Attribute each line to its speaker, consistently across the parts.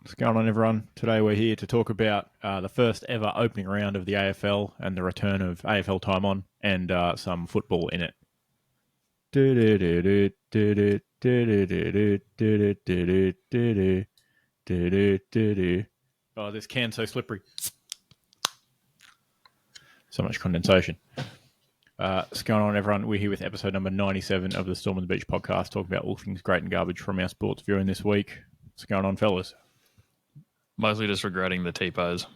Speaker 1: What's going on, everyone? Today we're here to talk about the first ever opening round of the AFL and the return of AFL time on and some football in it. Oh, this can's so slippery. So much condensation. What's going on, everyone? We're here with episode number 97 of the Storm on the Beach podcast, talking about all things great and garbage from our sports viewing this week. What's going on, fellas?
Speaker 2: Mostly just regretting the T-pose.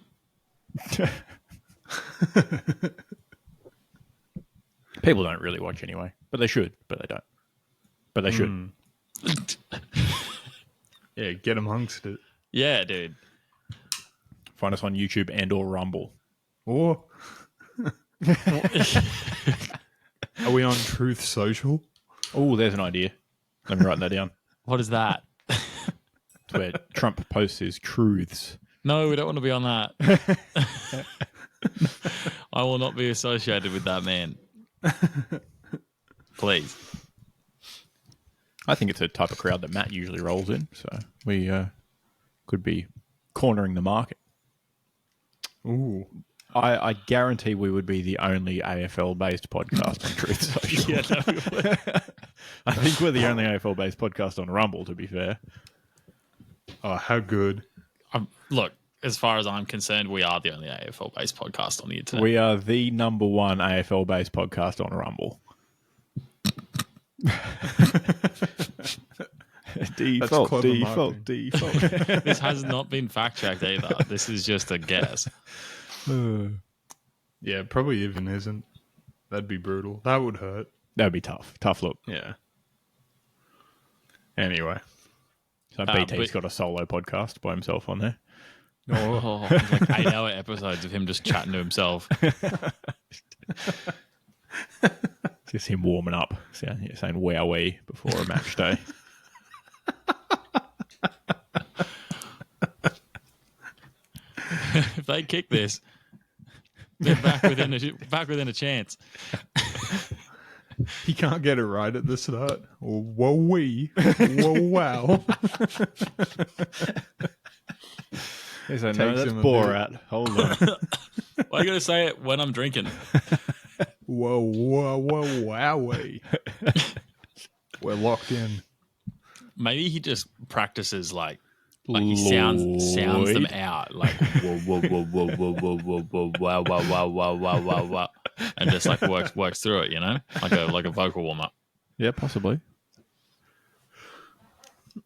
Speaker 1: People don't really watch anyway, but they should, but they don't. But they should.
Speaker 3: Yeah, get amongst it.
Speaker 2: Yeah, dude.
Speaker 1: Find us on YouTube and or Rumble.
Speaker 3: Or are we on Truth Social?
Speaker 1: Oh, there's an idea. Let me write that down.
Speaker 2: What is that?
Speaker 1: It's where Trump posts his truths.
Speaker 2: No, we don't want to be on that. I will not be associated with that man. Please.
Speaker 1: I think it's a type of crowd that Matt usually rolls in, so we could be cornering the market.
Speaker 3: Ooh.
Speaker 1: I guarantee we would be the only AFL-based podcast on Truth Social.
Speaker 2: Yeah, no, we would.
Speaker 1: I think we're the only AFL-based podcast on Rumble, to be fair.
Speaker 3: Oh, how good.
Speaker 2: Look, as far as I'm concerned, we are the only AFL-based podcast on the internet.
Speaker 1: We are the number one AFL-based podcast on Rumble. Default.
Speaker 2: This has not been fact-checked either. This is just a guess.
Speaker 3: Yeah, probably even isn't. That'd be brutal. That would hurt.
Speaker 1: That'd be tough. Tough look.
Speaker 3: Yeah. Anyway.
Speaker 1: So BT's got a solo podcast by himself on there.
Speaker 2: Oh, it's like 8-hour episodes of him just chatting to himself.
Speaker 1: Just him warming up, saying wowee before a match day.
Speaker 2: If they kick this, they're back within a chance.
Speaker 3: He can't get it right at the start. Or whoa-wee. Whoa-wow.
Speaker 1: He's like, no, that's Borat. Hold on.
Speaker 2: Why are you going to say it when I'm drinking?
Speaker 3: Whoa-whoa-whoa-wowee. We're locked in.
Speaker 2: Maybe he just practices like he sounds them out like whoa whoa whoa whoa whoa whoa whoa whoa wow wow wow wow wow wow wow, and just like works through it, you know, like a vocal warm up.
Speaker 1: Yeah, possibly.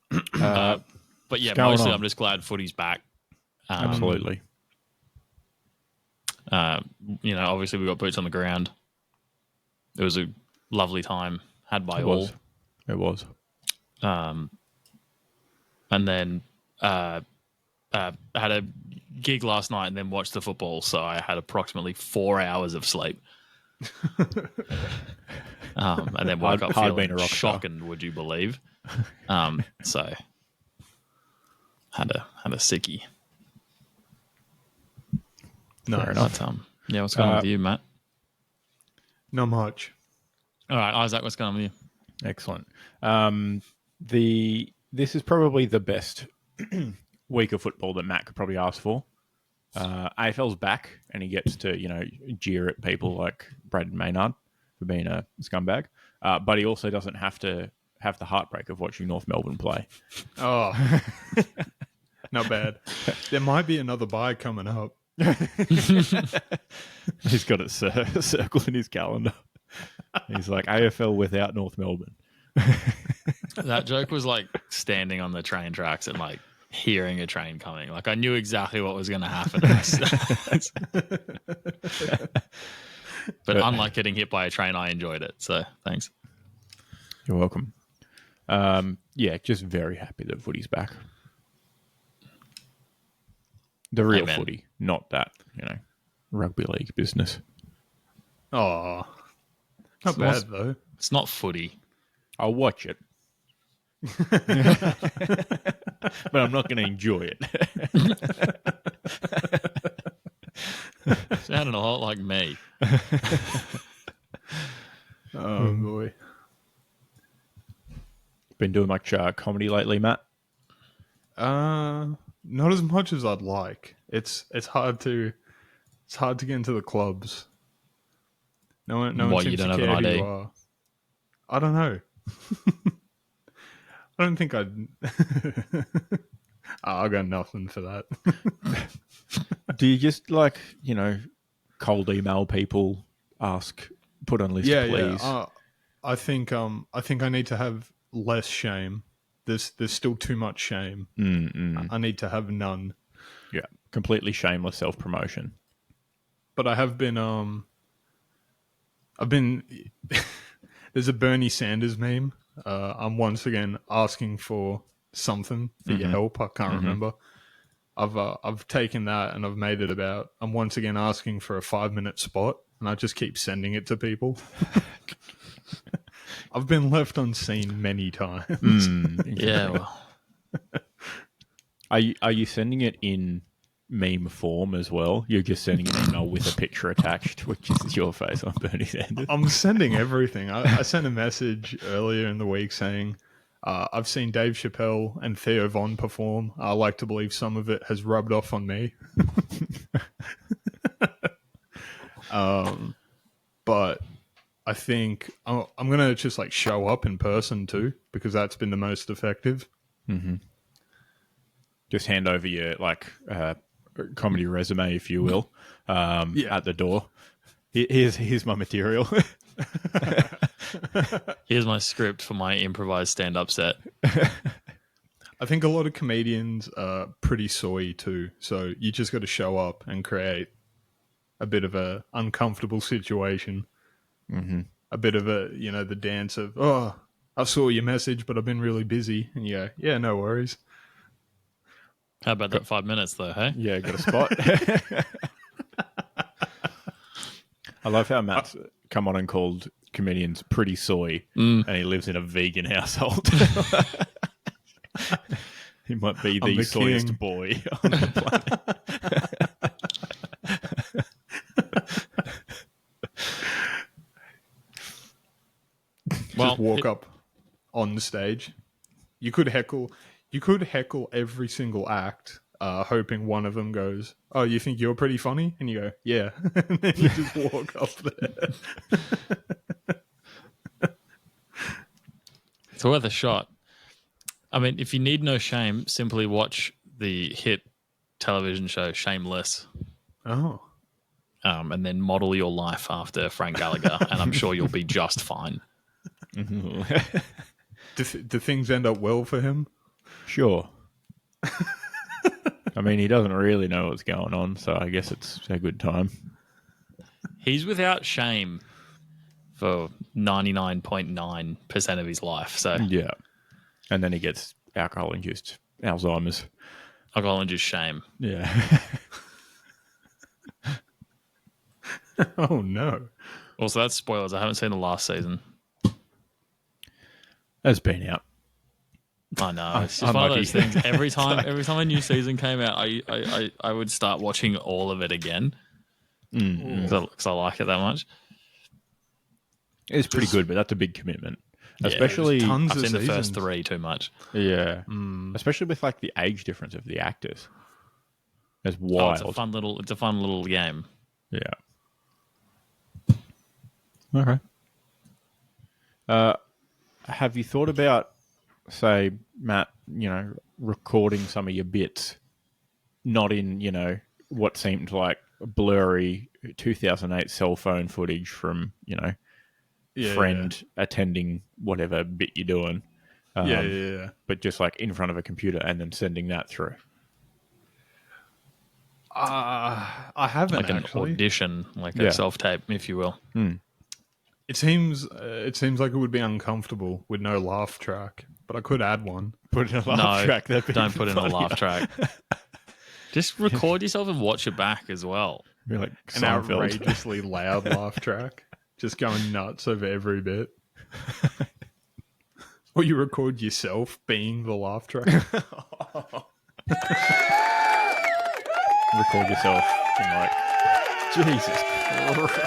Speaker 2: But yeah, mostly I'm just glad footy's back.
Speaker 1: Absolutely.
Speaker 2: You know, obviously we got boots on the ground. It was a lovely time had by all.
Speaker 1: It was.
Speaker 2: And then had a gig last night and then watched the football, so I had approximately 4 hours of sleep. And then woke up feeling shocking, would you believe? So had a sickie.
Speaker 3: No,
Speaker 1: fair enough.
Speaker 2: But, yeah, what's going on with you, Matt?
Speaker 3: Not much.
Speaker 2: All right, Isaac, what's going on with you?
Speaker 1: Excellent. This is probably the best week of football that Matt could probably ask for. AFL's back, and he gets to, jeer at people like Brad Maynard for being a scumbag. But he also doesn't have to have the heartbreak of watching North Melbourne play.
Speaker 3: Oh, not bad. There might be another bye coming up.
Speaker 1: He's got it circled in his calendar. He's like, AFL without North Melbourne.
Speaker 2: That joke was like standing on the train tracks and like hearing a train coming. Like I knew exactly what was going to happen. But unlike getting hit by a train, I enjoyed it. So thanks.
Speaker 1: You're welcome. Yeah, just very happy that footy's back. The real footy, not that, rugby league business.
Speaker 3: Oh, not bad though.
Speaker 2: It's not footy.
Speaker 1: I'll watch it. But I'm not going to enjoy it.
Speaker 2: Sounding a lot like me.
Speaker 3: Oh, boy.
Speaker 1: Been doing much comedy lately, Matt?
Speaker 3: Not as much as I'd like. It's hard to get into the clubs. No one
Speaker 2: What,
Speaker 3: seems
Speaker 2: you don't
Speaker 3: to
Speaker 2: have an
Speaker 3: care who
Speaker 2: ID?
Speaker 3: you are. I don't know. I don't think I'd. I got nothing for that.
Speaker 1: Do you just cold email people, ask, put on list, please?
Speaker 3: Yeah. I think I need to have less shame. There's still too much shame. I need to have none.
Speaker 1: Yeah, completely shameless self-promotion.
Speaker 3: But I have been I've been there's a Bernie Sanders meme. I'm once again asking for something for your help. I can't remember. I've taken that and I've made it about I'm once again asking for a 5-minute spot, and I just keep sending it to people. I've been left unseen many times.
Speaker 2: Yeah, well,
Speaker 1: Are you sending it in meme form as well? You're just sending an email with a picture attached, which is your face on Bernie Sanders.
Speaker 3: I'm sending everything. I sent a message earlier in the week saying, I've seen Dave Chappelle and Theo Von perform. I like to believe some of it has rubbed off on me. But I think I'm going to just show up in person too, because that's been the most effective.
Speaker 1: Mm-hmm. Just hand over your comedy resume, if you will, at the door. Here's my material.
Speaker 2: here's my script for my improvised stand-up set.
Speaker 3: I think a lot of comedians are pretty soy too, so you just got to show up and create a bit of a uncomfortable situation.
Speaker 1: Mm-hmm.
Speaker 3: A bit of a, the dance of, oh, I saw your message, but I've been really busy. And you go, yeah, no worries.
Speaker 2: How about that 5 minutes though, hey?
Speaker 1: Yeah, got a spot. I love how Matt's come on and called comedians pretty soy, and he lives in a vegan household. He might be the soyest
Speaker 3: king.
Speaker 1: boy on the planet.
Speaker 3: Just walk up on the stage. You could heckle every single act, hoping one of them goes, "Oh, you think you're pretty funny?" And you go, "Yeah," and then you just walk up there.
Speaker 2: It's worth a shot. I mean, if you need no shame, simply watch the hit television show Shameless.
Speaker 3: Oh.
Speaker 2: And then model your life after Frank Gallagher, and I'm sure you'll be just fine.
Speaker 1: Mm-hmm.
Speaker 3: Do things end up well for him?
Speaker 1: Sure. I mean, he doesn't really know what's going on, so I guess it's a good time.
Speaker 2: He's without shame for 99.9% of his life. So
Speaker 1: Yeah. And then he gets alcohol-induced Alzheimer's.
Speaker 2: alcohol-induced shame.
Speaker 1: Yeah.
Speaker 3: Oh no.
Speaker 2: Also, that's spoilers. I haven't seen the last season.
Speaker 1: That's been out.
Speaker 2: I know. It's just one of those things. Every time a new season came out, I would start watching all of it again because I like it that much.
Speaker 1: It's pretty good, but that's a big commitment. Especially,
Speaker 3: there's tons
Speaker 2: I've
Speaker 3: of
Speaker 2: seen the first
Speaker 3: seasons.
Speaker 2: 3 too much.
Speaker 1: yeah. Especially with the age difference of the actors. It's wild.
Speaker 2: It's a fun little game.
Speaker 1: Yeah. Okay. Have you thought about, say, Matt, recording some of your bits, not in, what seemed like blurry 2008 cell phone footage from, friend attending whatever bit you're doing.
Speaker 3: Yeah.
Speaker 1: But just in front of a computer and then sending that through.
Speaker 3: I haven't
Speaker 2: Like an
Speaker 3: actually.
Speaker 2: audition, a self-tape, if you will.
Speaker 3: It seems like it would be uncomfortable with no laugh track, but I could add one.
Speaker 1: Put in a laugh track.
Speaker 2: Don't put in a laugh track. Just record yourself and watch it back as well.
Speaker 1: Be like
Speaker 3: An
Speaker 1: Seinfeld.
Speaker 3: outrageously loud laugh track, just going nuts over every bit. Or you record yourself being the laugh track.
Speaker 1: Record yourself in Jesus Christ.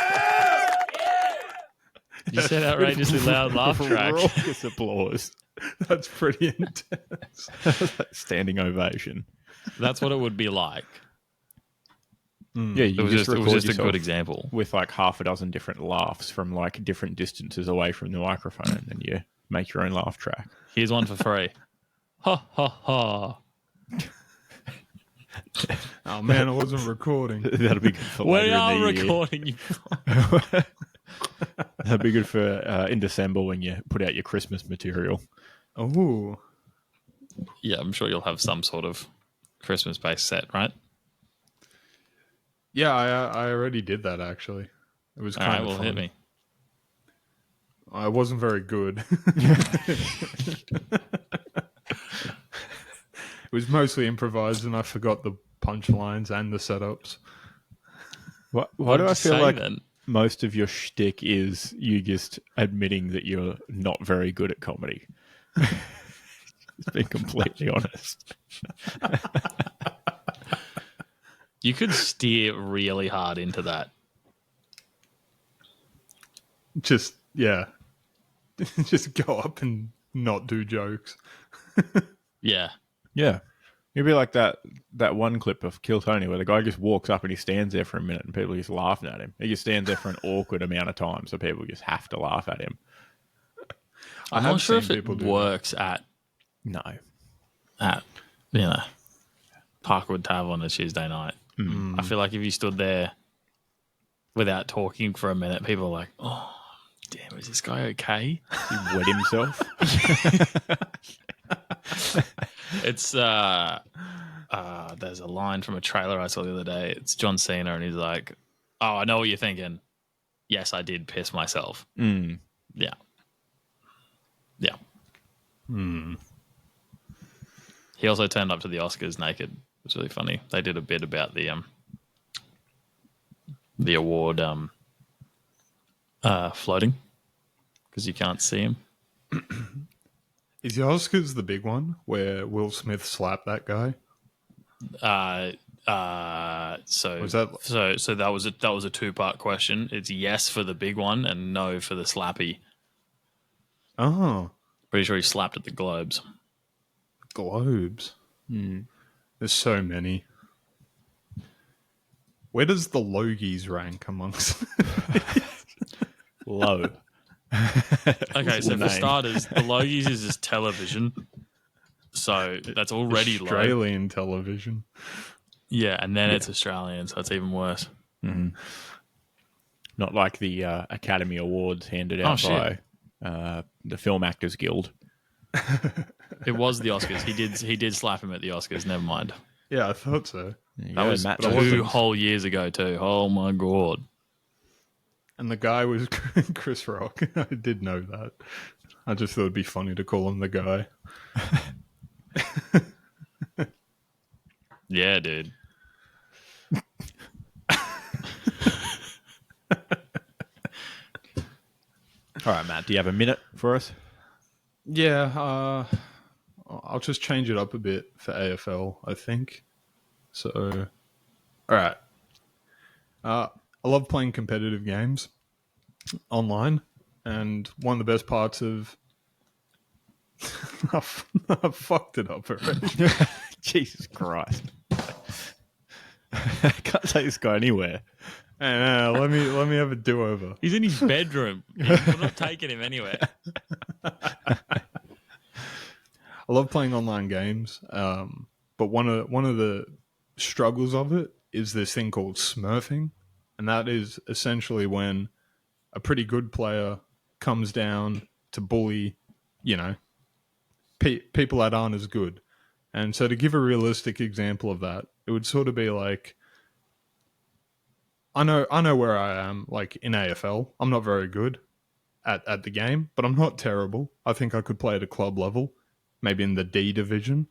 Speaker 2: You said outrageously loud laugh track.
Speaker 1: Raucous applause.
Speaker 3: That's pretty intense.
Speaker 1: Standing ovation.
Speaker 2: That's what it would be like.
Speaker 1: Yeah, you
Speaker 2: It was just a
Speaker 1: yourself
Speaker 2: good example.
Speaker 1: with like half a dozen different laughs from like different distances away from the microphone, and then you make your own laugh track.
Speaker 2: Here's one for free. Ha ha ha.
Speaker 3: Oh man, I wasn't recording.
Speaker 1: That'll be good for
Speaker 2: We
Speaker 1: later
Speaker 2: are
Speaker 1: in the year.
Speaker 2: recording you.
Speaker 1: That'd be good for in December when you put out your Christmas material.
Speaker 3: Oh,
Speaker 2: Yeah, I'm sure you'll have some sort of Christmas-based set, right?
Speaker 3: yeah, I already did that actually. It was
Speaker 2: All
Speaker 3: kind
Speaker 2: right,
Speaker 3: of
Speaker 2: well,
Speaker 3: fun.
Speaker 2: hit me.
Speaker 3: I wasn't very good. It was mostly improvised, and I forgot the punchlines and the setups.
Speaker 1: Why do I feel like
Speaker 2: then?
Speaker 1: most of your shtick is you just admitting that you're not very good at comedy? Just being completely honest.
Speaker 2: You could steer really hard into that.
Speaker 3: Just just go up and not do jokes.
Speaker 2: Yeah.
Speaker 1: Yeah. You'd be like that one clip of Kill Tony where the guy just walks up and he stands there for a minute and people are just laughing at him. He just stands there for an awkward amount of time, so people just have to laugh at him.
Speaker 2: I'm
Speaker 3: have
Speaker 2: not sure
Speaker 3: seen
Speaker 2: if it
Speaker 3: people do that.
Speaker 2: works at
Speaker 1: No.
Speaker 2: Parkwood Tavern on a Tuesday night. I feel like if you stood there without talking for a minute, people are like, oh, damn, is this guy okay?
Speaker 1: He wet himself.
Speaker 2: It's there's a line from a trailer I saw the other day. It's John Cena and he's like, oh, I know what you're thinking. Yes, I did piss myself.
Speaker 1: Mm.
Speaker 2: Yeah. Yeah. He also turned up to the Oscars naked. It was really funny. They did a bit about the award floating because you can't see him.
Speaker 3: Is the Oscars the big one where Will Smith slapped that guy?
Speaker 2: So
Speaker 3: Was that-
Speaker 2: so that was a 2-part question. It's yes for the big one and no for the slappy.
Speaker 3: Oh,
Speaker 2: Pretty sure he slapped at the Globes.
Speaker 3: Globes. There's so many. Where does the Logies rank amongst?
Speaker 1: Low.
Speaker 2: Okay, so for
Speaker 1: name.
Speaker 2: starters, the Logies is just television. So that's already low.
Speaker 3: Australian television.
Speaker 2: Yeah, and then it's Australian, so it's even worse.
Speaker 1: Not like the Academy Awards handed out by the Film Actors Guild.
Speaker 2: It was the Oscars. He did slap him at the Oscars. Never mind.
Speaker 3: Yeah, I thought so.
Speaker 2: That was
Speaker 1: Matt
Speaker 2: 2 whole years ago too. Oh my god.
Speaker 3: And the guy was Chris Rock. I did know that. I just thought it'd be funny to call him the guy.
Speaker 2: Yeah, dude.
Speaker 1: All right, Matt, do you have a minute for us?
Speaker 3: Yeah, I'll just change it up a bit for AFL, I think. So, all right. I love playing competitive games online, and one of the best parts of I fucked it up already.
Speaker 1: Jesus Christ. I can't take this guy anywhere.
Speaker 3: Let me have a do-over.
Speaker 2: He's in his bedroom. We're not taking him anywhere.
Speaker 3: I love playing online games, but one of the struggles of it is this thing called smurfing, and that is essentially when a pretty good player comes down to bully, people that aren't as good. And so to give a realistic example of that, it would sort of be like, I know where I am, like in AFL. I'm not very good at the game, but I'm not terrible. I think I could play at a club level, maybe in the D division.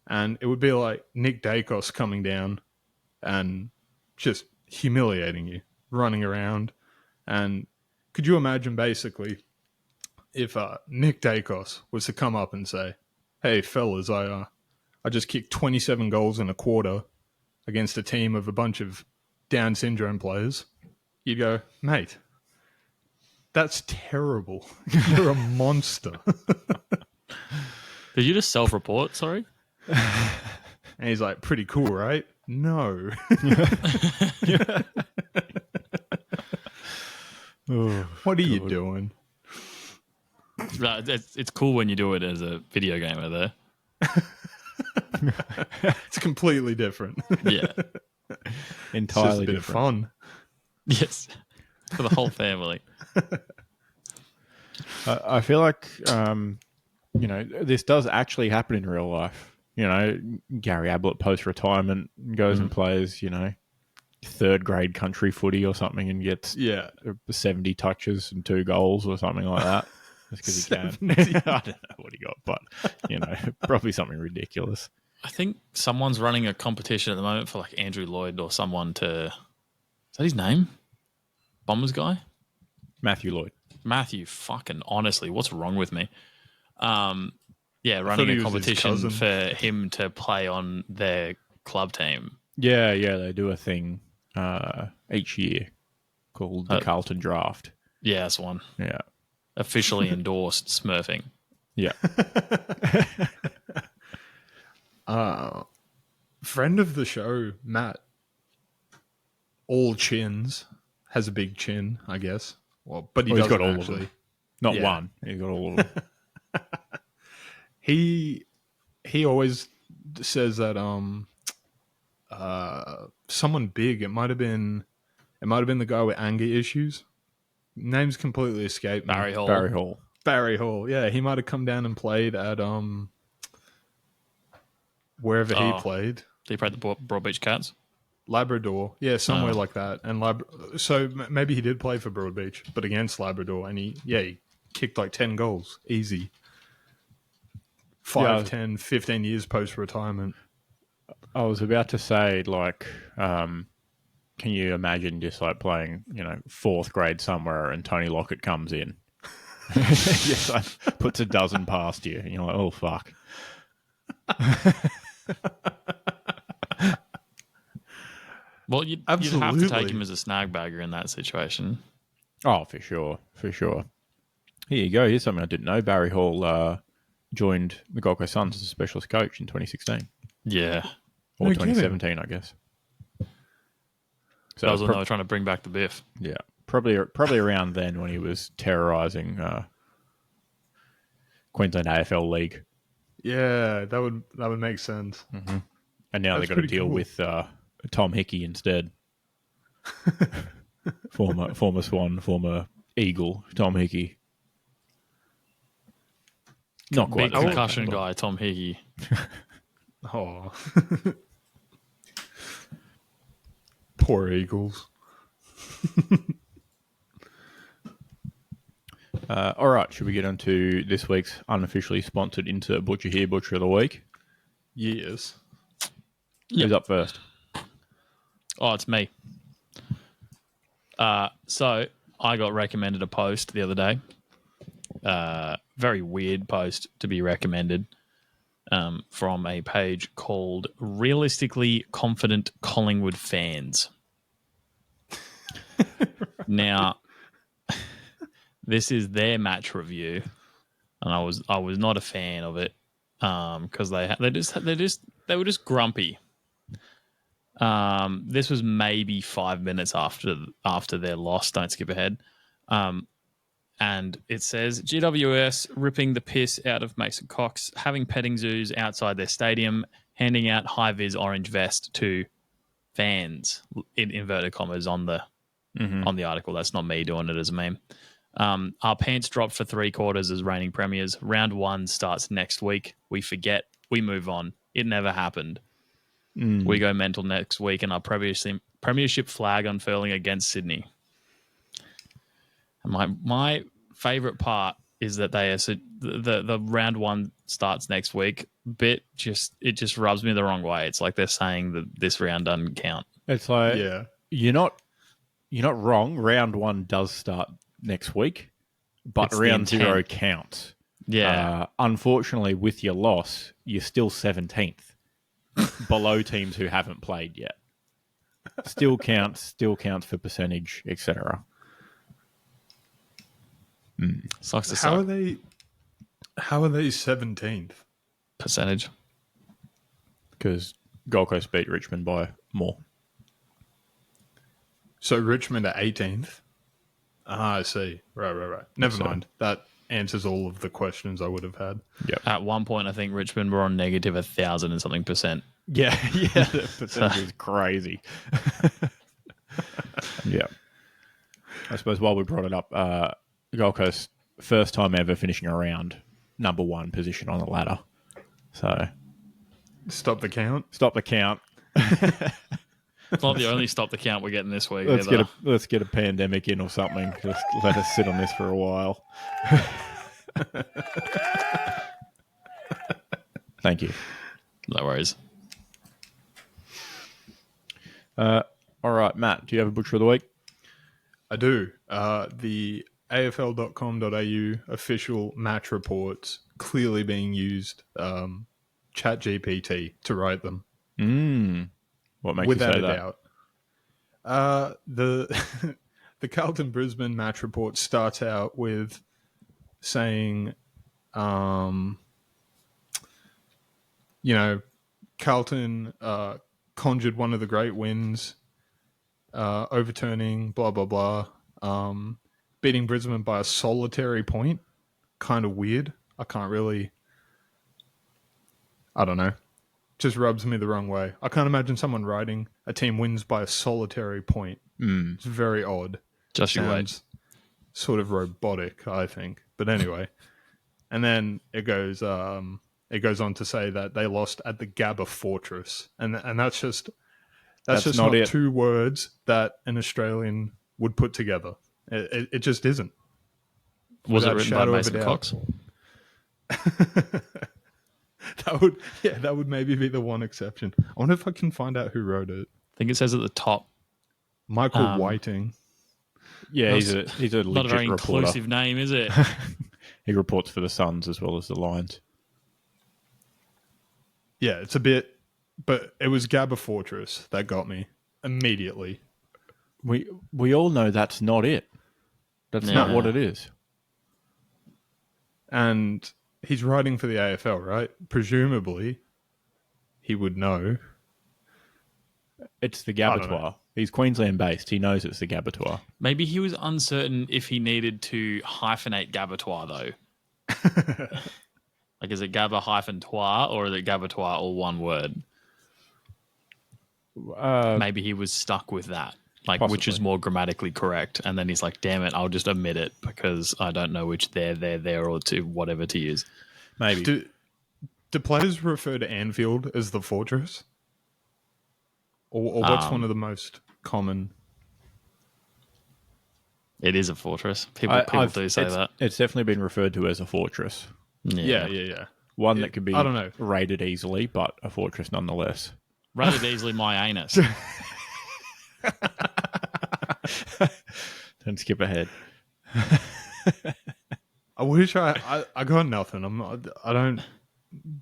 Speaker 3: And it would be like Nick Dacos coming down and just humiliating you, running around. And could you imagine basically if Nick Dacos was to come up and say, hey, fellas, I just kicked 27 goals in a quarter against a team of a bunch of Down syndrome players, you'd go, mate, that's terrible. You're a monster.
Speaker 2: Did you just self-report? Sorry.
Speaker 3: And he's like, pretty cool, right? No.
Speaker 1: Oh,
Speaker 3: What are you
Speaker 1: God.
Speaker 3: doing?
Speaker 2: It's cool when you do it as a video gamer, though.
Speaker 3: It's completely different.
Speaker 2: Yeah.
Speaker 3: It's just
Speaker 1: Entirely
Speaker 3: a bit
Speaker 1: different.
Speaker 3: of fun.
Speaker 2: Yes. For the whole family.
Speaker 1: I feel like, this does actually happen in real life. Gary Ablett post-retirement goes and plays, third grade country footy or something and gets 70 touches and 2 goals or something like that. Just because he can. I don't know what he got, but, probably something ridiculous.
Speaker 2: I think someone's running a competition at the moment for like Andrew Lloyd or someone to... Is that his name? Bombers guy?
Speaker 1: Matthew Lloyd.
Speaker 2: Matthew, fucking honestly, what's wrong with me? Running
Speaker 3: thought he
Speaker 2: a
Speaker 3: was his
Speaker 2: competition
Speaker 3: cousin.
Speaker 2: for him to play on their club team.
Speaker 1: Yeah, they do a thing each year called the Carlton Draft.
Speaker 2: Yeah, that's one.
Speaker 1: Yeah.
Speaker 2: Officially endorsed smurfing.
Speaker 1: Yeah.
Speaker 3: Friend of the show, Matt, all chins, has a big chin, I guess. Well, but
Speaker 1: He's
Speaker 3: doesn't
Speaker 1: got all
Speaker 3: actually.
Speaker 1: of them. Not
Speaker 3: Yeah.
Speaker 1: one. He's got all of them.
Speaker 3: He always says that someone big. It might have been the guy with anger issues. Name's completely escaped me.
Speaker 2: Barry Hall.
Speaker 1: Barry Hall.
Speaker 3: Hall. Yeah, he might have come down and played at wherever he played.
Speaker 2: Did he play at the Broadbeach Cats?
Speaker 3: Labrador. Yeah, somewhere like that. And so maybe he did play for Broadbeach, but against Labrador, and he kicked like 10 goals. Easy. 5, 10, 15 years post-retirement.
Speaker 1: I was about to say, like, can you imagine just like playing, 4th grade somewhere and Tony Lockett comes in? Just like, puts a dozen past you and you're like, oh, fuck.
Speaker 2: Well, you'd have to take
Speaker 3: Absolutely.
Speaker 2: him as a snag bagger in that situation.
Speaker 1: Oh, for sure. Here you go. Here's something I didn't know. Barry Hall joined the Gold Coast Suns as a specialist coach in 2016.
Speaker 2: Yeah.
Speaker 1: Or
Speaker 3: No
Speaker 1: 2017, I guess. So
Speaker 2: That was when they were trying to bring back the Biff.
Speaker 1: yeah, probably around then when he was terrorising Queensland AFL League.
Speaker 3: Yeah, that would make sense.
Speaker 1: And now
Speaker 3: That's
Speaker 1: they've got to
Speaker 3: pretty
Speaker 1: deal
Speaker 3: cool.
Speaker 1: with Tom Hickey instead. former Swan, former Eagle, Tom Hickey. Not quite.
Speaker 2: Big
Speaker 1: the same,
Speaker 2: concussion
Speaker 1: but-
Speaker 2: guy, Tom Hickey.
Speaker 3: Oh. Poor Eagles.
Speaker 1: All right, should we get into this week's unofficially sponsored insert Butcher Here, Butcher of the Week?
Speaker 3: Yes.
Speaker 1: Who's up first?
Speaker 2: Oh, it's me. So I got recommended a post the other day. Very weird post to be recommended from a page called Realistically Confident Collingwood Fans. Now, this is their match review, and I was not a fan of it because they were just grumpy. This was maybe 5 minutes after their loss. Don't skip ahead. And it says GWS ripping the piss out of Mason Cox, having petting zoos outside their stadium, handing out high-vis orange vest to fans in inverted commas on the article. That's not me doing it as a meme. Our pants dropped for 3 quarters as reigning premiers. Round 1 starts next week. We forget. We move on. It never happened. We go mental next week and our premiership flag unfurling against Sydney. And my favourite part is that the round 1 starts next week. It just rubs me the wrong way. It's like they're saying that this round doesn't count.
Speaker 1: It's like
Speaker 3: Yeah.
Speaker 1: you're not wrong. Round 1 does start next week, but
Speaker 2: It's the
Speaker 1: round 0
Speaker 2: intent.
Speaker 1: counts.
Speaker 2: Yeah.
Speaker 1: Unfortunately, with your loss, you're still 17th, below teams who haven't played yet. Still counts for percentage, etc.
Speaker 2: Sucks to
Speaker 3: How are
Speaker 2: suck.
Speaker 3: they 17th?
Speaker 2: Percentage.
Speaker 1: Because Gold Coast beat Richmond by more.
Speaker 3: So Richmond at 18th. Ah, I see. Right. Never mind. That answers all of the questions I would have had.
Speaker 1: Yep.
Speaker 2: At one point, I think Richmond were on negative 1,000 and something percent.
Speaker 1: Yeah, the percentage is crazy. Yeah. I suppose while we brought it up, Gold Coast, first time ever finishing around number 1 position on the ladder. So
Speaker 3: Stop the count.
Speaker 1: stop the count.
Speaker 2: It's not the only stop the count we're getting this week.
Speaker 1: Let's get a pandemic in or something. Just let us sit on this for a while. Thank you.
Speaker 2: No worries.
Speaker 1: All right, Matt, do you have a butcher of the week?
Speaker 3: I do. The AFL.com.au official match reports clearly being used ChatGPT to write them.
Speaker 1: What makes
Speaker 3: Without
Speaker 1: you say
Speaker 3: a
Speaker 1: that?
Speaker 3: doubt. The Carlton Brisbane match report starts out with saying, Carlton conjured one of the great wins, overturning blah blah blah, beating Brisbane by a solitary point. Kind of weird. I don't know. Just rubs me the wrong way. I can't imagine someone writing a team wins by a solitary point. It's very odd.
Speaker 2: Just you wait.
Speaker 3: Sort of robotic, I think. But anyway, and then it goes on to say that they lost at the Gabba Fortress, and that's just not
Speaker 1: it.
Speaker 3: 2 words that an Australian would put together. It just isn't.
Speaker 2: Was it
Speaker 3: Without
Speaker 2: written by
Speaker 3: shadow of a
Speaker 2: Mason
Speaker 3: doubt.
Speaker 2: Cox?
Speaker 3: That would maybe be the one exception. I wonder if I can find out who wrote it.
Speaker 2: I think it says at the top.
Speaker 3: Michael Whiting.
Speaker 1: Yeah, he's a legit
Speaker 2: Not a very
Speaker 1: reporter.
Speaker 2: inclusive name, is it?
Speaker 1: He reports for the Suns as well as the Lions.
Speaker 3: Yeah, it's a bit, but it was Gabba Fortress that got me immediately.
Speaker 1: We all know that's not it. That's not what it is.
Speaker 3: And he's writing for the AFL, right? Presumably, he would know.
Speaker 1: It's the Gabatoir. He's Queensland based. He knows it's the Gabatoir.
Speaker 2: Maybe he was uncertain if he needed to hyphenate Gabatoir, though. Like, is it Gabba hyphen Toir or is it Gabatoir all one word? Maybe he was stuck with that, like
Speaker 1: possibly.
Speaker 2: which is more grammatically correct. And then he's like, damn it, I'll just omit it because I don't know which there, or to whatever to use.
Speaker 1: Maybe.
Speaker 3: Do players refer to Anfield as the fortress? Or what's one of the most common?
Speaker 2: It is a fortress. People do say that.
Speaker 1: It's definitely been referred to as a fortress.
Speaker 3: Yeah.
Speaker 1: One that could be
Speaker 3: I don't know.
Speaker 1: raided easily, but a fortress nonetheless.
Speaker 2: Rated easily my anus.
Speaker 1: Don't skip ahead.
Speaker 3: I wish I got nothing. I don't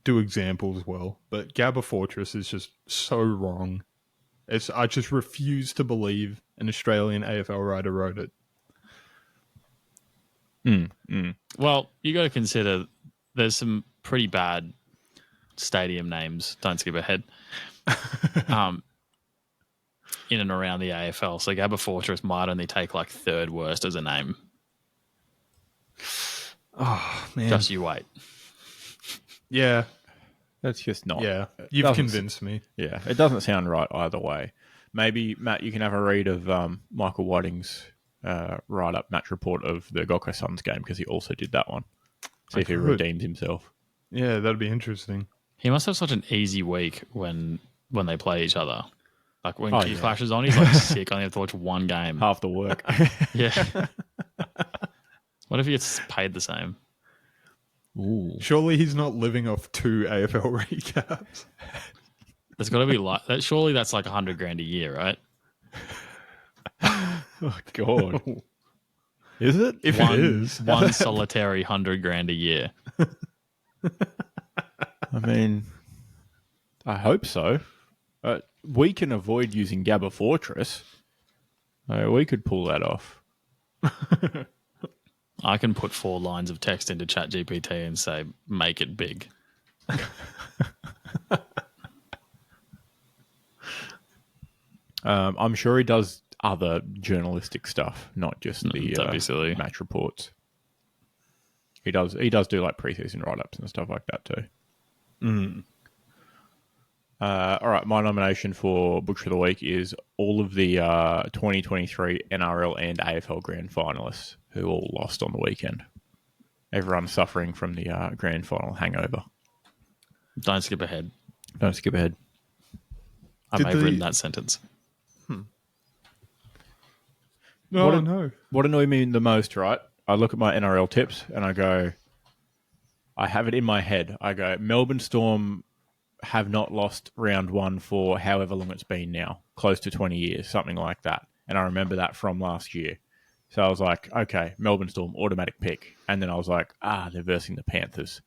Speaker 3: do examples well, but Gabba Fortress is just so wrong. I just refuse to believe an Australian AFL writer wrote it.
Speaker 2: Well, you got to consider there's some pretty bad stadium names. Don't skip ahead. In and around the AFL. So Gabba Fortress might only take like 3rd worst as a name.
Speaker 3: Oh, man.
Speaker 2: Just you wait.
Speaker 3: Yeah.
Speaker 1: That's just not.
Speaker 3: Yeah. You've convinced me.
Speaker 1: Yeah, it doesn't sound right either way. Maybe, Matt, you can have a read of Michael Whiting's write-up match report of the Gold Coast Suns game because he also did that one. See if he redeems himself.
Speaker 3: Yeah, that'd be interesting.
Speaker 2: He must have such an easy week when they play each other. Like when Keith Flashes on, he's like sick. I only have to watch one game.
Speaker 1: Half the work.
Speaker 2: Yeah. What if he gets paid the same?
Speaker 1: Ooh.
Speaker 3: Surely he's not living off 2 AFL recaps.
Speaker 2: There's got to be like that. Surely that's like $100,000 a year, right?
Speaker 1: Oh, God. Is it?
Speaker 3: If it is.
Speaker 2: One solitary $100,000 a year.
Speaker 1: I mean, I hope so. We can avoid using Gabba Fortress. We could pull that off.
Speaker 2: I can put 4 lines of text into ChatGPT and say, make it big.
Speaker 1: I'm sure he does other journalistic stuff, not just the
Speaker 2: That'd be silly.
Speaker 1: match reports. He does do like preseason write-ups and stuff like that too. All right, my nomination for Butcher of the Week is all of the 2023 NRL and AFL grand finalists who all lost on the weekend. Everyone suffering from the grand final hangover.
Speaker 2: Don't skip ahead.
Speaker 1: Don't skip ahead.
Speaker 2: I may have written that sentence.
Speaker 3: No.
Speaker 1: What annoyed me the most, right? I look at my NRL tips and I go, I have it in my head. I go, Melbourne Storm have not lost round one for however long it's been now, close to 20 years, something like that. And I remember that from last year. So I was like, okay, Melbourne Storm, automatic pick. And then I was like, they're versing the Panthers,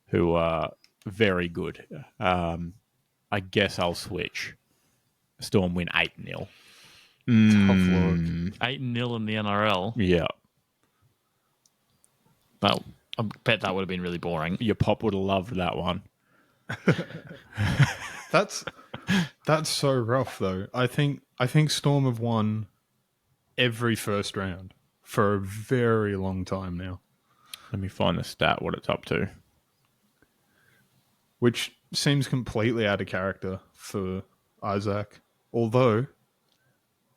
Speaker 1: who are very good. I guess I'll switch. Storm win 8-0.
Speaker 3: Tough luck.
Speaker 2: 8-0 in the NRL.
Speaker 1: Yeah.
Speaker 2: Well, I bet that would have been really boring.
Speaker 1: Your pop would have loved that one.
Speaker 3: That's so rough though. I think Storm have won every first round for a very long time now.
Speaker 1: Let me find the stat, what it's up to.
Speaker 3: Which seems completely out of character for Isaac. Although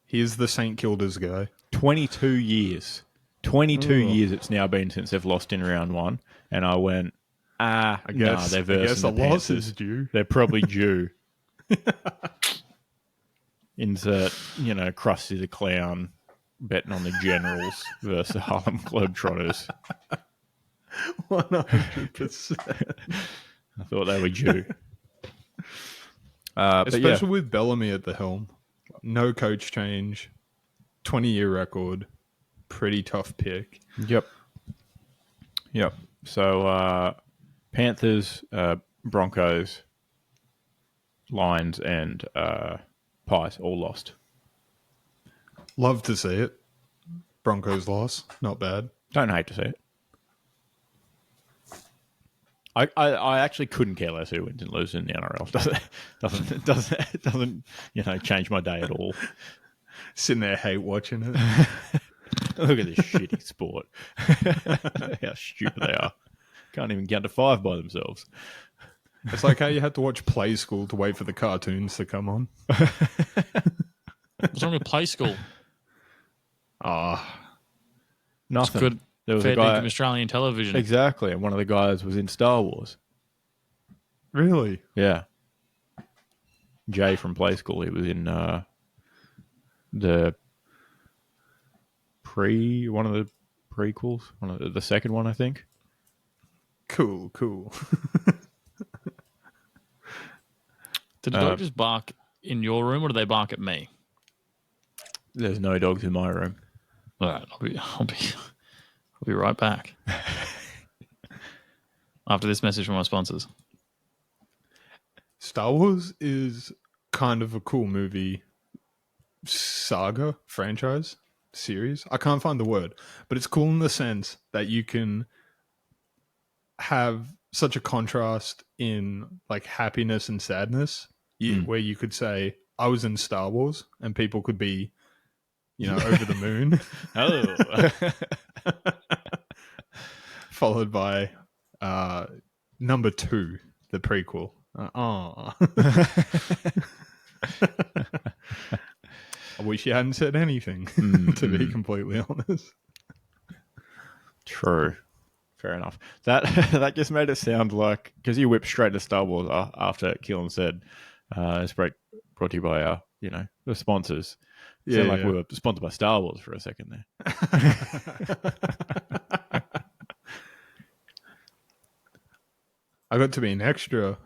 Speaker 3: he is the St. Kilda's guy.
Speaker 1: 22 years. 22 years it's now been since they've lost in round one. And I went, they're versing the
Speaker 3: loss
Speaker 1: Panthers.
Speaker 3: is due.
Speaker 1: They're probably due. Insert, Krusty the Clown betting on the Generals versus Harlem Globetrotters.
Speaker 3: 100%.
Speaker 1: I thought they were due.
Speaker 3: Especially with Bellamy at the helm. No coach change. 20-year record. Pretty tough pick.
Speaker 1: Yep. So, Panthers, Broncos, Lions, and Pies all lost.
Speaker 3: Love to see it. Broncos loss. Not bad.
Speaker 1: Don't hate to see it. I actually couldn't care less who wins and loses in the NRL. Doesn't change my day at all.
Speaker 3: Sitting there hate watching it.
Speaker 1: Look at this shitty sport. How stupid they are. Can't even count to 5 by themselves.
Speaker 3: It's like how you had to watch Play School to wait for the cartoons to come on.
Speaker 2: What's wrong with Play School?
Speaker 1: Nothing.
Speaker 2: Good.
Speaker 1: There was
Speaker 2: Fair
Speaker 1: a guy
Speaker 2: from Australian television.
Speaker 1: Exactly, and one of the guys was in Star Wars.
Speaker 3: Really?
Speaker 1: Yeah. Jay from Play School. He was in the one of the prequels, the second one, I think.
Speaker 3: Cool.
Speaker 2: Did the dog just bark in your room, or do they bark at me?
Speaker 1: There's no dogs in my room.
Speaker 2: All right, I'll be right back. After this message from our sponsors.
Speaker 3: Star Wars is kind of a cool movie saga, franchise, series. I can't find the word, but it's cool in the sense that you can have such a contrast in like happiness and sadness, where you could say, I was in Star Wars, and people could be, over the moon.
Speaker 1: Oh.
Speaker 3: Followed by number 2, the prequel. I wish you hadn't said anything, to be completely honest.
Speaker 1: True. Fair enough. That just made it sound like, because you whipped straight to Star Wars after Keelan said, it's brought to you by our, the sponsors. It sounded like we were sponsored by Star Wars for a second there.
Speaker 3: I got to be an extra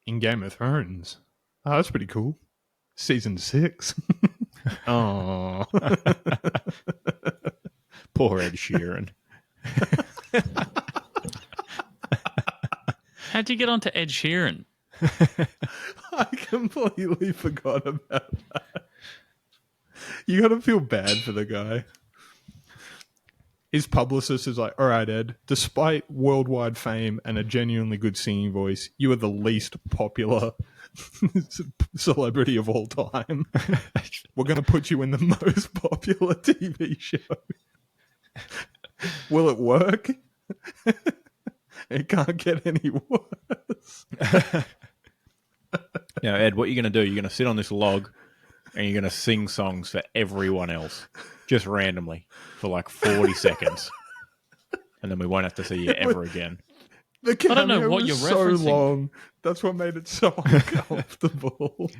Speaker 3: in Game of Thrones. Oh, that's pretty cool. Season 6. Oh.
Speaker 1: Poor Ed Sheeran.
Speaker 2: How'd you get onto Ed Sheeran?
Speaker 3: I completely forgot about that. You got to feel bad for the guy. His publicist is like, all right, Ed, despite worldwide fame and a genuinely good singing voice, you are the least popular celebrity of all time. We're going to put you in the most popular TV show. Will it work? It can't get any worse.
Speaker 1: Now, Ed, what you're going to do, you're going to sit on this log and you're going to sing songs for everyone else, just randomly, for like 40 seconds. And then we won't have to see you ever again.
Speaker 3: The cameo
Speaker 2: I don't know what
Speaker 3: was
Speaker 2: you're
Speaker 3: so
Speaker 2: referencing.
Speaker 3: long. That's what made it so uncomfortable.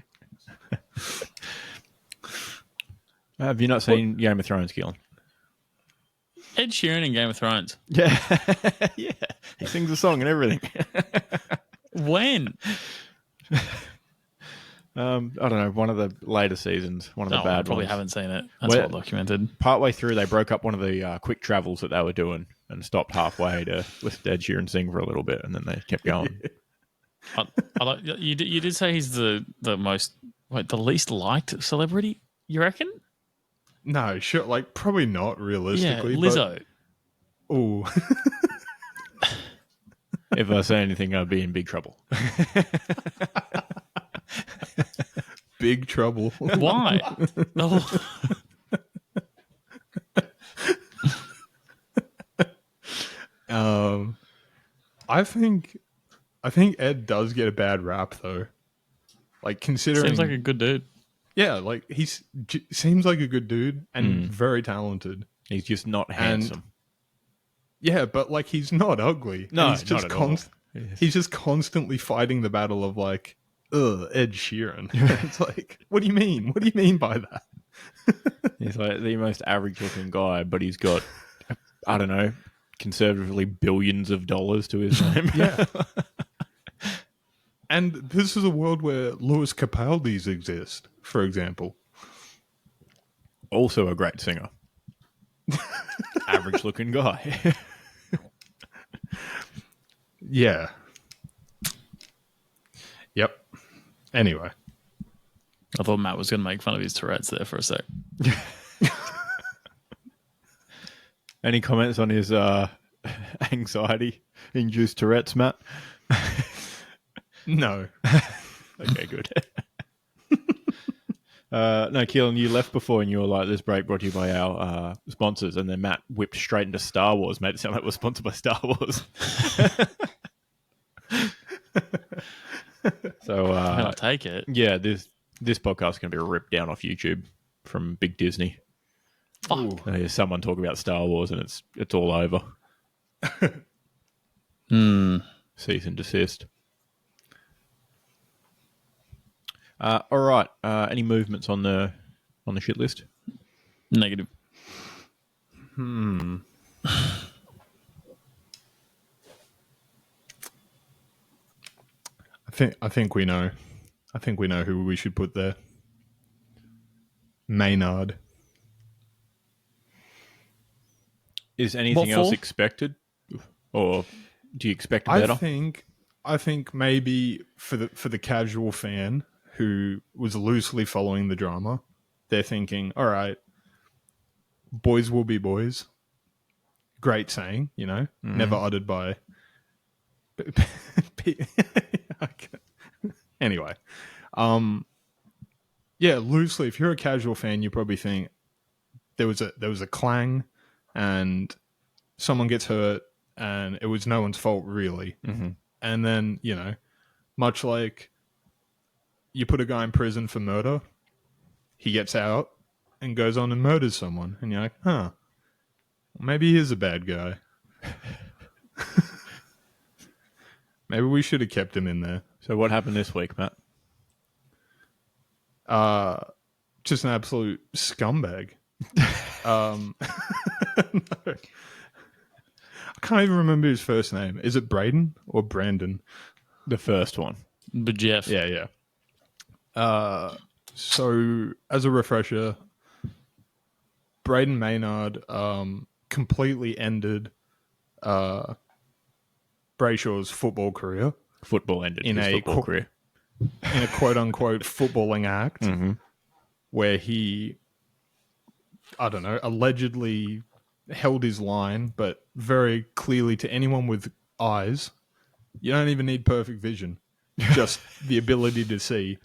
Speaker 1: Have you not seen Game of Thrones, Keelan?
Speaker 2: Ed Sheeran in Game of Thrones.
Speaker 1: Yeah. Yeah. He sings a song and everything.
Speaker 2: When?
Speaker 1: I don't know, one of the later seasons, one of the
Speaker 2: I
Speaker 1: bad
Speaker 2: probably
Speaker 1: ones.
Speaker 2: haven't seen it. That's
Speaker 1: Well,
Speaker 2: well documented.
Speaker 1: Partway through, they broke up one of the quick travels that they were doing and stopped halfway to listen to Ed Sheeran sing for a little bit, and then they kept going.
Speaker 2: I like, you did say he's the least liked celebrity, you reckon?
Speaker 3: No, sure. Like, probably not
Speaker 2: Yeah,
Speaker 3: realistically.
Speaker 2: Lizzo.
Speaker 3: Oh,
Speaker 1: If I say anything, I'd be in big trouble.
Speaker 3: big trouble.
Speaker 2: Why? Oh,
Speaker 3: I think Ed does get a bad rap though. Like considering,
Speaker 2: seems like a good dude.
Speaker 3: yeah, like seems like a good dude and very talented.
Speaker 1: He's just not handsome.
Speaker 3: Yeah, but like he's not ugly.
Speaker 1: No,
Speaker 3: he's just
Speaker 1: not at all.
Speaker 3: He's just constantly fighting the battle of like, Ed Sheeran. It's like, what do you mean? What do you mean by that?
Speaker 1: He's like the most average-looking guy, but he's got, I don't know, conservatively billions of dollars to his name.
Speaker 3: Yeah. And this is a world where Louis Capaldi's exist, for example.
Speaker 1: Also a great singer. Average-looking guy.
Speaker 3: Yeah. Yep. Anyway.
Speaker 2: I thought Matt was going to make fun of his Tourette's there for a sec.
Speaker 1: Any comments on his anxiety-induced Tourette's, Matt?
Speaker 3: No.
Speaker 1: Okay, good. No, Keelan, you left before and you were like, this break brought to you by our sponsors, and then Matt whipped straight into Star Wars, made it sound like we're sponsored by Star Wars. So,
Speaker 2: I'll take it.
Speaker 1: yeah, this podcast is going to be ripped down off YouTube from Big Disney.
Speaker 2: Fuck.
Speaker 1: There's someone talking about Star Wars and it's all over. Cease and desist. All right. Any movements on the shit list?
Speaker 2: Negative.
Speaker 3: I think we know. I think we know who we should put there. Maynard.
Speaker 1: Is anything
Speaker 2: What
Speaker 1: else
Speaker 2: for?
Speaker 1: expected, or do you expect better?
Speaker 3: I think maybe for the casual fan who was loosely following the drama, they're thinking, all right, boys will be boys. Great saying, you know, never uttered by. Anyway, yeah, loosely, if you're a casual fan, you probably think there was a clang, and someone gets hurt, and it was no one's fault really.
Speaker 1: Mm-hmm.
Speaker 3: And then, you know, much like you put a guy in prison for murder, he gets out and goes on and murders someone, and you're like, huh, maybe he is a bad guy. Maybe we should have kept him in there.
Speaker 1: So what happened this week, Matt?
Speaker 3: Just an absolute scumbag. No. I can't even remember his first name. Is it Braden or Brandon?
Speaker 1: The first one.
Speaker 2: But Jeff.
Speaker 3: Yeah. So as a refresher, Braden Maynard completely ended Brayshaw's football career
Speaker 1: Football ended
Speaker 3: In
Speaker 1: his
Speaker 3: a
Speaker 1: football career.
Speaker 3: in a quote-unquote footballing act where he, I don't know, allegedly held his line, but very clearly to anyone with eyes, you don't even need perfect vision. just the ability to see.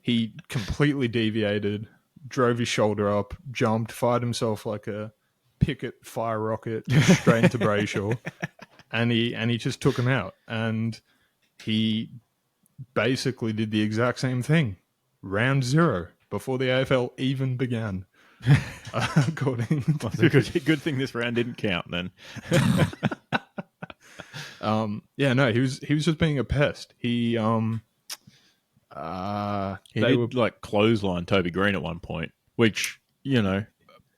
Speaker 3: He completely deviated, drove his shoulder up, jumped, fired himself like a Pickett fire rocket straight into Brayshaw, and he just took him out. And he basically did the exact same thing. Round 0, before the AFL even began. According to...
Speaker 1: Well, it's a good thing this round didn't count then.
Speaker 3: Yeah, no, he was just being a pest. He
Speaker 1: did like clothesline Toby Green at one point, which, you know,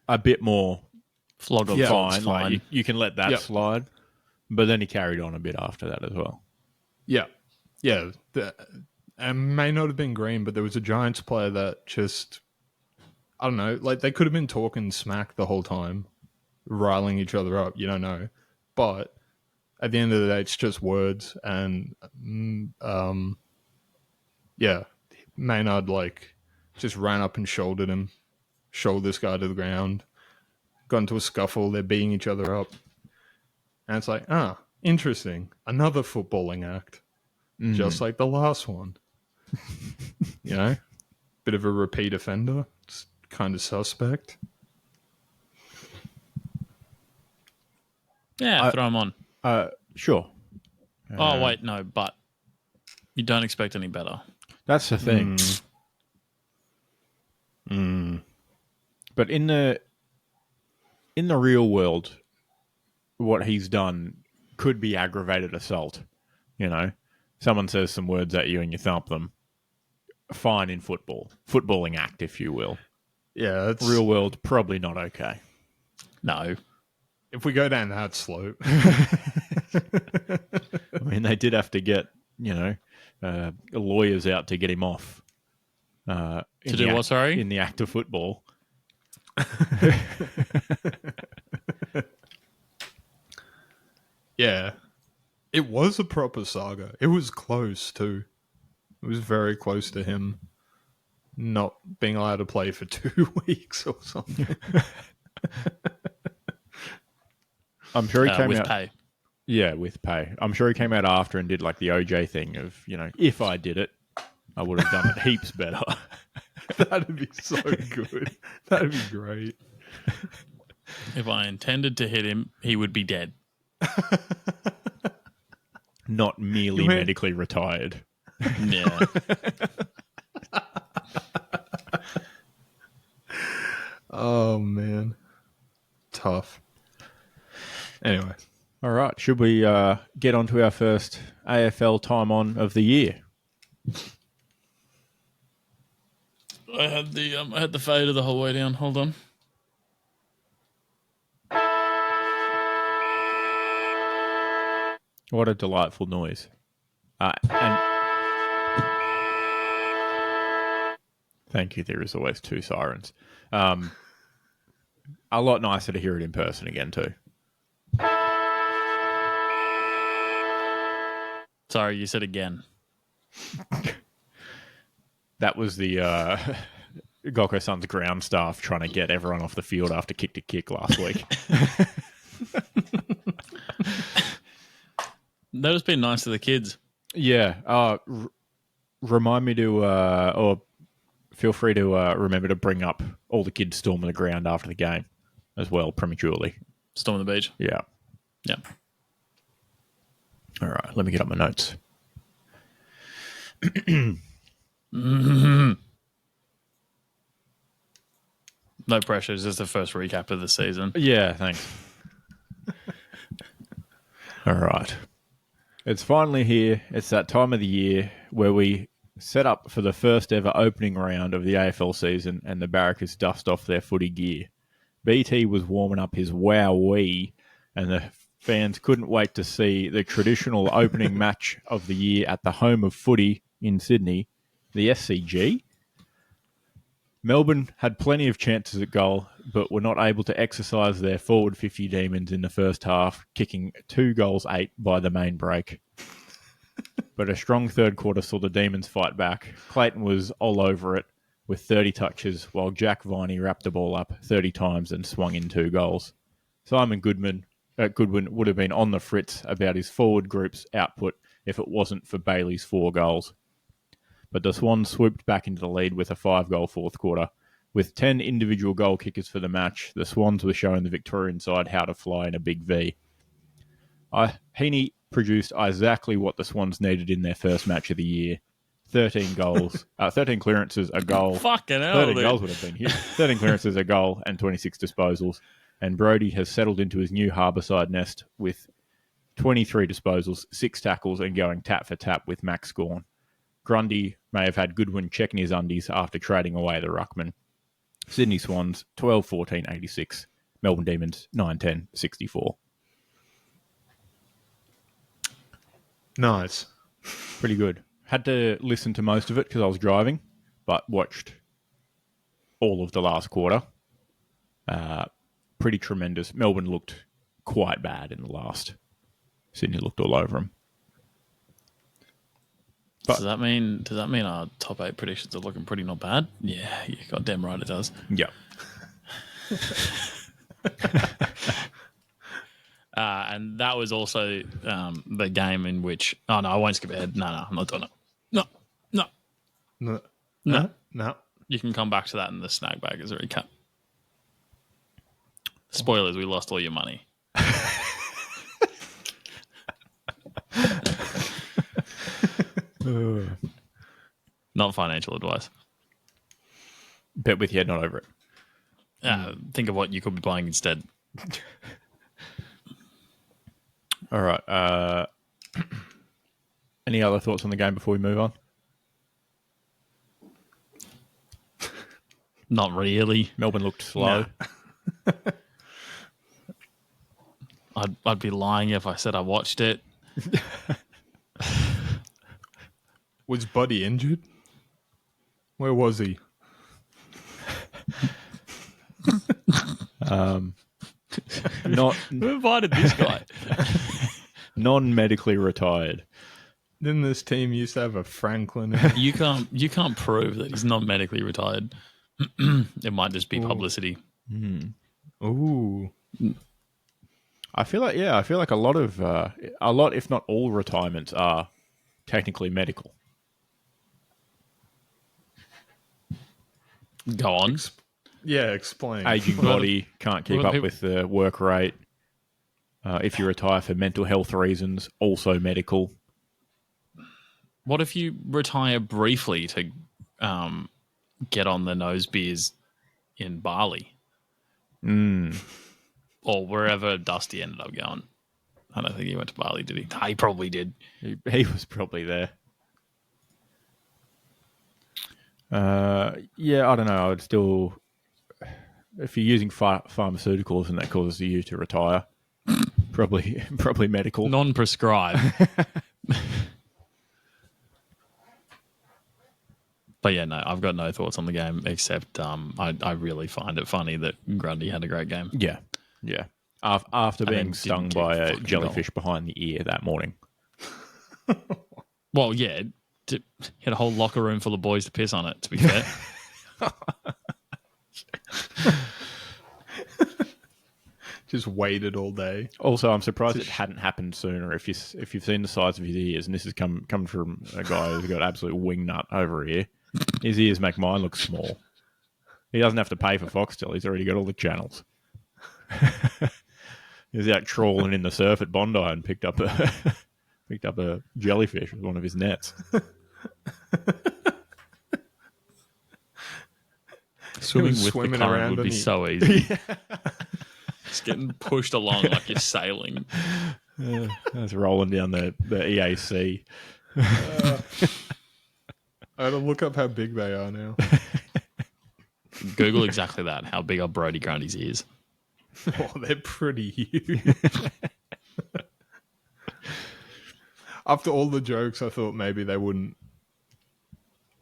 Speaker 1: a bit more
Speaker 2: flog of
Speaker 1: fine. Like you can let that slide, but then he carried on a bit after that as well.
Speaker 3: Yeah. And may not have been Green, but there was a Giants player that just, I don't know, like they could have been talking smack the whole time, riling each other up. You don't know, but at the end of the day, it's just words. And Maynard like just ran up and shouldered this guy to the ground, got into a scuffle. They're beating each other up, and it's like, interesting, another footballing act, just like the last one. You know, bit of a repeat offender. It's kind of suspect.
Speaker 2: Yeah, throw him on.
Speaker 1: Sure.
Speaker 2: Oh wait, no, but you don't expect any better.
Speaker 1: That's the thing. But in the real world, what he's done could be aggravated assault. You know, someone says some words at you and you thump them. Fine in footballing act, if you will.
Speaker 3: Yeah, it's
Speaker 1: real world, probably not okay.
Speaker 2: No.
Speaker 3: If we go down that slope.
Speaker 1: I mean, they did have to get, lawyers out to get him off.
Speaker 2: To do what, sorry?
Speaker 1: In the act of football.
Speaker 3: Yeah. It was a proper saga. It was close, too. It was very close to him not being allowed to play for 2 weeks or something.
Speaker 1: I'm sure he came
Speaker 2: with
Speaker 1: out...
Speaker 2: pay.
Speaker 1: Yeah, with pay. I'm sure he came out after and did like the OJ thing of, if I did it, I would have done it heaps better.
Speaker 3: That'd be so good. That'd be great.
Speaker 2: If I intended to hit him, he would be dead.
Speaker 1: Not merely medically retired.
Speaker 2: Yeah.
Speaker 3: Oh, man. Tough. Anyway.
Speaker 1: All right. Should we get on to our first AFL time on of the year?
Speaker 2: I had the fader the whole way down. Hold on.
Speaker 1: What a delightful noise. And thank you. There is always 2 sirens. A lot nicer to hear it in person again too.
Speaker 2: Sorry, you said again.
Speaker 1: That was the Gold Coast Suns ground staff trying to get everyone off the field after kick to kick last week.
Speaker 2: That has been nice to the kids.
Speaker 1: Yeah. Remind me to, or feel free to remember to bring up all the kids storming the ground after the game as well, prematurely.
Speaker 2: Storm the beach.
Speaker 1: Yeah.
Speaker 2: Yeah.
Speaker 1: All right. Let me get up my notes.
Speaker 2: No pressure. This is the first recap of the season.
Speaker 1: Yeah, thanks. All right. It's finally here. It's that time of the year where we set up for the first ever opening round of the AFL season and the Barrackers dust off their footy gear. BT was warming up his wowee and the fans couldn't wait to see the traditional opening match of the year at the home of footy in Sydney, the SCG. Melbourne had plenty of chances at goal, but were not able to exercise their forward 50 demons in the first half, kicking 2 goals 8 by the main break. But a strong third quarter saw the Demons fight back. Clayton was all over it with 30 touches, while Jack Viney wrapped the ball up 30 times and swung in 2 goals. Simon Goodwin would have been on the fritz about his forward group's output if it wasn't for Bailey's 4 goals. But the Swans swooped back into the lead with a 5-goal fourth quarter. With 10 individual goal kickers for the match, the Swans were showing the Victorian side how to fly in a big V. Heaney produced exactly what the Swans needed in their first match of the year. 13 goals, 13 clearances, a goal.
Speaker 2: Fucking hell,
Speaker 1: 13
Speaker 2: dude.
Speaker 1: goals would have been huge. 13 clearances, a goal, and 26 disposals. And Brodie has settled into his new Harbourside nest with 23 disposals, 6 tackles, and going tap for tap with Max Gawn. Grundy may have had Goodwin checking his undies after trading away the ruckman. Sydney Swans 12-14, 86. Melbourne Demons 9-10, 64.
Speaker 3: Nice.
Speaker 1: Pretty good. Had to listen to most of it because I was driving, but watched all of the last quarter. Pretty tremendous. Melbourne looked quite bad in the last. Sydney looked all over them.
Speaker 2: Does that mean our top 8 predictions are looking pretty not bad? Yeah, you goddamn right it does.
Speaker 1: Yeah.
Speaker 2: And that was also the game in which... Oh, no, I won't skip ahead. No, I'm not doing it. No. You can come back to that in the snack bag as a recap. Spoilers, we lost all your money. Not financial advice.
Speaker 1: Bet with your head not over it.
Speaker 2: Think of what you could be buying instead.
Speaker 1: All right. Any other thoughts on the game before we move on?
Speaker 2: Not really.
Speaker 1: Melbourne looked slow.
Speaker 2: Nah. I'd be lying if I said I watched it.
Speaker 3: Was Buddy injured? Where was he?
Speaker 1: Not
Speaker 2: Who invited this guy?
Speaker 1: non-medically retired.
Speaker 3: Didn't this team used to have a Franklin? In it?
Speaker 2: You can't prove that he's not medically retired. It might just be publicity.
Speaker 3: Ooh.
Speaker 1: I feel like a lot, if not all, retirements are technically medical.
Speaker 2: Go on.
Speaker 3: Yeah, explain.
Speaker 1: Aging body, can't keep up with the work rate. If you retire for mental health reasons, also medical.
Speaker 2: What if you retire briefly to get on the nose beers in Bali? Or wherever Dusty ended up going. I don't think he went to Bali, did he? He probably did.
Speaker 1: He was probably there. Yeah, I don't know. I would still... If you're using pharmaceuticals and that causes you to retire, probably medical.
Speaker 2: Non-prescribed. But yeah, no, I've got no thoughts on the game except I really find it funny that Grundy had a great game.
Speaker 1: Yeah. After being stung by a jellyfish
Speaker 2: goal
Speaker 1: behind the ear that morning.
Speaker 2: Well, yeah, he had a whole locker room full of boys to piss on it, to be fair.
Speaker 3: Just waited all day.
Speaker 1: Also, I'm surprised it hadn't happened sooner. If you've seen the size of his ears, and this has come from a guy who's got absolute wing nut over here, his ears make mine look small. He doesn't have to pay for Foxtel. He's already got all the channels. He was out trawling in the surf at Bondi and picked up a jellyfish with one of his nets.
Speaker 2: Swimming with the current
Speaker 3: around
Speaker 2: would be so easy. Just getting pushed along like you're sailing.
Speaker 1: That's rolling down the EAC.
Speaker 3: I gotta look up how big they are now.
Speaker 2: Google exactly that. How big are Brodie Grundy's ears?
Speaker 3: Oh, they're pretty huge. After all the jokes, I thought maybe they wouldn't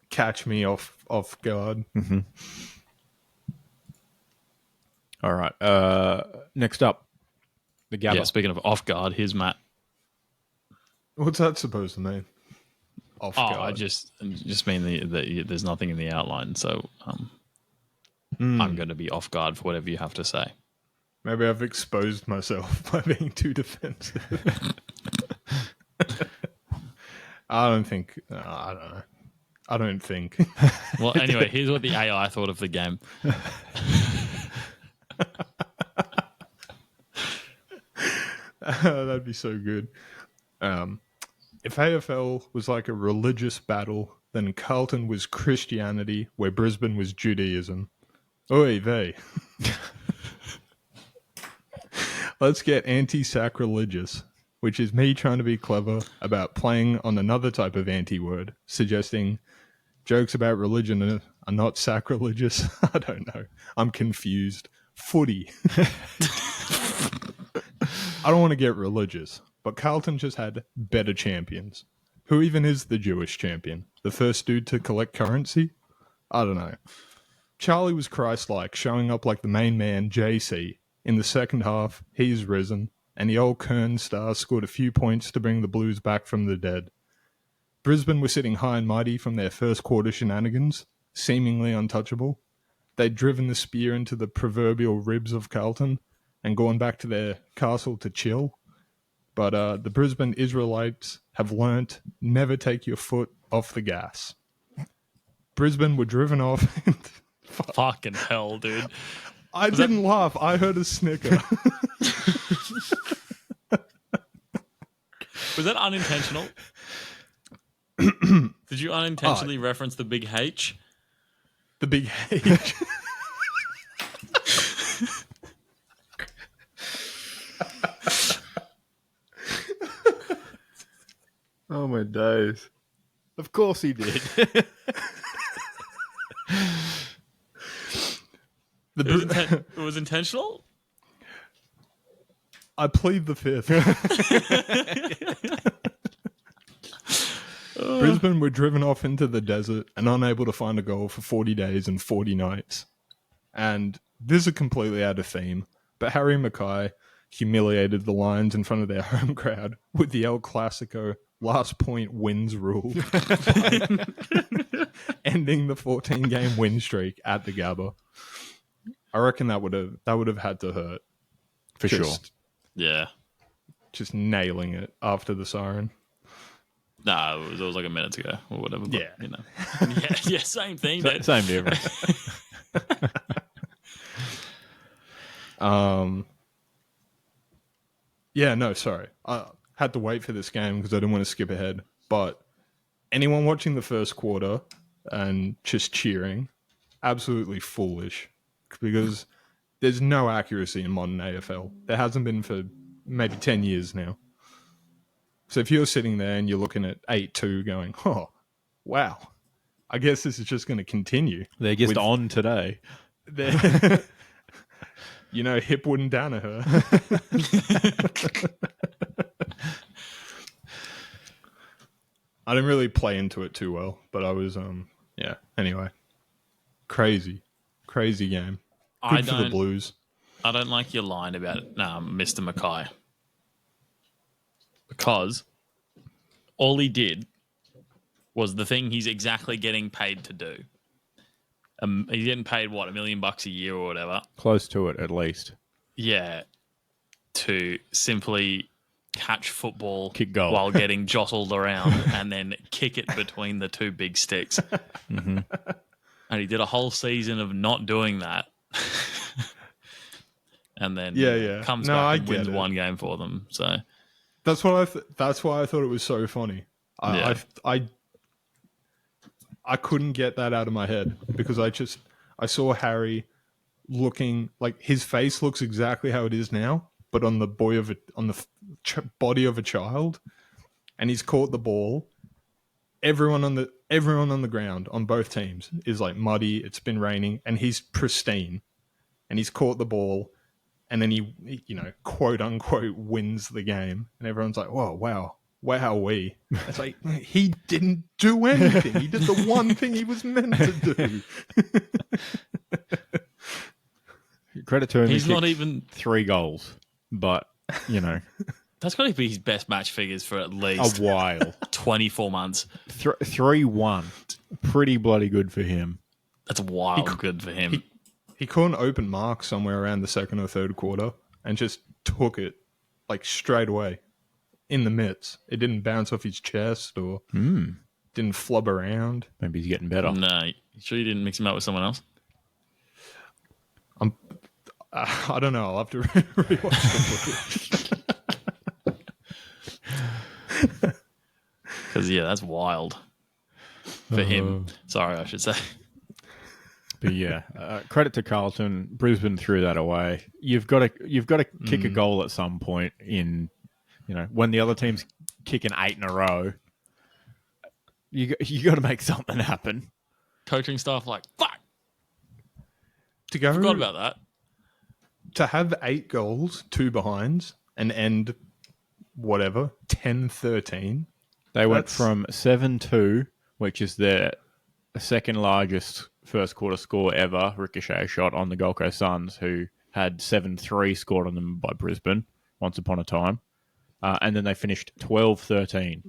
Speaker 3: catch me off guard.
Speaker 1: Mm-hmm. All right. Next up, the Gabba.
Speaker 2: Yeah, speaking of off guard, here's Matt.
Speaker 3: What's that supposed to mean? Off guard.
Speaker 2: I just mean that there's nothing in the outline, so I'm going to be off guard for whatever you have to say.
Speaker 3: Maybe I've exposed myself by being too defensive. I don't think. I don't know. I don't think.
Speaker 2: Well, anyway, here's what the AI thought of the game.
Speaker 3: That'd be so good. If AFL was like a religious battle, then Carlton was Christianity, where Brisbane was Judaism. Oy vey. Let's get anti-sacrilegious, which is me trying to be clever about playing on another type of anti-word, suggesting jokes about religion are not sacrilegious. I don't know. I'm confused. Footy. I don't want to get religious, but Carlton just had better champions. Who even is the Jewish champion? The first dude to collect currency? I don't know. Charlie was Christ-like, showing up like the main man, JC. In the second half, he's risen, and the old Kern star scored a few points to bring the Blues back from the dead. Brisbane were sitting high and mighty from their first quarter shenanigans, seemingly untouchable. They'd driven the spear into the proverbial ribs of Carlton and gone back to their castle to chill. But the Brisbane Israelites have learnt never take your foot off the gas. Brisbane were driven off.
Speaker 2: Fucking hell, dude.
Speaker 3: I didn't laugh. I heard a snicker.
Speaker 2: Was that unintentional? Did you unintentionally reference the big H?
Speaker 3: The big H.
Speaker 1: Oh my days. Of course he did.
Speaker 2: It was intentional?
Speaker 3: I plead the fifth. Brisbane were driven off into the desert and unable to find a goal for 40 days and 40 nights. And this is completely out of theme, but Harry Mackay humiliated the Lions in front of their home crowd with the El Clasico last point wins rule, ending the 14-game win streak at the Gabba. I reckon that would have had to hurt.
Speaker 1: For sure.
Speaker 2: Yeah.
Speaker 3: Just nailing it after the siren.
Speaker 2: Nah, it was like a minute ago or whatever. But,
Speaker 3: Yeah.
Speaker 2: you know. Yeah, same thing. Dude.
Speaker 1: Same difference.
Speaker 3: Yeah, no, sorry. I had to wait for this game because I didn't want to skip ahead. But anyone watching the first quarter and just cheering, absolutely foolish, because there's no accuracy in modern AFL. There hasn't been for maybe 10 years now. So if you're sitting there and you're looking at 8-2 going, oh, wow, I guess this is just going to continue.
Speaker 1: They're just on today.
Speaker 3: You know, Hipwood and Danaher. I didn't really play into it too well, but I was, yeah. Anyway, crazy game. Good for the Blues.
Speaker 2: I don't like your line about Mr. Mackay, because all he did was the thing he's exactly getting paid to do. He's getting paid, what, $1 million a year or whatever?
Speaker 1: Close to it, at least.
Speaker 2: Yeah. To simply catch football,
Speaker 1: kick goal
Speaker 2: while getting jostled around and then kick it between the two big sticks.
Speaker 1: Mm-hmm.
Speaker 2: And he did a whole season of not doing that. And then comes back and wins one game for them. So
Speaker 3: that's why I thought it was so funny. I couldn't get that out of my head because I saw Harry looking like his face looks exactly how it is now, but on the body of a child, and he's caught the ball. Everyone on the ground on both teams is like muddy. It's been raining, and he's pristine, and he's caught the ball, and then he quote unquote wins the game, and everyone's like, "Whoa, wow." Wowee. It's like, he didn't do anything. He did the one thing he was meant to do.
Speaker 1: Credit to him.
Speaker 2: He's not even
Speaker 1: 3 goals, but,
Speaker 2: that's got to be his best match figures for at least
Speaker 1: a while.
Speaker 2: 24 months.
Speaker 1: 3-1. Pretty bloody good for him.
Speaker 2: That's wild good for him.
Speaker 3: He caught an open mark somewhere around the second or third quarter and just took it like straight away. in the mitts. It didn't bounce off his chest or didn't flub around.
Speaker 1: Maybe he's getting better.
Speaker 2: No, you sure you didn't mix him up with someone else?
Speaker 3: I don't know. I'll have to rewatch the footage.
Speaker 2: Because, yeah, that's wild for him. Sorry, I should say.
Speaker 1: But yeah, credit to Carlton. Brisbane threw that away. You've got to kick a goal at some point in, when the other team's kicking 8 in a row. You got to make something happen.
Speaker 2: Coaching staff like, fuck.
Speaker 3: Forgot
Speaker 2: about that.
Speaker 3: To have 8 goals, 2 behinds, and end 10-13.
Speaker 1: They went from 7-2, which is their second largest first quarter score ever, ricochet shot on the Gold Coast Suns, who had 7-3 scored on them by Brisbane once upon a time. And then they finished 12-13.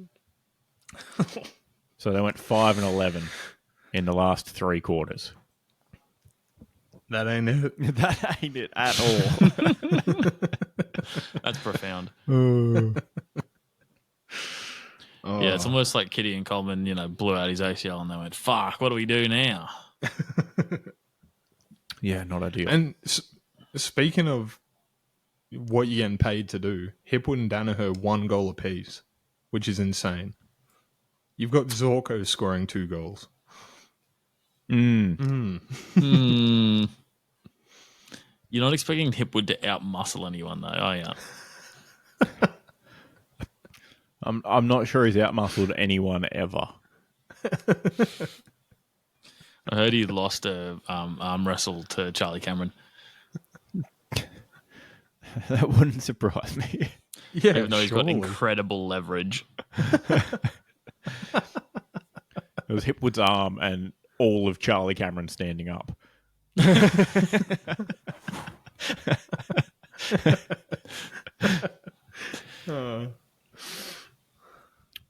Speaker 1: So they went 5-11 in the last 3 quarters.
Speaker 3: That ain't it.
Speaker 1: That ain't it at all.
Speaker 2: That's profound.
Speaker 3: Oh.
Speaker 2: Yeah, it's almost like Kitty and Coleman, blew out his ACL and they went, fuck, what do we do now?
Speaker 1: Yeah, not ideal.
Speaker 3: And speaking of what you're getting paid to do, Hipwood and Danaher 1 goal apiece, which is insane. You've got Zorko scoring 2 goals.
Speaker 2: You're not expecting Hipwood to outmuscle anyone, though, are you?
Speaker 1: I'm not sure he's outmuscled anyone ever.
Speaker 2: I heard he lost a arm wrestle to Charlie Cameron.
Speaker 1: That wouldn't surprise me.
Speaker 3: Yeah,
Speaker 2: even though he's got incredible leverage.
Speaker 1: It was Hipwood's arm and all of Charlie Cameron standing up.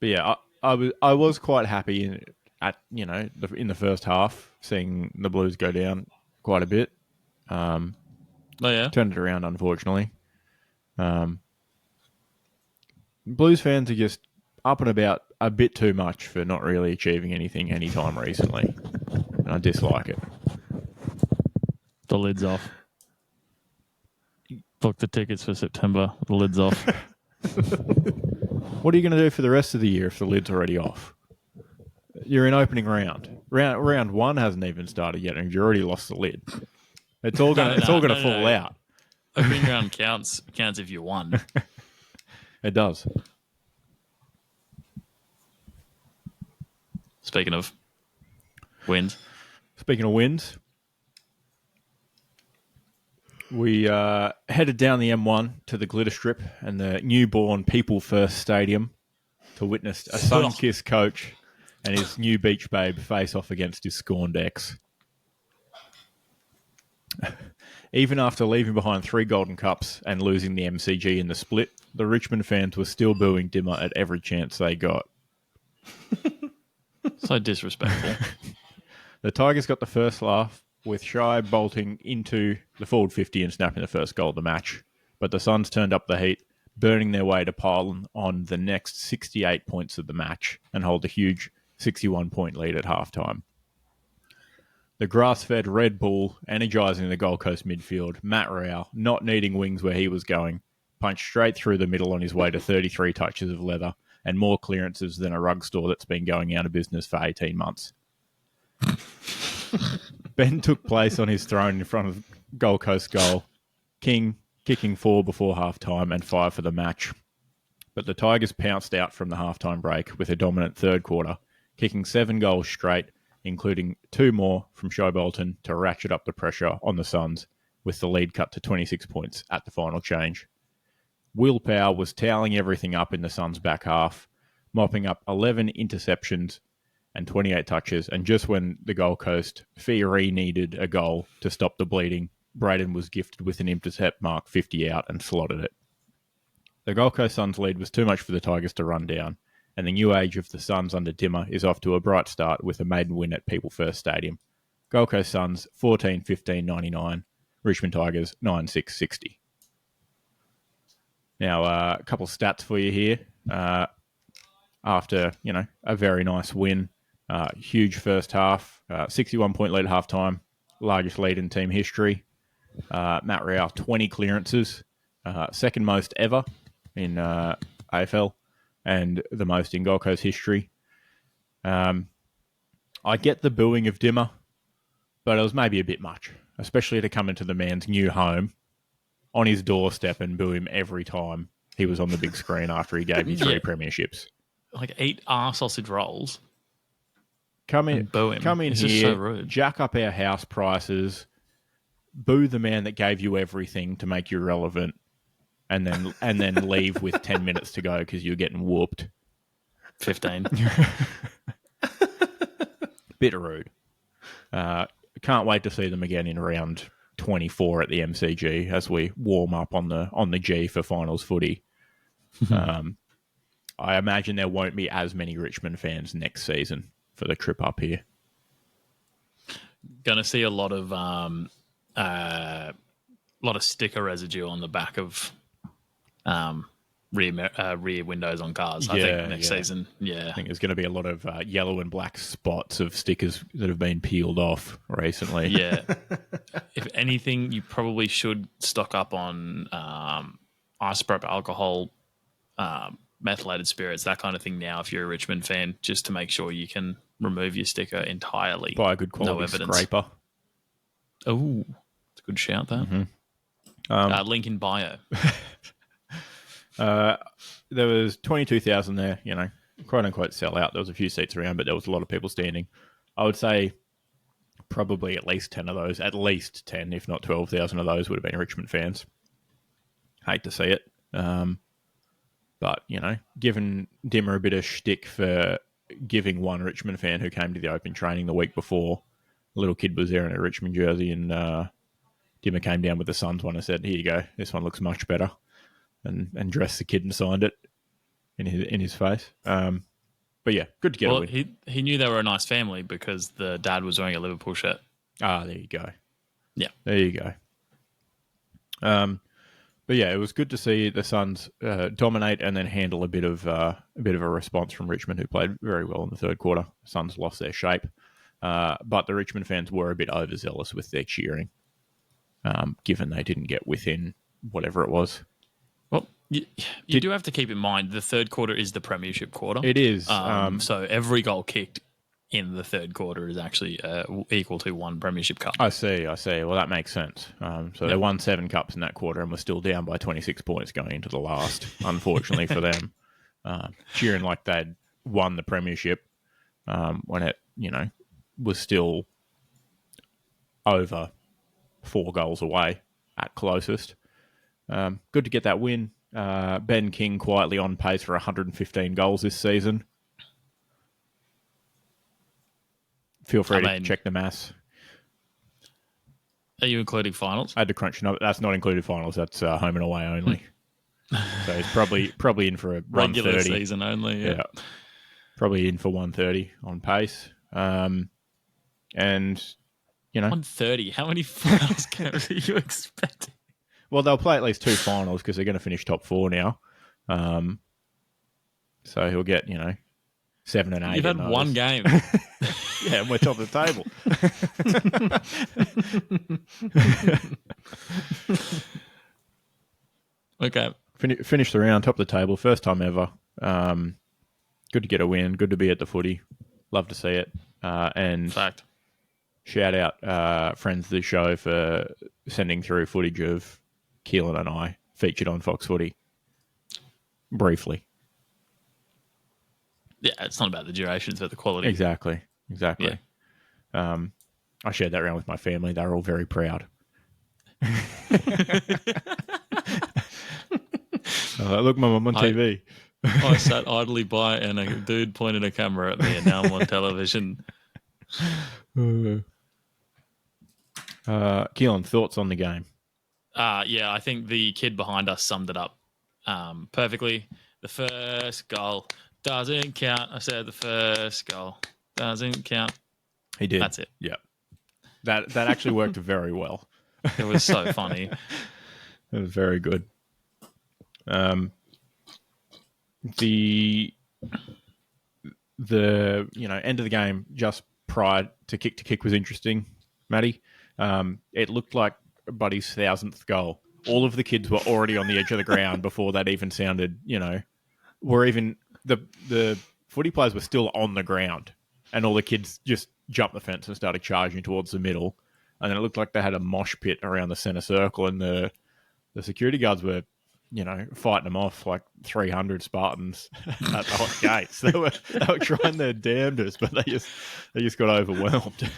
Speaker 1: But yeah, I was quite happy in the first half, seeing the Blues go down quite a bit.
Speaker 2: Oh yeah,
Speaker 1: turned it around, unfortunately. Blues fans are just up and about a bit too much for not really achieving anything anytime recently, and I dislike it.
Speaker 2: The lid's off. Book the tickets for September. The lid's off.
Speaker 1: What are you going to do for the rest of the year if the lid's already off? You're in opening round. Round 1 hasn't even started yet, and you've already lost the lid. It's all going to fall out.
Speaker 2: Opening round counts if you won.
Speaker 1: It does.
Speaker 2: Speaking of wins,
Speaker 1: we headed down the M1 to the Glitter Strip and the newborn People First Stadium to witness a sun-kissed coach and his new beach babe face off against his scorned ex. Even after leaving behind 3 Golden Cups and losing the MCG in the split, the Richmond fans were still booing Dimmer at every chance they got.
Speaker 2: So disrespectful.
Speaker 1: The Tigers got the first laugh, with Shai bolting into the forward 50 and snapping the first goal of the match. But the Suns turned up the heat, burning their way to pile on the next 68 points of the match and hold a huge 61-point lead at halftime. The grass-fed Red Bull, energising the Gold Coast midfield, Matt Rao, not needing wings where he was going, punched straight through the middle on his way to 33 touches of leather and more clearances than a rug store that's been going out of business for 18 months. Ben took place on his throne in front of Gold Coast goal, King kicking 4 before halftime and 5 for the match. But the Tigers pounced out from the halftime break with a dominant third quarter, kicking 7 goals straight, including 2 more from Showbolton to ratchet up the pressure on the Suns, with the lead cut to 26 points at the final change. Will Power was toweling everything up in the Suns' back half, mopping up 11 interceptions and 28 touches, and just when the Gold Coast Fiori needed a goal to stop the bleeding, Braden was gifted with an intercept mark 50 out and slotted it. The Gold Coast Suns lead was too much for the Tigers to run down, and the new age of the Suns under Dimmer is off to a bright start with a maiden win at People First Stadium. Gold Coast Suns 14-15-99, Richmond Tigers 9-6-60. Now, a couple of stats for you here. after, a very nice win. Huge first half, 61-point lead at halftime, largest lead in team history. Matt Rowell, 20 clearances, second most ever in AFL and the most in Gold Coast history. I get the booing of Dimmer, but it was maybe a bit much, especially to come into the man's new home on his doorstep and boo him every time he was on the big screen after he gave you 3 premierships.
Speaker 2: Like 8 sausage rolls.
Speaker 1: Come in,
Speaker 2: boo him.
Speaker 1: Come in
Speaker 2: it's
Speaker 1: here,
Speaker 2: just so rude.
Speaker 1: Jack up our house prices, boo the man that gave you everything to make you relevant, and then leave with 10 minutes to go because you're getting whooped.
Speaker 2: 15.
Speaker 1: Bit rude. Can't wait to see them again in round 24 at the MCG as we warm up on the G for finals footy. I imagine there won't be as many Richmond fans next season for the trip up here.
Speaker 2: Going to see a lot of sticker residue on the back of rear windows on cars. I think next season. Yeah,
Speaker 1: I think there's going to be a lot of yellow and black spots of stickers that have been peeled off recently.
Speaker 2: Yeah. If anything, you probably should stock up on isopropyl alcohol, methylated spirits, that kind of thing now if you're a Richmond fan, just to make sure you can remove your sticker entirely.
Speaker 1: Buy a good quality scraper.
Speaker 2: Oh, it's a good shout, that. Mm-hmm. Link in bio.
Speaker 1: There was 22,000 there, quote unquote sellout. There was a few seats around, but there was a lot of people standing. I would say probably at least 10 of those, at least 10, if not 12,000 of those would have been Richmond fans. Hate to see it. But, giving Dimmer a bit of shtick for giving one Richmond fan who came to the open training the week before, a little kid was there in a Richmond jersey, and Dimmer came down with the Suns one and said, "Here you go, this one looks much better," and dressed the kid and signed it in his face. But yeah, good to get a win.
Speaker 2: He knew they were a nice family because the dad was wearing a Liverpool shirt.
Speaker 1: Ah, there you go.
Speaker 2: Yeah.
Speaker 1: There you go. But yeah, it was good to see the Suns dominate and then handle a bit of a response from Richmond, who played very well in the third quarter. Suns lost their shape, but the Richmond fans were a bit overzealous with their cheering, given they didn't get within whatever it was.
Speaker 2: Well, you do have to keep in mind the third quarter is the premiership quarter.
Speaker 1: It is.
Speaker 2: So every goal kicked in the third quarter is actually equal to 1 premiership cup.
Speaker 1: I see. Well, that makes sense. They won 7 cups in that quarter and were still down by 26 points going into the last, unfortunately for them. Cheering like they'd won the premiership when it, was still over 4 goals away at closest. Good to get that win. Ben King quietly on pace for 115 goals this season. Feel free to check the maths.
Speaker 2: Are you including finals?
Speaker 1: I had to crunch. No, that's not included finals. That's home and away only. So he's probably in for a
Speaker 2: regular
Speaker 1: 130.
Speaker 2: Season only. Yeah.
Speaker 1: Probably in for 130 on pace. And
Speaker 2: 130. How many finals games are you expecting?
Speaker 1: Well, they'll play at least 2 finals because they're going to finish top 4 now. So he'll get 7 and 8.
Speaker 2: You've had one game.
Speaker 1: Yeah, and we're top of the table.
Speaker 2: Okay.
Speaker 1: Finish the round, top of the table, first time ever. Good to get a win. Good to be at the footy. Love to see it. And
Speaker 2: fact.
Speaker 1: Shout out friends of the show for sending through footage of Keelan and I featured on Fox Footy. Briefly.
Speaker 2: Yeah, it's not about the duration, it's about the quality.
Speaker 1: Exactly.
Speaker 2: Yeah.
Speaker 1: I shared that around with my family. They were all very proud. Look, Mum, I'm on TV.
Speaker 2: I sat idly by and a dude pointed a camera at me and now I'm on television.
Speaker 1: Keelan, thoughts on the game?
Speaker 2: Yeah, I think the kid behind us summed it up perfectly. The first goal doesn't count. I said the first goal doesn't count.
Speaker 1: He did.
Speaker 2: That's it.
Speaker 1: Yeah. That actually worked very well.
Speaker 2: It was so funny.
Speaker 1: It was very good. the end of the game just prior to kick was interesting, Matty. It looked like Buddy's 1,000th goal. All of the kids were already on the edge of the ground before that even sounded, were even the footy players were still on the ground, and all the kids just jumped the fence and started charging towards the middle. And then it looked like they had a mosh pit around the centre circle, and the security guards were, fighting them off like 300 Spartans at the hot gates. They were trying their damnedest, but they just got overwhelmed.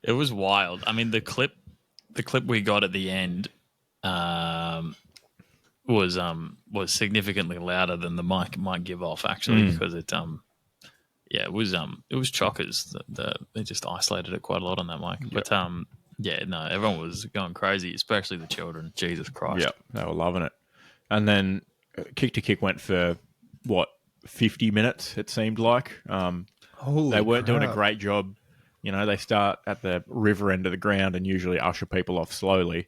Speaker 2: It was wild. I mean, the clip we got at the end was significantly louder than the mic might give off, actually, because it was chockers. They just isolated it quite a lot on that mic. Yep. But everyone was going crazy, especially the children. Jesus Christ.
Speaker 1: Yeah, they were loving it. And then kick to kick went for 50 minutes, it seemed like. They weren't doing a great job. They start at the river end of the ground and usually usher people off slowly.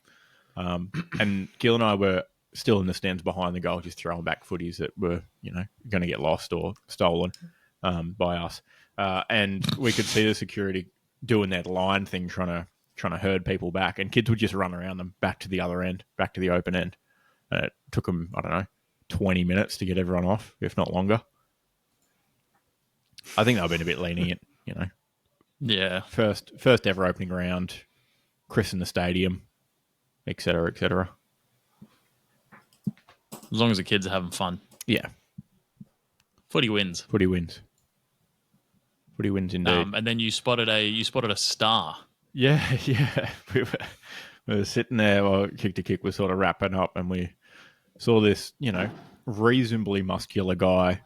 Speaker 1: And Gil and I were still in the stands behind the goal, just throwing back footies that were, going to get lost or stolen by us. And we could see the security doing that line thing, trying to herd people back. And kids would just run around them back to the other end, back to the open end. And it took them, 20 minutes to get everyone off, if not longer. I think they've been a bit lenient,
Speaker 2: Yeah.
Speaker 1: First ever opening round, christen the stadium, et cetera, et cetera.
Speaker 2: As long as the kids are having fun.
Speaker 1: Yeah.
Speaker 2: Footy wins.
Speaker 1: Footy wins indeed.
Speaker 2: And then you spotted a star.
Speaker 1: Yeah. We were sitting there while kick to kick was sort of wrapping up, and we saw this, reasonably muscular guy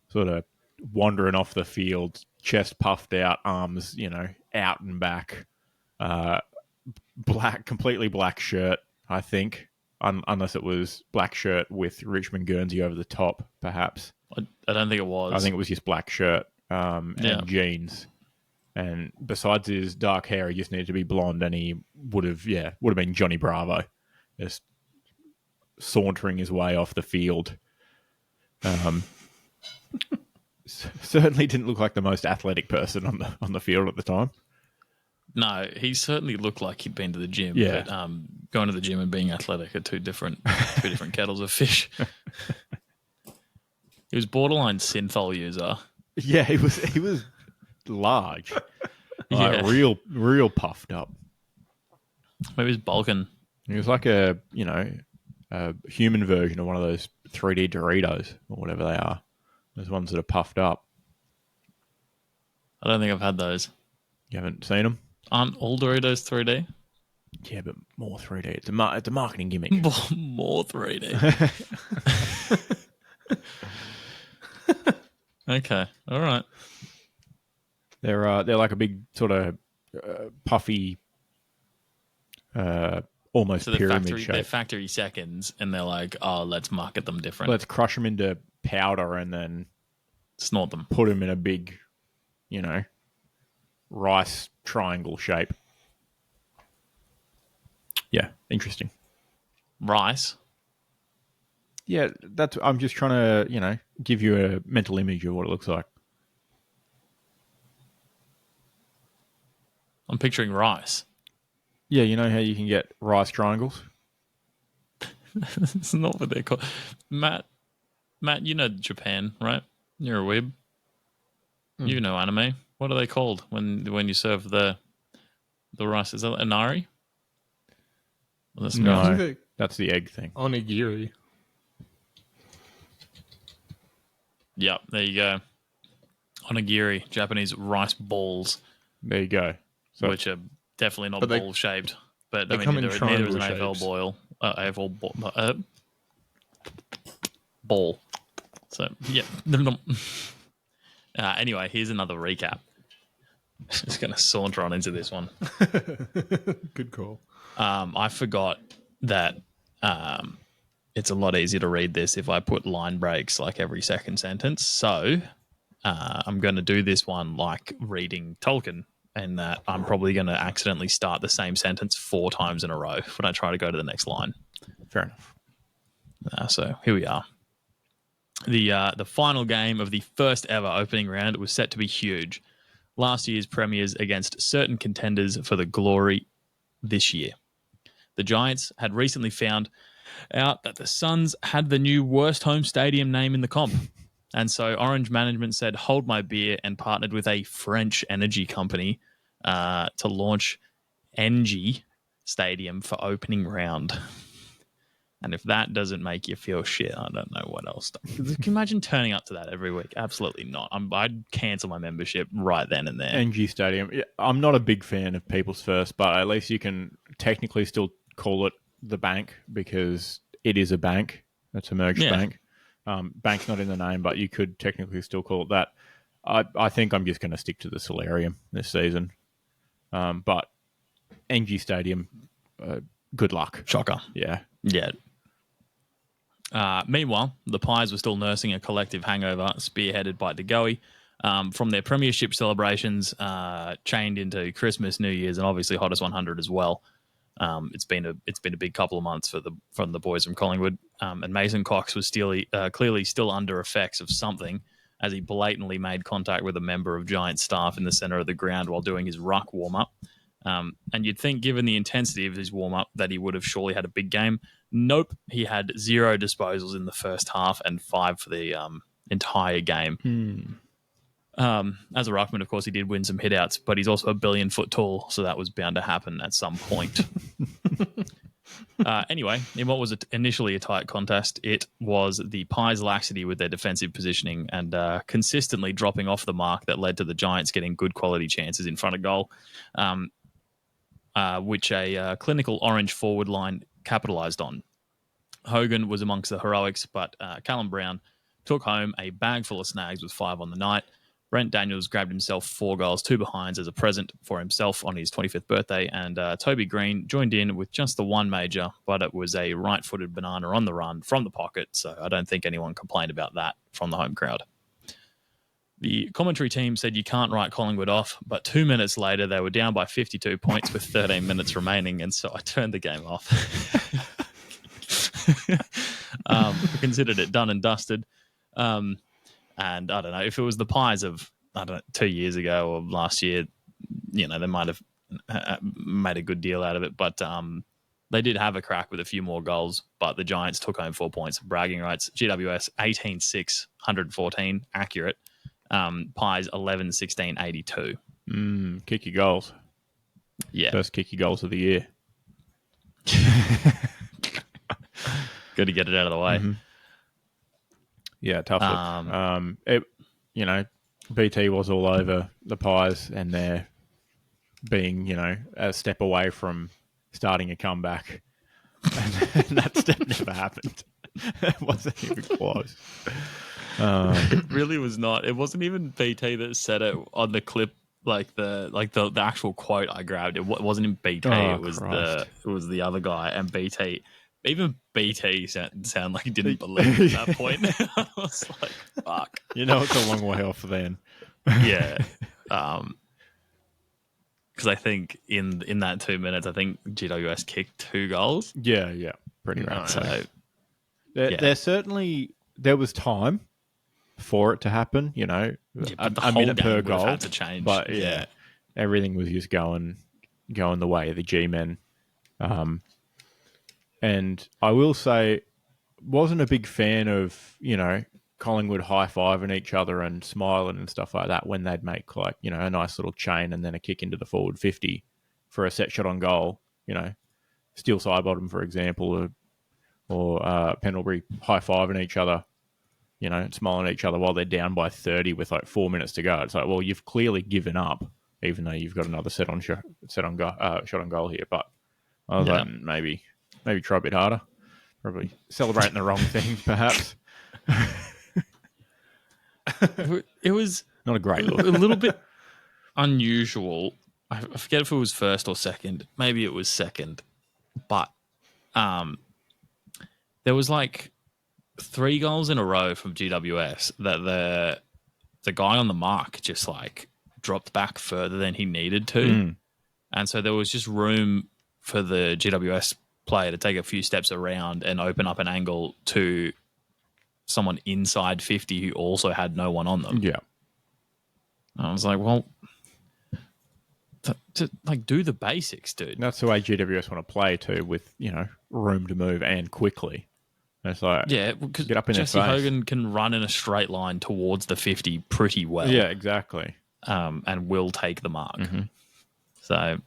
Speaker 1: sort of wandering off the field, chest puffed out, arms, out and back, completely black shirt, I think, unless it was black shirt with Richmond Guernsey over the top, perhaps.
Speaker 2: I don't think it was.
Speaker 1: I think it was just black shirt and jeans. And besides his dark hair, he just needed to be blonde, and he would have been Johnny Bravo, just sauntering his way off the field. Certainly didn't look like the most athletic person on the field at the time.
Speaker 2: No, he certainly looked like he'd been to the gym.
Speaker 1: Yeah.
Speaker 2: But going to the gym and being athletic are two different kettles of fish. He was borderline synthol user.
Speaker 1: Yeah, he was large.
Speaker 2: Yeah.
Speaker 1: Real puffed up.
Speaker 2: Maybe he's bulking.
Speaker 1: He was like a human version of one of those 3D Doritos or whatever they are. Those ones that are puffed up.
Speaker 2: I don't think I've had those.
Speaker 1: You haven't seen them?
Speaker 2: Aren't all Doritos 3D?
Speaker 1: Yeah, but more 3D. It's a marketing gimmick.
Speaker 2: More 3D. Okay, all right.
Speaker 1: They're like a big sort of puffy, almost
Speaker 2: So
Speaker 1: pyramid shape.
Speaker 2: they're factory seconds, and they're like, oh, let's market them different.
Speaker 1: Let's crush them into powder and then
Speaker 2: snort them.
Speaker 1: Put them in a big, rice triangle shape. Yeah, interesting.
Speaker 2: Rice?
Speaker 1: Yeah, I'm just trying to, give you a mental image of what it looks like.
Speaker 2: I'm picturing rice.
Speaker 1: Yeah, you know how you can get rice triangles?
Speaker 2: It's not what they're called. Matt, you know Japan, right? You're a weeb. You know anime. What are they called when you serve the rice? Is that inari? Well,
Speaker 1: no, that's the egg thing.
Speaker 3: Onigiri.
Speaker 2: Yep, there you go. Onigiri, Japanese rice balls.
Speaker 1: There you go. So,
Speaker 2: which are definitely not ball shaped, but
Speaker 3: they come in
Speaker 2: neither is an AFL ball. So yeah. Anyway, here's another recap. Just going to saunter on into this one.
Speaker 3: Good call.
Speaker 2: I forgot that it's a lot easier to read this if I put line breaks like every second sentence. So I'm going to do this one like reading Tolkien and that I'm probably going to accidentally start the same sentence 4 times in a row when I try to go to the next line.
Speaker 1: Fair enough.
Speaker 2: So here we are. The final game of the first ever opening round was set to be huge. Last year's premiers against certain contenders for the glory this year. The Giants had recently found out that the Suns had the new worst home stadium name in the comp. And so Orange management said, hold my beer, and partnered with a French energy company to launch Engie Stadium for opening round. And if that doesn't make you feel shit, I don't know what else. Can you imagine turning up to that every week? Absolutely not. I'd cancel my membership right then and there.
Speaker 1: NG Stadium. I'm not a big fan of People's First, but at least you can technically still call it the bank because it is a bank. It's a merged bank. Bank's not in the name, but you could technically still call it that. I think I'm just going to stick to the Solarium this season. But NG Stadium, good luck.
Speaker 2: Shocker.
Speaker 1: Yeah.
Speaker 2: Meanwhile, the Pies were still nursing a collective hangover spearheaded by De Goey from their premiership celebrations, chained into Christmas, New Year's, and obviously Hottest 100 as well. It's been a big couple of months from the boys from Collingwood, and Mason Cox was clearly still under effects of something, as he blatantly made contact with a member of Giant staff in the centre of the ground while doing his ruck warm-up. And you'd think, given the intensity of his warm-up, that he would have surely had a big game. Nope, he had 0 disposals in the first half and 5 for the entire game. As a ruckman, of course, he did win some hitouts, but he's also a billion-foot tall, so that was bound to happen at some point. Anyway, in what was initially a tight contest, it was the Pies' laxity with their defensive positioning and consistently dropping off the mark that led to the Giants getting good quality chances in front of goal, which a clinical Orange forward line capitalised on. Hogan was amongst the heroics, but Callum Brown took home a bag full of snags with 5 on the night. Brent Daniels grabbed himself 4 goals, 2 behinds as a present for himself on his 25th birthday, and Toby Green joined in with just the 1 major, but it was a right-footed banana on the run from the pocket, so I don't think anyone complained about that from the home crowd. The commentary team said you can't write Collingwood off, but 2 minutes later they were down by 52 points with 13 minutes remaining, and so I turned the game off. I considered it done and dusted. And I don't know, if it was the Pies of, 2 years ago or last year, they might have made a good deal out of it. But they did have a crack with a few more goals, but the Giants took home 4 points. Bragging rights, GWS 18-6, 114, accurate. Pies 11-16, 82.
Speaker 1: Kick your goals.
Speaker 2: Yeah.
Speaker 1: First kick your goals of the year.
Speaker 2: Good to get it out of the way.
Speaker 1: Mm-hmm. Yeah, tough look. BT was all over the Pies, and they're being, a step away from starting a comeback. And that step never happened. It wasn't even close.
Speaker 2: It really was not. It wasn't even BT that said it on the clip, like the actual quote I grabbed. It wasn't in BT.
Speaker 1: Oh,
Speaker 2: it was
Speaker 1: Christ.
Speaker 2: the other guy, and BT. Even BT sound like he didn't believe it at that point. I was like, fuck.
Speaker 1: It's a long way off then.
Speaker 2: Yeah. Because I think in that 2 minutes, I think GWS kicked 2 goals.
Speaker 1: Yeah, pretty much.
Speaker 2: So
Speaker 1: there certainly, there was time for it to happen,
Speaker 2: but the
Speaker 1: a
Speaker 2: whole
Speaker 1: minute
Speaker 2: game
Speaker 1: per
Speaker 2: would have
Speaker 1: goal.
Speaker 2: had to change.
Speaker 1: But everything was just going the way of the G-men. And I will say, wasn't a big fan of, Collingwood high-fiving each other and smiling and stuff like that when they'd make, a nice little chain and then a kick into the forward 50 for a set shot on goal, Steel Sidebottom, for example, or Pendlebury high-fiving each other, smiling at each other while they're down by 30 with 4 minutes to go. It's like, well, you've clearly given up, even though you've got another shot on goal here. But I was like, maybe try a bit harder. Probably celebrating the wrong thing, perhaps.
Speaker 2: It was
Speaker 1: not a great look.
Speaker 2: A little bit unusual. I forget if it was first or second. Maybe it was second. But there was 3 goals in a row from GWS that the guy on the mark just dropped back further than he needed to. And so there was just room for the GWS player to take a few steps around and open up an angle to someone inside 50 who also had no one on them.
Speaker 1: Yeah.
Speaker 2: And I was like, well, to do the basics, dude.
Speaker 1: That's the way GWS want to play too, with, room to move and quickly. And it's like,
Speaker 2: because
Speaker 1: get up in
Speaker 2: Jesse
Speaker 1: their face.
Speaker 2: Hogan can run in a straight line towards the 50 pretty well.
Speaker 1: Yeah, exactly.
Speaker 2: And will take the mark.
Speaker 1: Mm-hmm.
Speaker 2: So,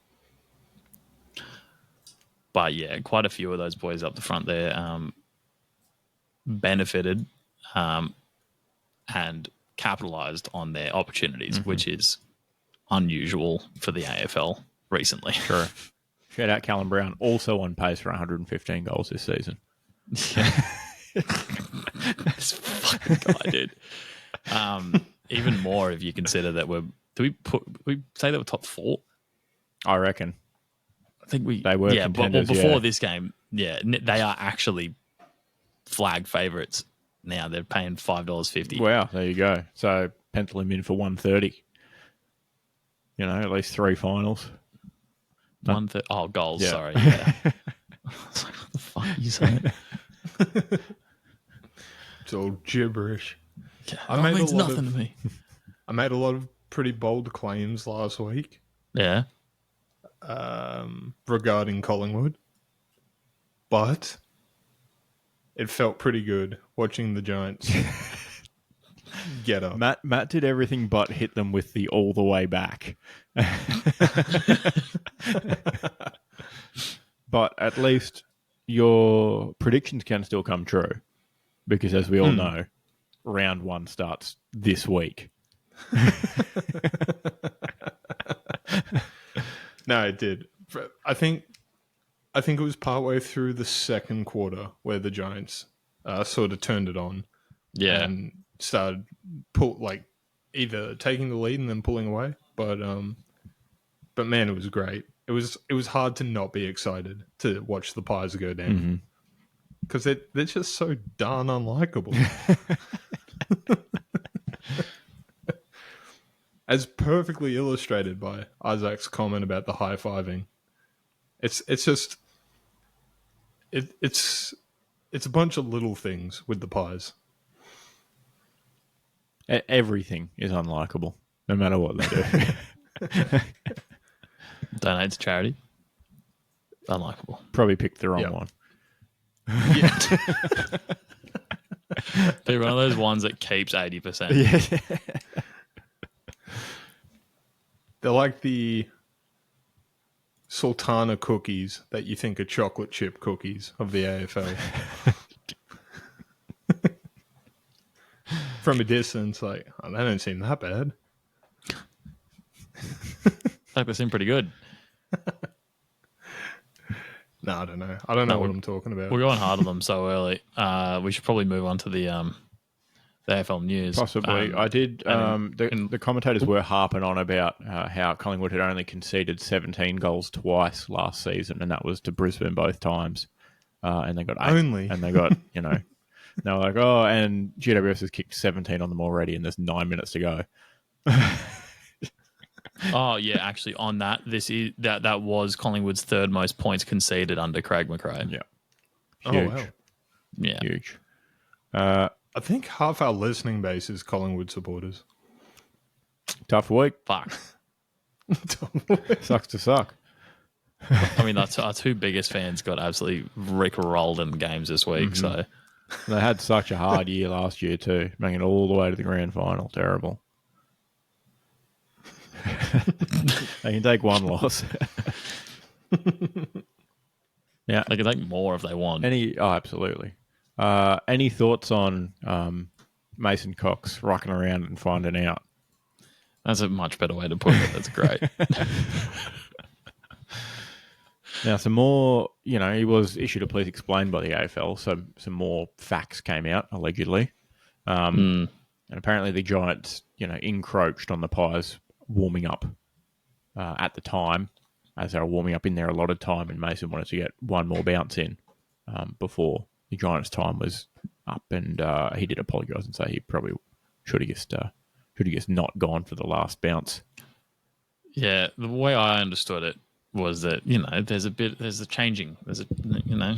Speaker 2: but yeah, quite a few of those boys up the front there benefited and capitalised on their opportunities, which is unusual for the AFL recently.
Speaker 1: Sure. Shout out Callum Brown, also on pace for 115 goals this season.
Speaker 2: This fucking guy, dude. Even more if you consider that we say they were top 4?
Speaker 1: I reckon.
Speaker 2: I think
Speaker 1: they were contenders,
Speaker 2: before this game, they are actually flag favourites now. They're paying $5.50.
Speaker 1: Wow, there you go. So pencil him in for 130. At least 3 finals.
Speaker 2: Goals,
Speaker 1: yeah.
Speaker 2: sorry. Yeah. I was like, what the fuck are you saying?
Speaker 3: It's all gibberish.
Speaker 2: Yeah, that means nothing to me.
Speaker 3: I made a lot of pretty bold claims last week.
Speaker 2: Yeah.
Speaker 3: Regarding Collingwood. But it felt pretty good watching the Giants get up.
Speaker 1: Matt did everything but hit them with the all the way back. But at least your predictions can still come true, because as we all know, round 1 starts this week.
Speaker 3: No, it did. I think it was partway through the second quarter where the Giants sort of turned it on.
Speaker 2: Yeah.
Speaker 3: And started either taking the lead and then pulling away. But man, it was great. It was hard to not be excited to watch the Pies go down, because they're just so darn unlikable. As perfectly illustrated by Isaac's comment about the high-fiving. It's a bunch of little things with the Pies.
Speaker 1: Everything is unlikable, no matter what they do.
Speaker 2: Donate to charity. Unlikable.
Speaker 1: Probably picked the wrong one.
Speaker 3: Yeah.
Speaker 2: Be one of those ones that keeps 80%.
Speaker 1: Yeah.
Speaker 3: They're like the Sultana cookies that you think are chocolate chip cookies of the AFL. From a distance, they don't seem that bad.
Speaker 2: I think they seem pretty good.
Speaker 3: No, I don't know. I don't know what I'm talking about.
Speaker 2: We're going hard on them so early. We should probably move on to the AFL news.
Speaker 1: Possibly. I did. The commentators were harping on about how Collingwood had only conceded 17 goals twice last season, and that was to Brisbane both times. And they got 8.
Speaker 3: Only?
Speaker 1: And they got, they were like, oh, and GWS has kicked 17 on them already, and there's 9 minutes to go.
Speaker 2: Oh yeah, actually, on that, that was Collingwood's 3rd most points conceded under Craig McRae.
Speaker 1: Yeah,
Speaker 3: Huge.
Speaker 1: Huge.
Speaker 3: Oh, wow.
Speaker 2: Yeah,
Speaker 1: Huge.
Speaker 3: I think half our listening base is Collingwood supporters.
Speaker 1: Tough week.
Speaker 2: fuck.
Speaker 1: Sucks to suck.
Speaker 2: I mean, our 2 biggest fans got absolutely rickrolled in games this week. So
Speaker 1: They had such a hard year last year too, making it all the way to the grand final. Terrible. They can take 1 loss. Yeah,
Speaker 2: they can take more if they want.
Speaker 1: absolutely. Any thoughts on Mason Cox rocking around and finding out?
Speaker 2: That's a much better way to put it. That's great.
Speaker 1: Now, some more, he was issued a please explain by the AFL, so some more facts came out, allegedly. And apparently the Giants, encroached on the Pies warming up at the time, as they were warming up in their allotted time, and Mason wanted to get 1 more bounce in before the Giants' time was up, and he did apologise and say he probably should have just Should have just not gone for the last bounce.
Speaker 2: Yeah, the way I understood it was that there's a changing, there's a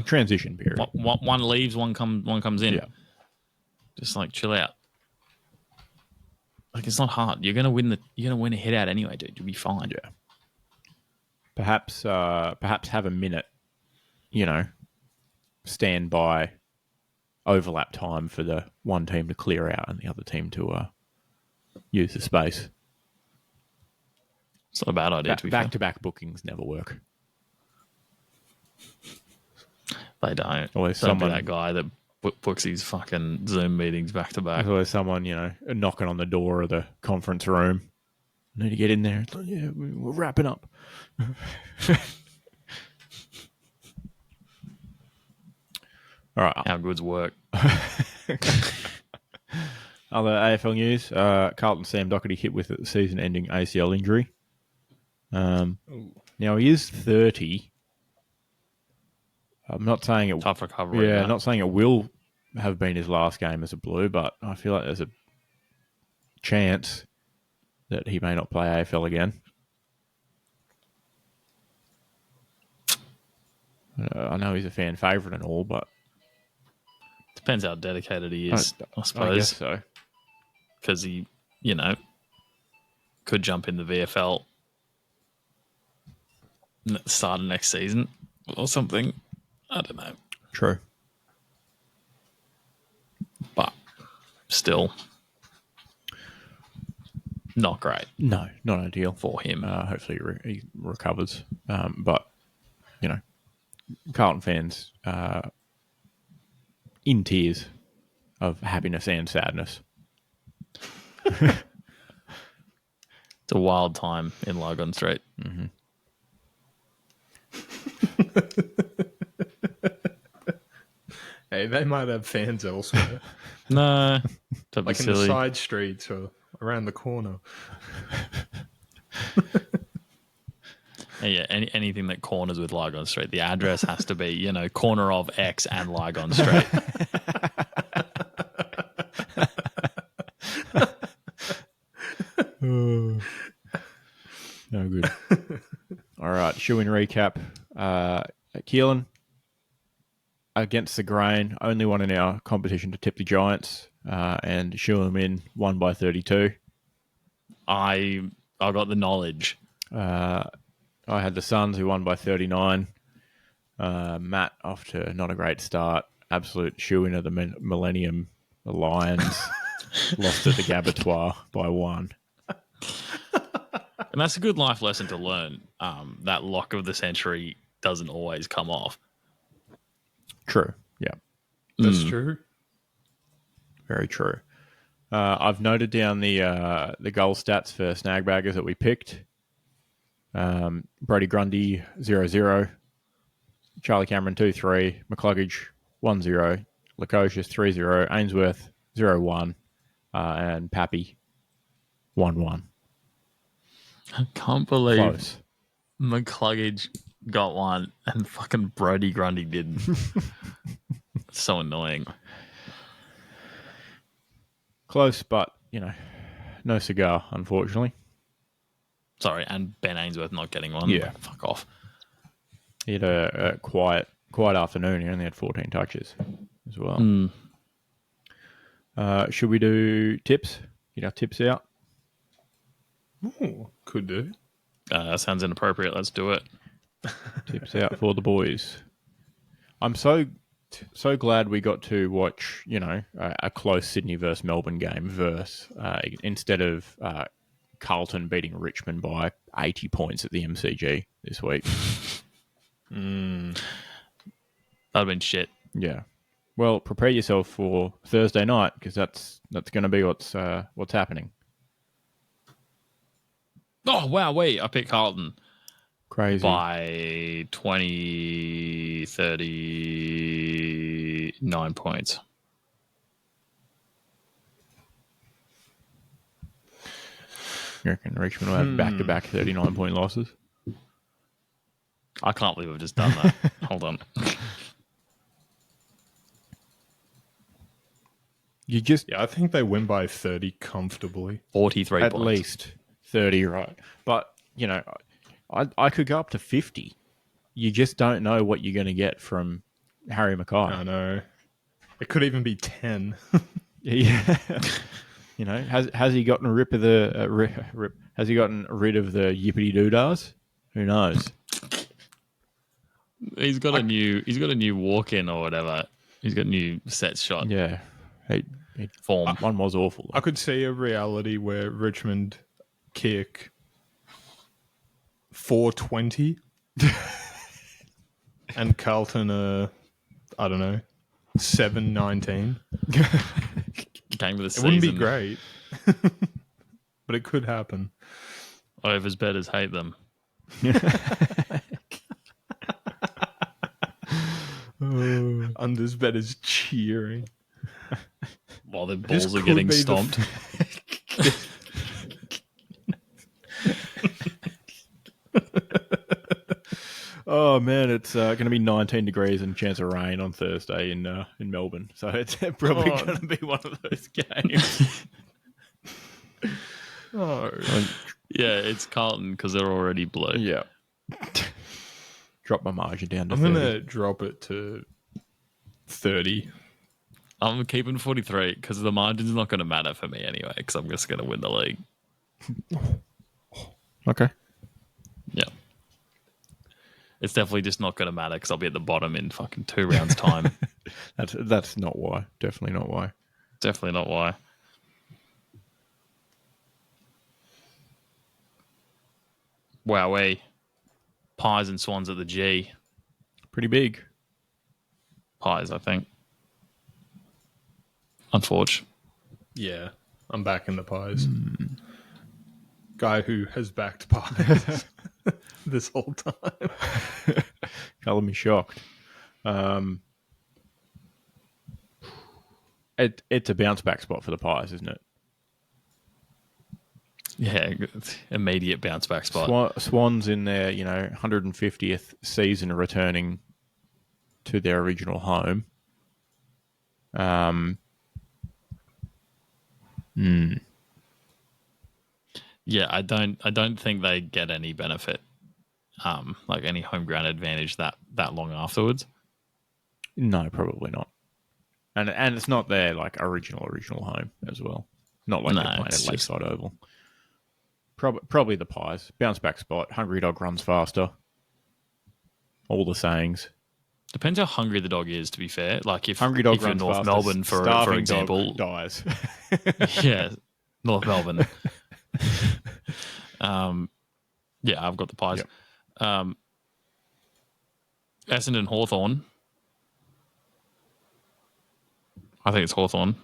Speaker 1: Transition period.
Speaker 2: one leaves, one comes in.
Speaker 1: Yeah.
Speaker 2: Just like chill out. Like it's not hard. You're gonna win a hit out anyway, dude. You'll be fine.
Speaker 1: Yeah. Perhaps have a minute, stand by overlap time for the one team to clear out and the other team to use the space.
Speaker 2: It's not a bad idea.
Speaker 1: Back-to-back bookings never work.
Speaker 2: They don't.
Speaker 1: Always
Speaker 2: Don't be that guy that books his fucking Zoom meetings back to back.
Speaker 1: There's always someone, knocking on the door of the conference room. I need to get in there. It's like, yeah, we're wrapping up. All right.
Speaker 2: How good's work?
Speaker 1: Other AFL news. Carlton Sam Doherty hit with a season-ending ACL injury. Now, he is 30. I'm not saying it...
Speaker 2: Tough recovery.
Speaker 1: Yeah, not saying it will have been his last game as a Blue, but I feel like there's a chance that he may not play AFL again. I know he's a fan favourite and all, but...
Speaker 2: Depends how dedicated he is, I suppose.
Speaker 1: I guess so.
Speaker 2: Because he, could jump in the VFL at the start of next season or something. I don't know.
Speaker 1: True.
Speaker 2: But still, not great.
Speaker 1: No, not ideal
Speaker 2: for him.
Speaker 1: Hopefully he recovers. But, Carlton fans in tears of happiness and sadness.
Speaker 2: It's a wild time in Logan Street.
Speaker 1: Mm-hmm.
Speaker 3: Hey, they might have fans elsewhere.
Speaker 2: No, don't
Speaker 3: like
Speaker 2: be
Speaker 3: in the
Speaker 2: silly.
Speaker 3: side streets or around the corner.
Speaker 2: Yeah, anything that corners with Lygon Street. The address has to be, corner of X and Lygon Street.
Speaker 1: No good. All right, shoe-in recap. Keelan, against the grain, only one in our competition to tip the Giants, and shoe them in, won by 32.
Speaker 2: I got the knowledge.
Speaker 1: I had the Suns, who won by 39. Matt, off to not a great start. Absolute shoe-in of the Millennium. The Lions lost at the Gabatoir by 1.
Speaker 2: And that's a good life lesson to learn. That lock of the century doesn't always come off.
Speaker 1: True. Yeah.
Speaker 3: That's true.
Speaker 1: Very true. I've noted down the goal stats for snagbaggers that we picked. Brody Grundy 0-0, Charlie Cameron 2-3, McCluggage 1-0, Lukosius 3-0, Ainsworth 0-1, and Pappy 1-1.
Speaker 2: I can't believe
Speaker 1: Close.
Speaker 2: McCluggage got one and fucking Brody Grundy didn't. It's so annoying.
Speaker 1: Close, but, no cigar, unfortunately.
Speaker 2: Sorry, and Ben Ainsworth not getting one.
Speaker 1: Yeah.
Speaker 2: Fuck off.
Speaker 1: He had a quiet afternoon. He only had 14 touches as well. Should we do tips? Get our tips out?
Speaker 3: Ooh, could do.
Speaker 2: That sounds inappropriate. Let's do it.
Speaker 1: Tips out for the boys. I'm so glad we got to watch, a close Sydney versus Melbourne game instead of Carlton beating Richmond by 80 points at the MCG this week.
Speaker 2: That'd have been shit.
Speaker 1: Yeah. Well, prepare yourself for Thursday night because that's going to be what's happening.
Speaker 2: Oh, wow, wait. I picked Carlton.
Speaker 1: Crazy.
Speaker 2: By 39 points.
Speaker 1: You reckon Richmond will have back-to-back 39-point losses?
Speaker 2: I can't believe I've just done that. Hold on.
Speaker 1: You just
Speaker 3: Yeah, I think they win by 30 comfortably.
Speaker 2: 43
Speaker 1: at
Speaker 2: points.
Speaker 1: least 30, right? But, I could go up to 50. You just don't know what you're going to get from Harry Mackay.
Speaker 3: I know. It could even be 10.
Speaker 1: Yeah. Has he gotten rid of the has he gotten rid of the yippity doodahs? Who knows?
Speaker 2: He's got a new walk in or whatever. He's got a new set shot
Speaker 1: Yeah.
Speaker 2: form.
Speaker 1: One was awful.
Speaker 3: I could see a reality where Richmond kick 420 and Carlton I don't know, 719.
Speaker 2: Game of the
Speaker 3: It
Speaker 2: season.
Speaker 3: wouldn't be great, but it could happen.
Speaker 2: Overs betters hate them.
Speaker 3: Unders betters cheering.
Speaker 2: While their
Speaker 3: This
Speaker 2: balls are
Speaker 3: could
Speaker 2: getting
Speaker 3: be the
Speaker 2: stomped.
Speaker 1: Oh man, it's going to be 19 degrees and chance of rain on Thursday in Melbourne. So it's probably going to be one of those games.
Speaker 2: Yeah, it's Carlton because they're already blue.
Speaker 1: Yeah. Drop my margin down to
Speaker 3: I'm
Speaker 1: 30.
Speaker 3: going to drop it to 30.
Speaker 2: I'm keeping 43 because the margin's not going to matter for me anyway because I'm just going to win the league.
Speaker 1: Okay.
Speaker 2: Yeah. It's definitely just not going to matter because I'll be at the bottom in fucking 2 rounds' time.
Speaker 1: That's not why. Definitely not why.
Speaker 2: Definitely not why. Wowee. Pies and Swans at the G.
Speaker 1: Pretty big.
Speaker 2: Pies, I think. Unfortunately.
Speaker 3: Yeah, I'm back in the pies. Guy who has backed pies this whole time.
Speaker 1: Colour me shocked. It's a bounce back spot for the Pies, isn't it?
Speaker 2: Yeah, immediate bounce back spot.
Speaker 1: Swans in their 150th season returning to their original home.
Speaker 2: Yeah, I don't think they get any benefit, like any home ground advantage that long afterwards.
Speaker 1: No, probably not. And it's not their original home as well. Not like they're playing at Lakeside Oval. Probably the Pies. Bounce back spot. Hungry dog runs faster. All the sayings.
Speaker 2: Depends how hungry the dog is, to be fair. Like if
Speaker 1: Hungry dog
Speaker 2: you're in
Speaker 1: runs
Speaker 2: North
Speaker 1: faster,
Speaker 2: Melbourne, for example,
Speaker 1: dies.
Speaker 2: yeah, North Melbourne. Yeah, I've got the Pies.
Speaker 1: Yep.
Speaker 2: Essendon Hawthorn. I think it's Hawthorn.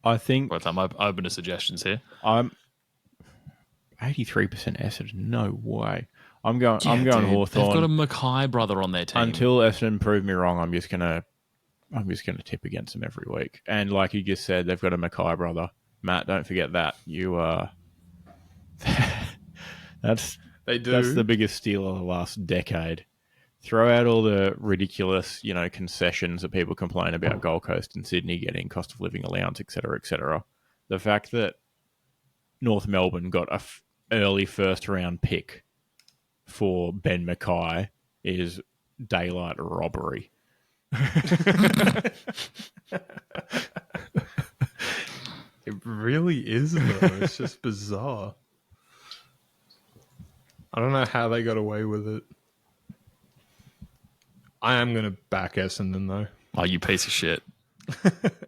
Speaker 1: I think.
Speaker 2: But I'm open to suggestions here.
Speaker 1: I'm 83% Essendon. No way. I'm going
Speaker 2: Dude,
Speaker 1: Hawthorn.
Speaker 2: They've got a Mackay brother on their team.
Speaker 1: Until Essendon prove me wrong, I'm just gonna tip against them every week. And like you just said, they've got a Mackay brother. Matt, don't forget that. That's the biggest steal of the last decade. Throw out all the ridiculous, concessions that people complain about Gold Coast and Sydney getting cost of living allowance, etc., etc. The fact that North Melbourne got a early first round pick for Ben Mackay is daylight robbery.
Speaker 3: It really is, though. It's just bizarre. I don't know how they got away with it. I am going to back Essendon, though.
Speaker 2: Oh, you piece of shit.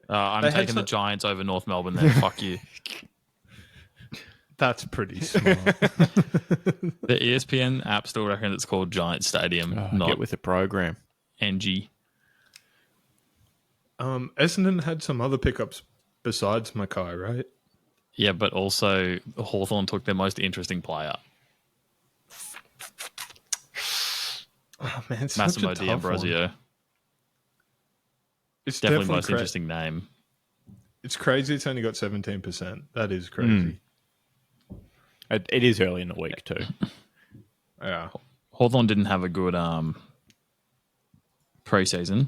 Speaker 2: I'm taking the Giants over North Melbourne then. Fuck you.
Speaker 3: That's pretty smart.
Speaker 2: The ESPN app still reckons it's called Giant Stadium, not
Speaker 1: Get with the program.
Speaker 2: NG.
Speaker 3: Essendon had some other pickups besides Mackay, right?
Speaker 2: Yeah, but also Hawthorn took their most interesting player.
Speaker 3: Oh, man, it's
Speaker 2: Massimo
Speaker 3: such a tough
Speaker 2: D'Ambrosio.
Speaker 3: one. It's
Speaker 2: Definitely the most interesting name.
Speaker 3: It's crazy it's only got 17%. That is crazy.
Speaker 1: It is early in the week too.
Speaker 3: Yeah.
Speaker 2: Hawthorn didn't have a good preseason.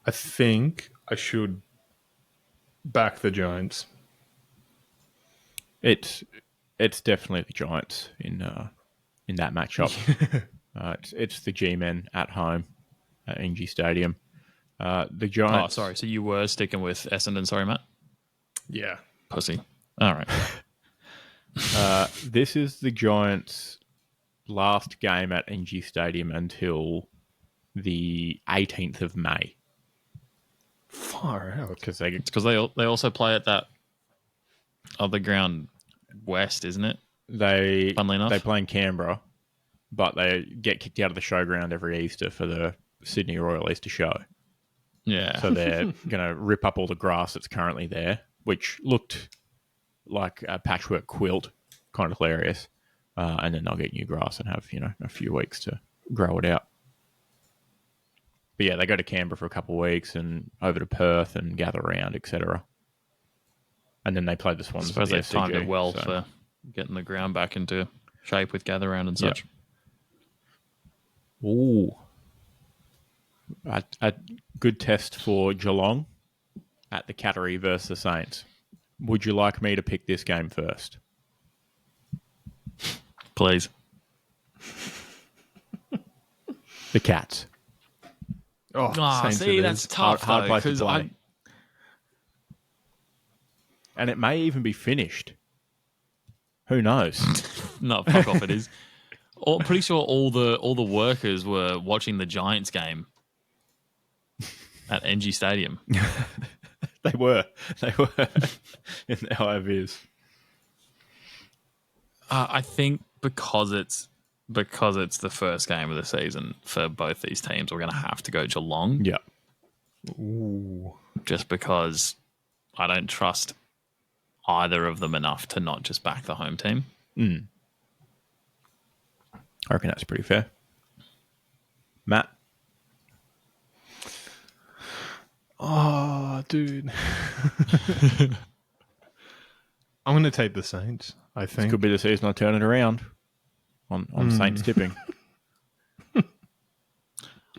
Speaker 3: I think I should back the Giants.
Speaker 1: It's definitely the Giants in that matchup. It's the G-men at home at NG Stadium. The Giants.
Speaker 2: Oh, sorry. So you were sticking with Essendon. Sorry, Matt.
Speaker 3: Yeah.
Speaker 2: Pussy. All right.
Speaker 1: This is the Giants' last game at NG Stadium until the 18th of May.
Speaker 3: Far out.
Speaker 2: Because they also play at that other ground west, isn't it? Funnily enough.
Speaker 1: They play in Canberra, but they get kicked out of the showground every Easter for the Sydney Royal Easter Show.
Speaker 2: Yeah.
Speaker 1: So they're going to rip up all the grass that's currently there, which looked like a patchwork quilt, kind of hilarious. And then they'll get new grass and have, a few weeks to grow it out. But yeah, they go to Canberra for a couple of weeks and over to Perth and gather around, etc. And then they play the Swans.
Speaker 2: I suppose they've timed it well
Speaker 1: so.
Speaker 2: for getting the ground back into shape with gather round and such.
Speaker 1: Yep. Ooh. A good test for Geelong at the Cattery versus the Saints. Would you like me to pick this game first?
Speaker 2: Please.
Speaker 1: The Cats.
Speaker 3: Saints
Speaker 2: see, that's tough.
Speaker 1: Hard place to
Speaker 2: because
Speaker 1: play. And it may even be finished. Who knows?
Speaker 2: No, fuck off. It is. Pretty sure all the workers were watching the Giants game at NG Stadium.
Speaker 1: They were in the IVs.
Speaker 2: I think because it's the first game of the season for both these teams, we're going to have to go Geelong.
Speaker 1: Yeah.
Speaker 3: Ooh.
Speaker 2: Just because I don't trust either of them enough to not just back the home team.
Speaker 1: I reckon that's pretty fair. Matt?
Speaker 3: Oh, dude. I'm going to take the Saints, I think.
Speaker 1: Could be the season I turn it around on Saints tipping.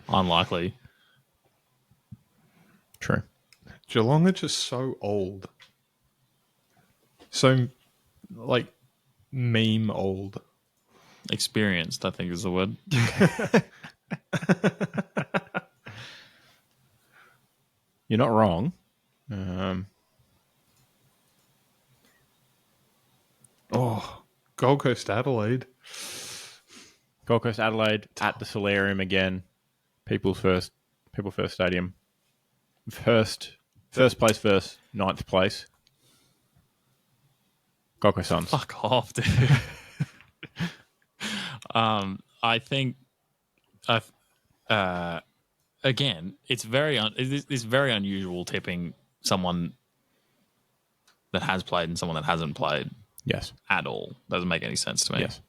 Speaker 2: Unlikely.
Speaker 1: True.
Speaker 3: Geelong are just so old. So, meme old.
Speaker 2: Experienced, I think is the word.
Speaker 1: You're not wrong.
Speaker 3: Gold Coast Adelaide.
Speaker 1: Gold Coast Adelaide at the Solarium again. People first stadium. First place first, 9th place. Gold Coast Suns.
Speaker 2: Fuck off, dude. I think, again, it's very unusual tipping someone that has played and someone that hasn't played.
Speaker 1: Yes.
Speaker 2: At all. Doesn't make any sense to me.
Speaker 1: Yes.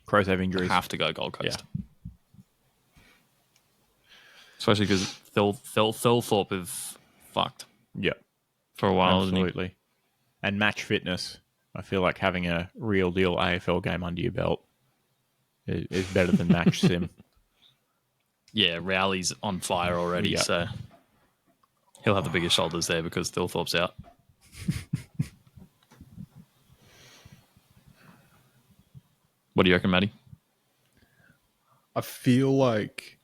Speaker 1: Crows have injuries.
Speaker 2: Have to go Gold Coast.
Speaker 1: Yeah.
Speaker 2: Especially because Thilthorpe is fucked.
Speaker 1: Yep.
Speaker 2: For a while,
Speaker 1: Absolutely.
Speaker 2: Isn't
Speaker 1: And match fitness. I feel like having a real deal AFL game under your belt is better than match sim.
Speaker 2: he? Yeah, Rowley's on fire already,
Speaker 1: Yep.
Speaker 2: so he'll have the biggest shoulders there because Thilthorpe's out. What do you reckon, Matty?
Speaker 3: I feel like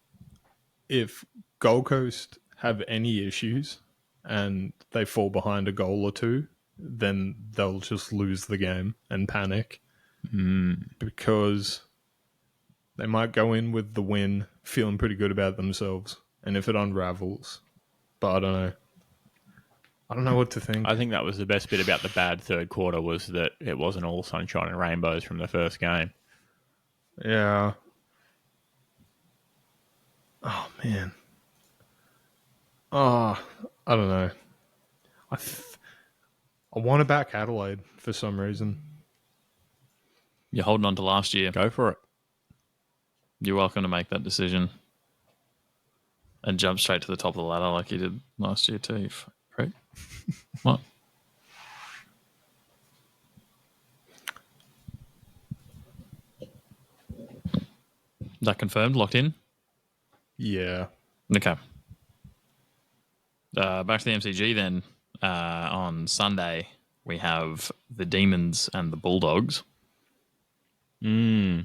Speaker 3: if Gold Coast have any issues and they fall behind a goal or two, then they'll just lose the game and panic. Because they might go in with the win feeling pretty good about themselves. And if it unravels, but I don't know. I don't know what to think.
Speaker 1: I think that was the best bit about the bad third quarter was that it wasn't all sunshine and rainbows from the first game.
Speaker 3: Yeah. Oh, man. Oh, I don't know. I want to back Adelaide for some reason.
Speaker 2: You're holding on to last year.
Speaker 1: Go for it.
Speaker 2: You're welcome to make that decision and jump straight to the top of the ladder like you did last year too. Right? What? That confirmed? Locked in?
Speaker 3: Yeah.
Speaker 2: Okay. Back to the MCG then. On Sunday, we have the Demons and the Bulldogs.
Speaker 1: This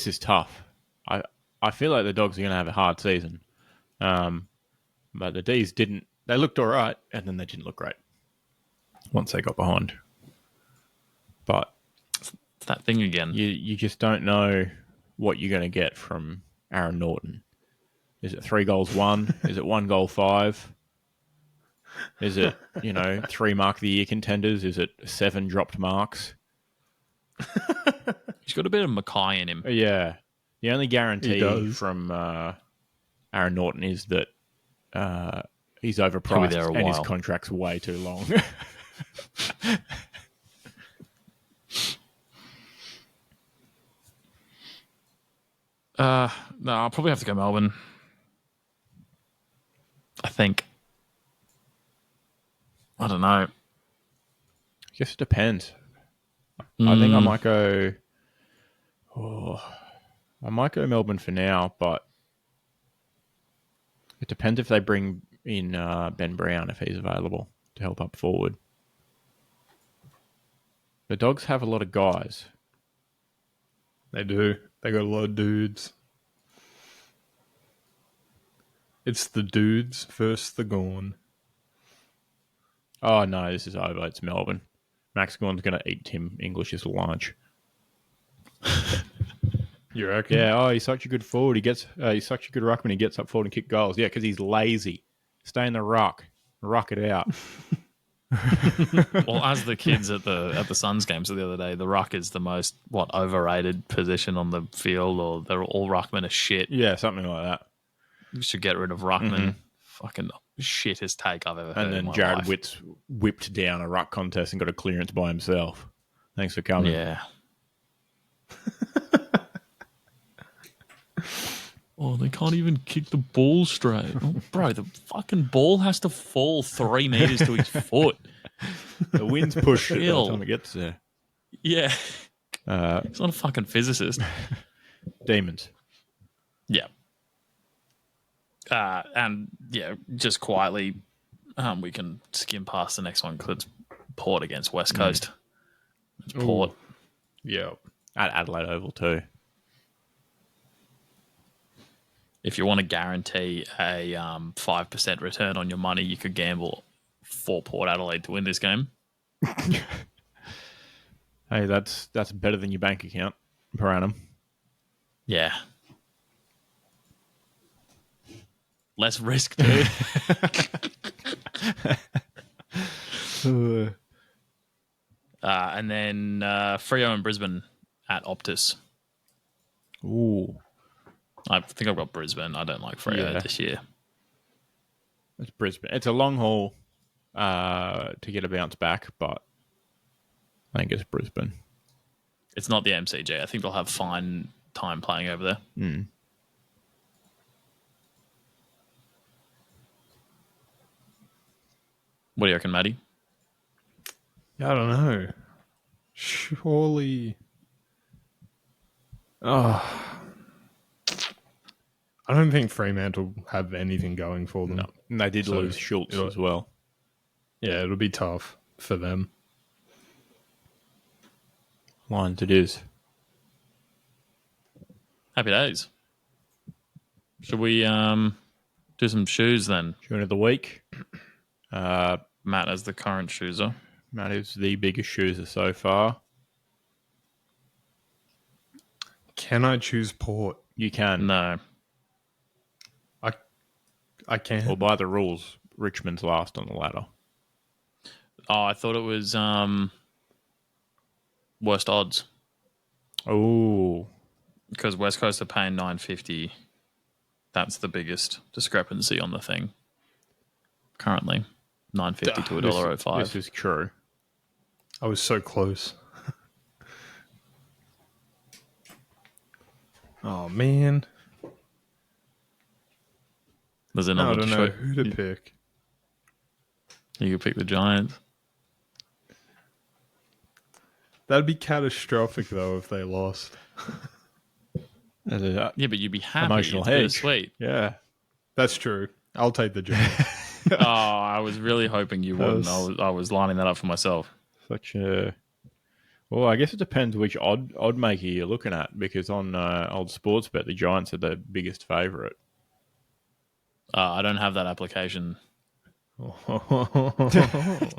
Speaker 1: is tough. I feel like the Dogs are going to have a hard season. But the D's didn't. They looked all right, and then they didn't look great once they got behind. But
Speaker 2: It's that thing again.
Speaker 1: you just don't know what you're going to get from Aaron Norton. Is it 3 goals 1? Is it 1 goal 5? Is it 3 mark of the year contenders? Is it 7 dropped marks?
Speaker 2: He's got a bit of Mackay in him.
Speaker 1: Yeah. The only guarantee from Aaron Norton is that he's overpriced
Speaker 2: there a
Speaker 1: and his
Speaker 2: while.
Speaker 1: contract's way too long.
Speaker 2: No, I'll probably have to go Melbourne. I think. I don't know.
Speaker 1: I guess it depends. I think I might go. I might go Melbourne for now, but it depends if they bring in Ben Brown if he's available to help up forward. The Dogs have a lot of guys.
Speaker 3: They do. They got a lot of dudes. It's the dudes versus the Gorn.
Speaker 1: Oh no, this is over. It's Melbourne. Max Gorn's going to eat Tim English's lunch.
Speaker 3: You reckon?
Speaker 1: Yeah. Oh, he's such a good forward. He's such a good ruckman. He gets up forward and kick goals. Yeah, because he's lazy. Stay in the ruck it out.
Speaker 2: Well, as the kids at the Suns games the other day, the ruck is the most overrated position on the field, or they're all ruckmen are shit.
Speaker 1: Yeah, something like that.
Speaker 2: You should get rid of ruckman. Fucking shittest take I've ever heard.
Speaker 1: And then
Speaker 2: in my
Speaker 1: Jared
Speaker 2: life.
Speaker 1: Witt's whipped down a ruck contest and got a clearance by himself. Thanks for coming.
Speaker 2: Yeah. Oh, they can't even kick the ball straight. Oh, bro, the fucking ball has to fall 3 meters to his foot.
Speaker 1: The wind's pushed it by the
Speaker 2: Chill.
Speaker 1: time it gets there.
Speaker 2: Yeah. He's not a fucking physicist.
Speaker 1: Demons.
Speaker 2: Yeah. And yeah, just quietly, we can skim past the next one because it's Port against West Coast. It's Port.
Speaker 3: Yeah.
Speaker 1: At Adelaide Oval too.
Speaker 2: If you want to guarantee a 5% return on your money, you could gamble for Port Adelaide to win this game.
Speaker 1: Hey, that's better than your bank account per annum.
Speaker 2: Yeah. Less risk too. And then Freo and Brisbane at Optus.
Speaker 1: Ooh.
Speaker 2: I think I've got Brisbane. I don't like Freo this year.
Speaker 1: It's Brisbane. It's a long haul to get a bounce back, but I think it's Brisbane.
Speaker 2: It's not the MCG. I think they'll have fine time playing over there. What do you reckon, Matty?
Speaker 3: I don't know. Surely. I don't think Fremantle have anything going for them.
Speaker 1: No. And they did lose Schultz as well.
Speaker 3: Yeah, it'll be tough for them.
Speaker 1: Lions it is.
Speaker 2: Happy days. Should we do some shoes then?
Speaker 1: Tune of the week.
Speaker 2: Matt as the current chooser.
Speaker 1: Matt is the biggest chooser so far.
Speaker 3: Can I choose Port?
Speaker 1: You can.
Speaker 2: No.
Speaker 3: I can.
Speaker 1: Well, by the rules, Richmond's last on the ladder.
Speaker 2: Oh, I thought it was worst odds
Speaker 1: Oh.
Speaker 2: because West Coast are paying $9.50. That's the biggest discrepancy on the thing currently. $9.50 to $1.05.
Speaker 1: This is true.
Speaker 3: I was so close. Oh, man.
Speaker 2: There's
Speaker 3: I
Speaker 2: another
Speaker 3: don't know who to pick.
Speaker 2: You could pick the Giants.
Speaker 3: That'd be catastrophic, though, if they lost.
Speaker 1: As a
Speaker 2: Yeah, but you'd be happy.
Speaker 1: emotional
Speaker 2: It's
Speaker 1: hedge.
Speaker 2: bittersweet.
Speaker 1: Yeah.
Speaker 3: That's true. I'll take the job.
Speaker 2: Oh, I was really hoping you wouldn't. I was lining that up for myself.
Speaker 1: Such a... Well, I guess it depends which odd maker you're looking at, because on old sports bet, the Giants are the biggest favourite.
Speaker 2: I don't have that application.
Speaker 3: Oh.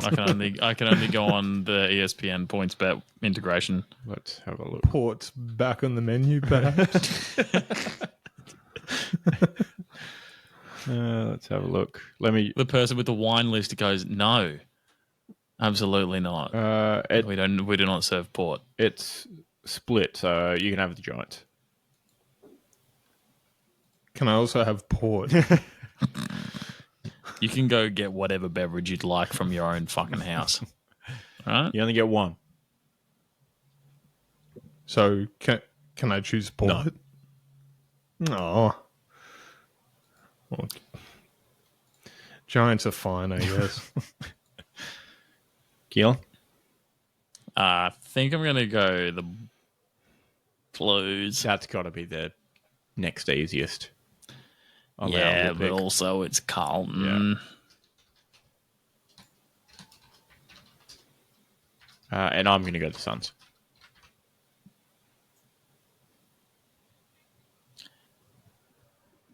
Speaker 2: I can only go on the ESPN points bet integration.
Speaker 1: Let's have a look.
Speaker 3: Port's back on the menu, perhaps.
Speaker 1: Let's have a look. Let me...
Speaker 2: The person with the wine list goes, no, absolutely not. We do not serve port.
Speaker 1: It's split, so you can have the Giants.
Speaker 3: Can I also have port?
Speaker 2: You can go get whatever beverage you'd like from your own fucking house. Right?
Speaker 1: You only get one.
Speaker 3: So can I choose port? No. Well, Giants are fine, I guess.
Speaker 1: Keelan?
Speaker 2: I think I'm going to go the Blues.
Speaker 1: That's got to be the next easiest.
Speaker 2: Yeah, but also it's Carlton.
Speaker 1: Yeah. And I'm going to go the Suns.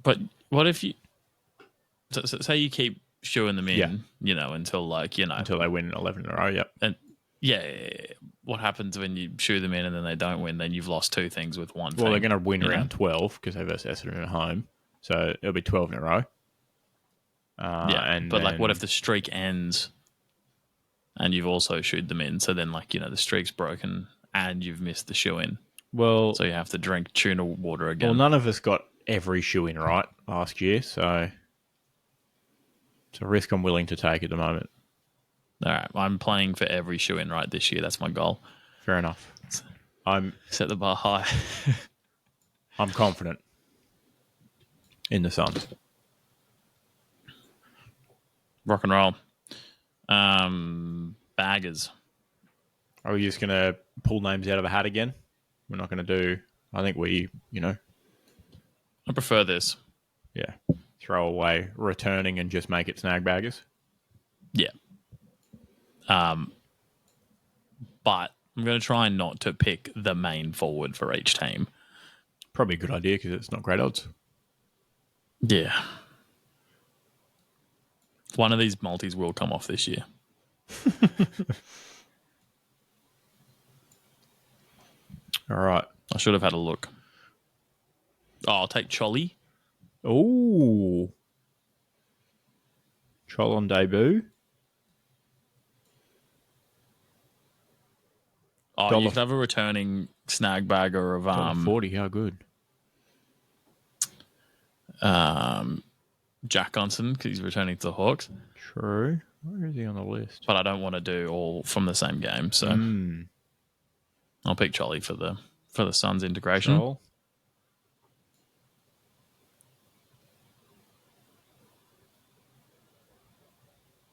Speaker 2: But what if you... So say you keep shooing them in, until
Speaker 1: Until they win 11 in a row, yep.
Speaker 2: And what happens when you shoot them in and then they don't win? Then you've lost two things with one thing.
Speaker 1: Well, they're going to win around 12 because they versus Essendon at home. So it'll be 12 in a row.
Speaker 2: But what if the streak ends and you've also shooed them in? So then, the streak's broken and you've missed the shoe in.
Speaker 1: Well,
Speaker 2: so you have to drink tuna water again.
Speaker 1: Well, none of us got every shoe in right last year, so it's a risk I'm willing to take at the moment.
Speaker 2: All right, I'm playing for every shoe in right this year. That's my goal.
Speaker 1: Fair enough. I'm
Speaker 2: set the bar high.
Speaker 1: I'm confident in the Suns.
Speaker 2: Rock and roll. Baggers.
Speaker 1: Are we just going to pull names out of a hat again? We're not going to do... I think we,
Speaker 2: I prefer this.
Speaker 1: Yeah. Throw away returning and just make it snag baggers.
Speaker 2: Yeah. But I'm going to try not to pick the main forward for each team.
Speaker 1: Probably a good idea because it's not great odds.
Speaker 2: Yeah. One of these multis will come off this year.
Speaker 1: All right.
Speaker 2: I should have had a look. Oh, I'll take Cholly.
Speaker 1: Ooh. Chol on debut.
Speaker 2: Oh, you could have a returning snag bagger of
Speaker 1: 40, how good.
Speaker 2: Jack Gunson because he's returning to the Hawks.
Speaker 1: True. Where is he on the list?
Speaker 2: But I don't want to do all from the same game, so I'll pick Cholly for the Suns integration.
Speaker 1: Chol.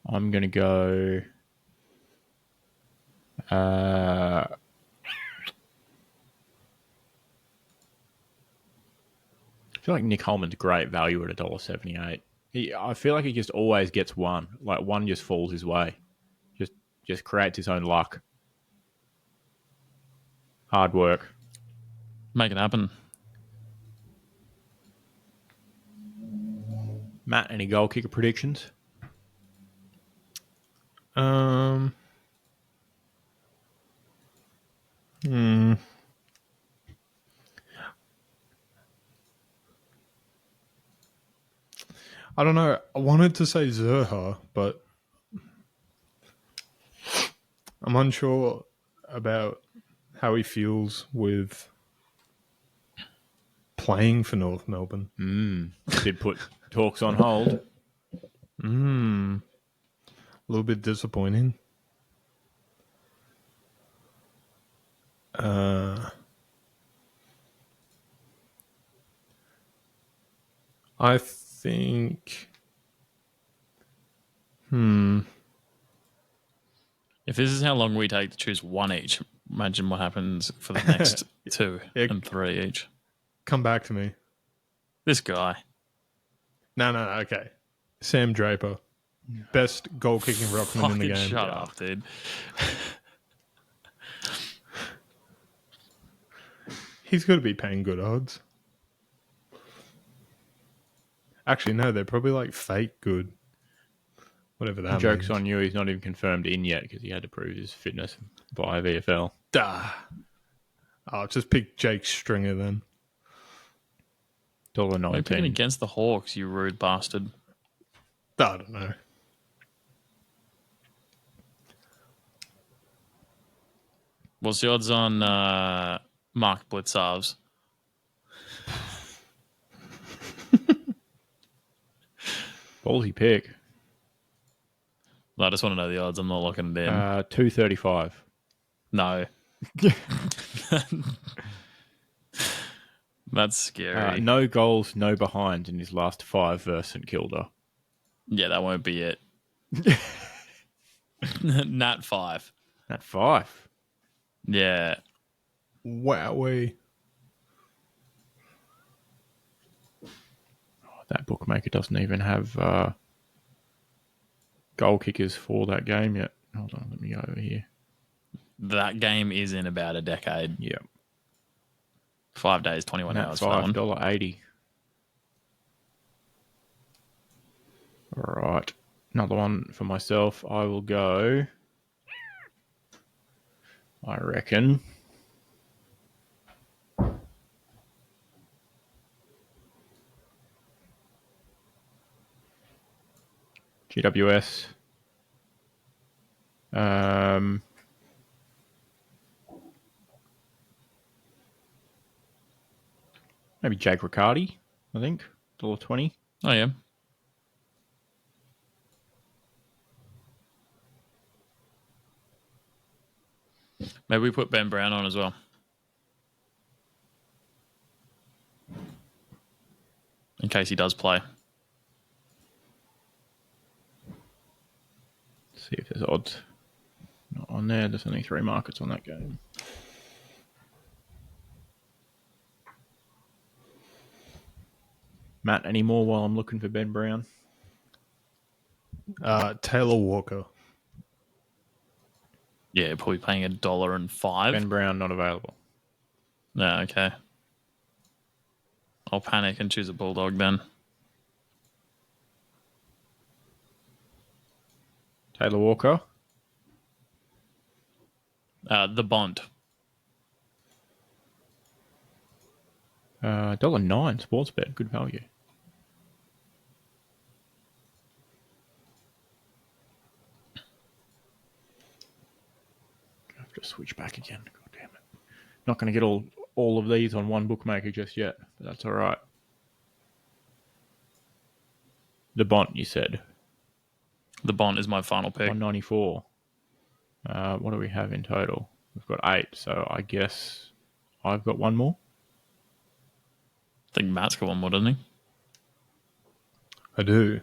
Speaker 1: I'm going to go... I feel like Nick Holman's great value at $1.78. I feel like he just always gets one. Like one just falls his way. Just creates his own luck. Hard work.
Speaker 2: Make it happen.
Speaker 1: Matt, any goal kicker predictions?
Speaker 3: I don't know. I wanted to say Zerha, but I'm unsure about how he feels with playing for North Melbourne.
Speaker 1: Did put talks on hold.
Speaker 3: A little bit disappointing. I think...
Speaker 2: If this is how long we take to choose one each, imagine what happens for the next two and three each.
Speaker 3: Come back to me.
Speaker 2: This guy.
Speaker 3: No, okay. Sam Draper. Best goal-kicking ruckman in the
Speaker 2: Fucking
Speaker 3: game.
Speaker 2: shut up, dude.
Speaker 3: He's got to be paying good odds. Actually, no, they're probably like fake good. Whatever that
Speaker 1: Joke's
Speaker 3: means.
Speaker 1: on you, he's not even confirmed in yet because he had to prove his fitness via VFL.
Speaker 3: Duh. I'll just pick Jake Stringer then.
Speaker 1: $1.19.
Speaker 2: Why are you picking against the Hawks, you rude bastard?
Speaker 3: I don't know.
Speaker 2: What's the odds on Mark Blitzarves?
Speaker 1: Ballsy pick.
Speaker 2: I just want to know the odds. I'm not looking at them.
Speaker 1: 235.
Speaker 2: No. That's scary.
Speaker 1: No goals, no behinds in his last 5 versus St Kilda.
Speaker 2: Yeah, that won't be it. Nat 5.
Speaker 1: At 5.
Speaker 2: Yeah.
Speaker 3: Wowee.
Speaker 1: That bookmaker doesn't even have goal kickers for that game yet. Hold on, let me go over here.
Speaker 2: That game is in about a decade.
Speaker 1: Yeah.
Speaker 2: 5 days, 21
Speaker 1: Nat
Speaker 2: hours for that one.
Speaker 1: $5.80. All right. Another one for myself. I will go, I reckon, GWS. Maybe Jake Riccardi, I think. $1.20.
Speaker 2: Oh, yeah. Maybe we put Ben Brown on as well. In case he does play.
Speaker 1: See if there's odds. Not on there. There's only 3 markets on that game. Matt, any more while I'm looking for Ben Brown?
Speaker 3: Taylor Walker.
Speaker 2: Yeah, probably paying $1.05.
Speaker 1: Ben Brown not available.
Speaker 2: No, okay. I'll panic and choose a Bulldog then.
Speaker 1: Taylor Walker.
Speaker 2: The Bond.
Speaker 1: $1.09 sports bet. Good value. I have to switch back again. God damn it. Not going to get all of these on one bookmaker just yet, but that's all right. The Bont, you said.
Speaker 2: The Bond is my final pick.
Speaker 1: 194. What do we have in total? We've got 8, so I guess I've got one more.
Speaker 2: I think Matt's got one more, doesn't he?
Speaker 3: I do.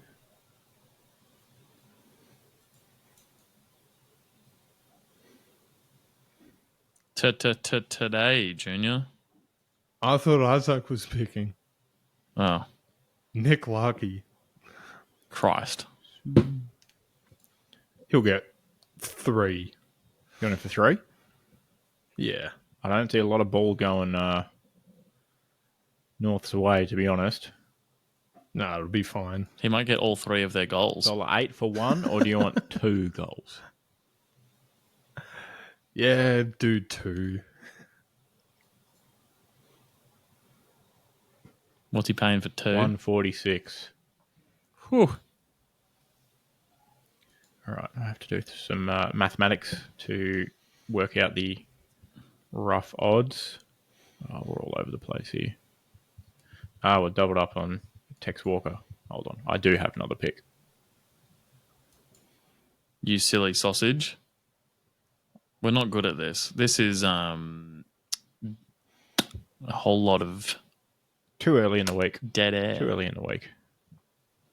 Speaker 2: Today, Junior.
Speaker 3: I thought Isaac was picking.
Speaker 2: Oh,
Speaker 3: Nick Larkey.
Speaker 2: Christ.
Speaker 3: He'll get 3.
Speaker 1: Going for 3?
Speaker 3: Yeah.
Speaker 1: I don't see a lot of ball going North's away, to be honest.
Speaker 3: No, it'll be fine.
Speaker 2: He might get all 3 of their goals.
Speaker 1: $8 for one, or do you want 2 goals?
Speaker 3: Yeah, do 2.
Speaker 2: What's he paying for 2?
Speaker 1: 146.
Speaker 2: Whew.
Speaker 1: All right, I have to do some mathematics to work out the rough odds. Oh, we're all over the place here. We're doubled up on Tex Walker. Hold on, I do have another pick.
Speaker 2: You silly sausage. We're not good at this. This is a whole lot of
Speaker 1: Too early in the week.
Speaker 2: dead air.
Speaker 1: Too early in the week.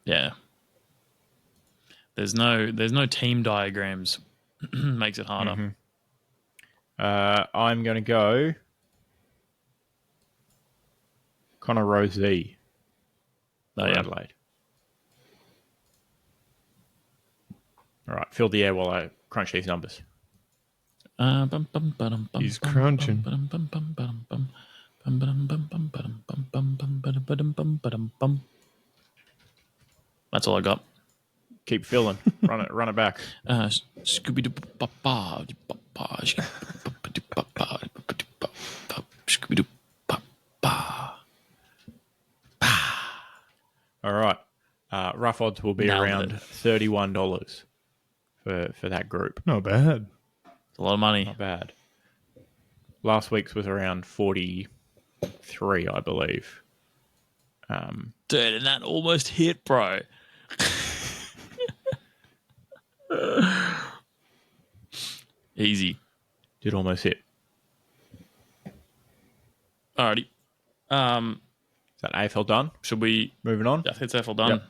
Speaker 2: Yeah. There's no team diagrams. Makes it harder.
Speaker 1: Mm-hmm. I'm going to go Connor Rosie.
Speaker 2: Oh, yeah.
Speaker 1: Adelaide. All right, fill the air while I crunch these numbers.
Speaker 3: He's crunching.
Speaker 2: That's all I got.
Speaker 1: Keep filling. Run it back.
Speaker 2: Scooby Doo Papa. Scooby Doo Papa.
Speaker 1: All right. Rough odds will be around $31 for that group.
Speaker 3: Not bad.
Speaker 2: It's a lot of money.
Speaker 1: Not bad. Last week's was around 43, I believe.
Speaker 2: Dude, and that almost hit, bro. Easy.
Speaker 1: Did almost hit.
Speaker 2: Alrighty.
Speaker 1: Is that AFL done?
Speaker 2: Should we...
Speaker 1: Moving on?
Speaker 2: I think it's AFL done.
Speaker 1: Yep.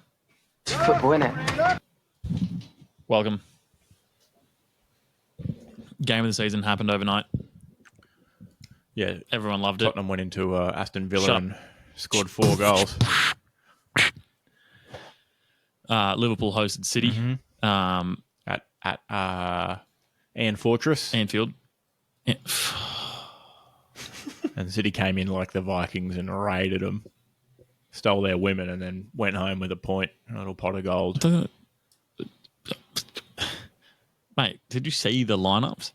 Speaker 4: It's football, innit?
Speaker 2: Welcome. Game of the season happened overnight.
Speaker 1: Yeah.
Speaker 2: Everyone loved it.
Speaker 1: Tottenham went into Aston Villa
Speaker 2: Shut
Speaker 1: and scored 4 goals.
Speaker 2: Liverpool hosted City.
Speaker 1: Mm-hmm. At Ann Fortress.
Speaker 2: Anfield.
Speaker 1: And City came in like the Vikings and raided them. Stole their women and then went home with a point. A little pot of gold.
Speaker 2: Mate, did you see the lineups?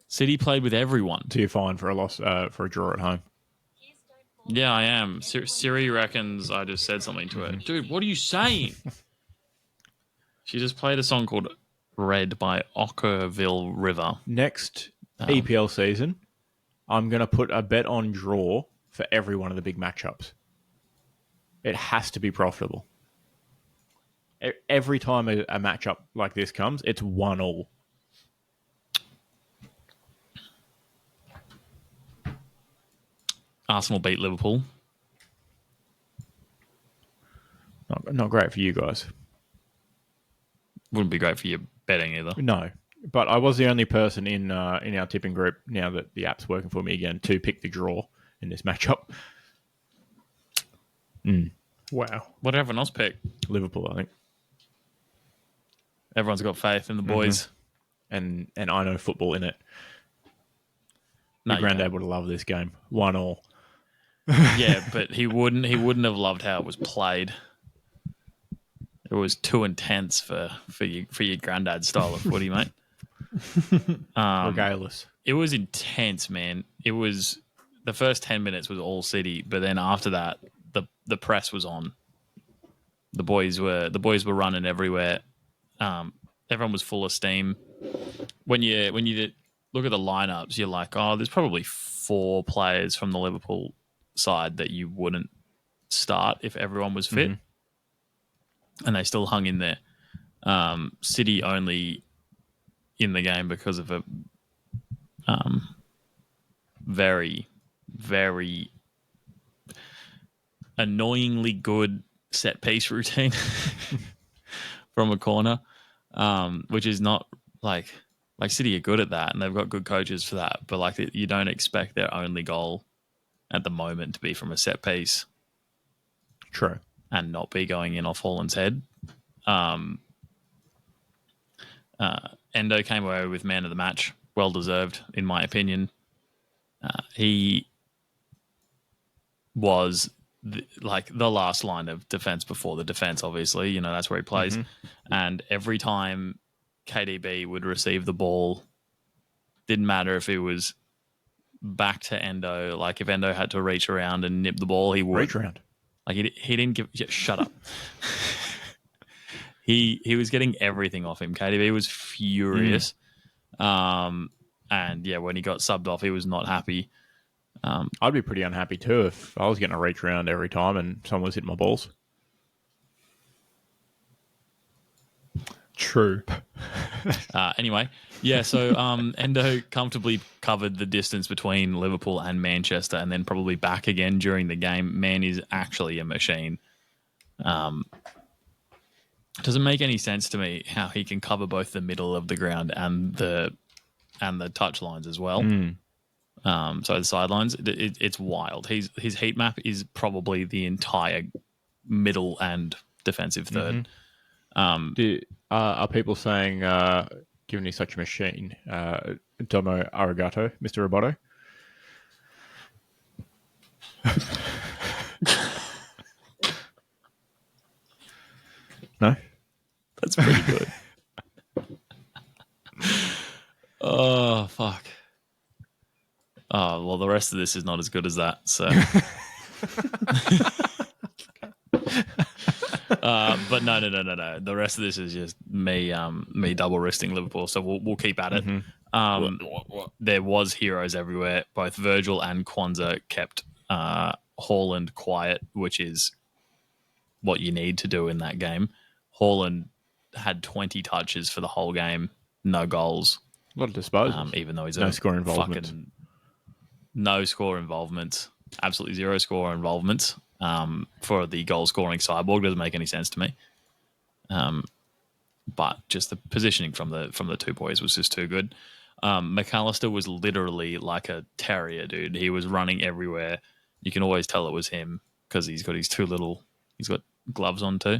Speaker 2: City played with everyone.
Speaker 1: So you're fine for a loss, for a draw at home.
Speaker 2: Yeah, I am. Siri reckons I just said something to her. Dude, what are you saying? She just played a song called Red by Ockerville River.
Speaker 1: Next EPL season, I'm going to put a bet on draw for every one of the big matchups. It has to be profitable. Every time a matchup like this comes, it's 1-1.
Speaker 2: Arsenal beat Liverpool.
Speaker 1: Not great for you guys.
Speaker 2: Wouldn't be great for you betting either.
Speaker 1: No, but I was the only person in our tipping group, now that the app's working for me again, to pick the draw in this matchup.
Speaker 3: Wow.
Speaker 2: What did everyone else pick?
Speaker 1: Liverpool, I think.
Speaker 2: Everyone's got faith in the boys.
Speaker 1: And I know football in it.
Speaker 2: No,
Speaker 1: Your granddad would have loved this game. 1-1.
Speaker 2: Yeah, but he wouldn't have loved how it was played. It was too intense for your granddad's style of footy, mate.
Speaker 1: Regardless.
Speaker 2: It was intense, man. It was the first 10 minutes was all City, but then after that, the press was on. The boys were running everywhere. Everyone was full of steam. When you look at the lineups, you're like, oh, there's probably 4 players from the Liverpool side that you wouldn't start if everyone was fit. And they still hung in there. City only in the game because of a very, very annoyingly good set piece routine from a corner, which is not like City are good at that and they've got good coaches for that. But like you don't expect their only goal at the moment to be from a set piece.
Speaker 1: True.
Speaker 2: And not be going in off Haaland's head. Endo came away with man of the match. Well deserved, in my opinion. He was the last line of defense before the defense, obviously. You know, that's where he plays. And every time KDB would receive the ball, didn't matter if it was back to Endo. Like if Endo had to reach around and nip the ball, he would.
Speaker 1: Reach around.
Speaker 2: Like he didn't give. Yeah, shut up. He was getting everything off him. KDB was furious, and yeah, when he got subbed off, he was not happy.
Speaker 1: I'd be pretty unhappy too if I was getting a reach around every time and someone was hitting my balls.
Speaker 3: True.
Speaker 2: Anyway, yeah, so Endo comfortably covered the distance between Liverpool and Manchester and then probably back again during the game. Man is actually a machine. Doesn't make any sense to me how he can cover both the middle of the ground and the touch lines as well. So the sidelines, it's wild. His heat map is probably the entire middle and defensive third.
Speaker 1: Are people saying, given he's such a machine, Domo Arigato, Mr. Roboto? No?
Speaker 2: That's pretty good. Oh, fuck. Oh, well, the rest of this is not as good as that. So, but no. The rest of this is just me double wristing Liverpool. So we'll keep at it. There was heroes everywhere. Both Virgil and Kwanzaa kept Haaland quiet, which is what you need to do in that game. Haaland had 20 touches for the whole game, no goals.
Speaker 1: A lot of disposals.
Speaker 2: Even though he's
Speaker 1: no score involvement.
Speaker 2: Fucking no score involvement. Absolutely zero score involvement for the goal scoring cyborg. Doesn't make any sense to me. But just the positioning from the two boys was just too good. McAllister was literally like a terrier, dude. He was running everywhere. You can always tell it was him because he's got he's got gloves on too.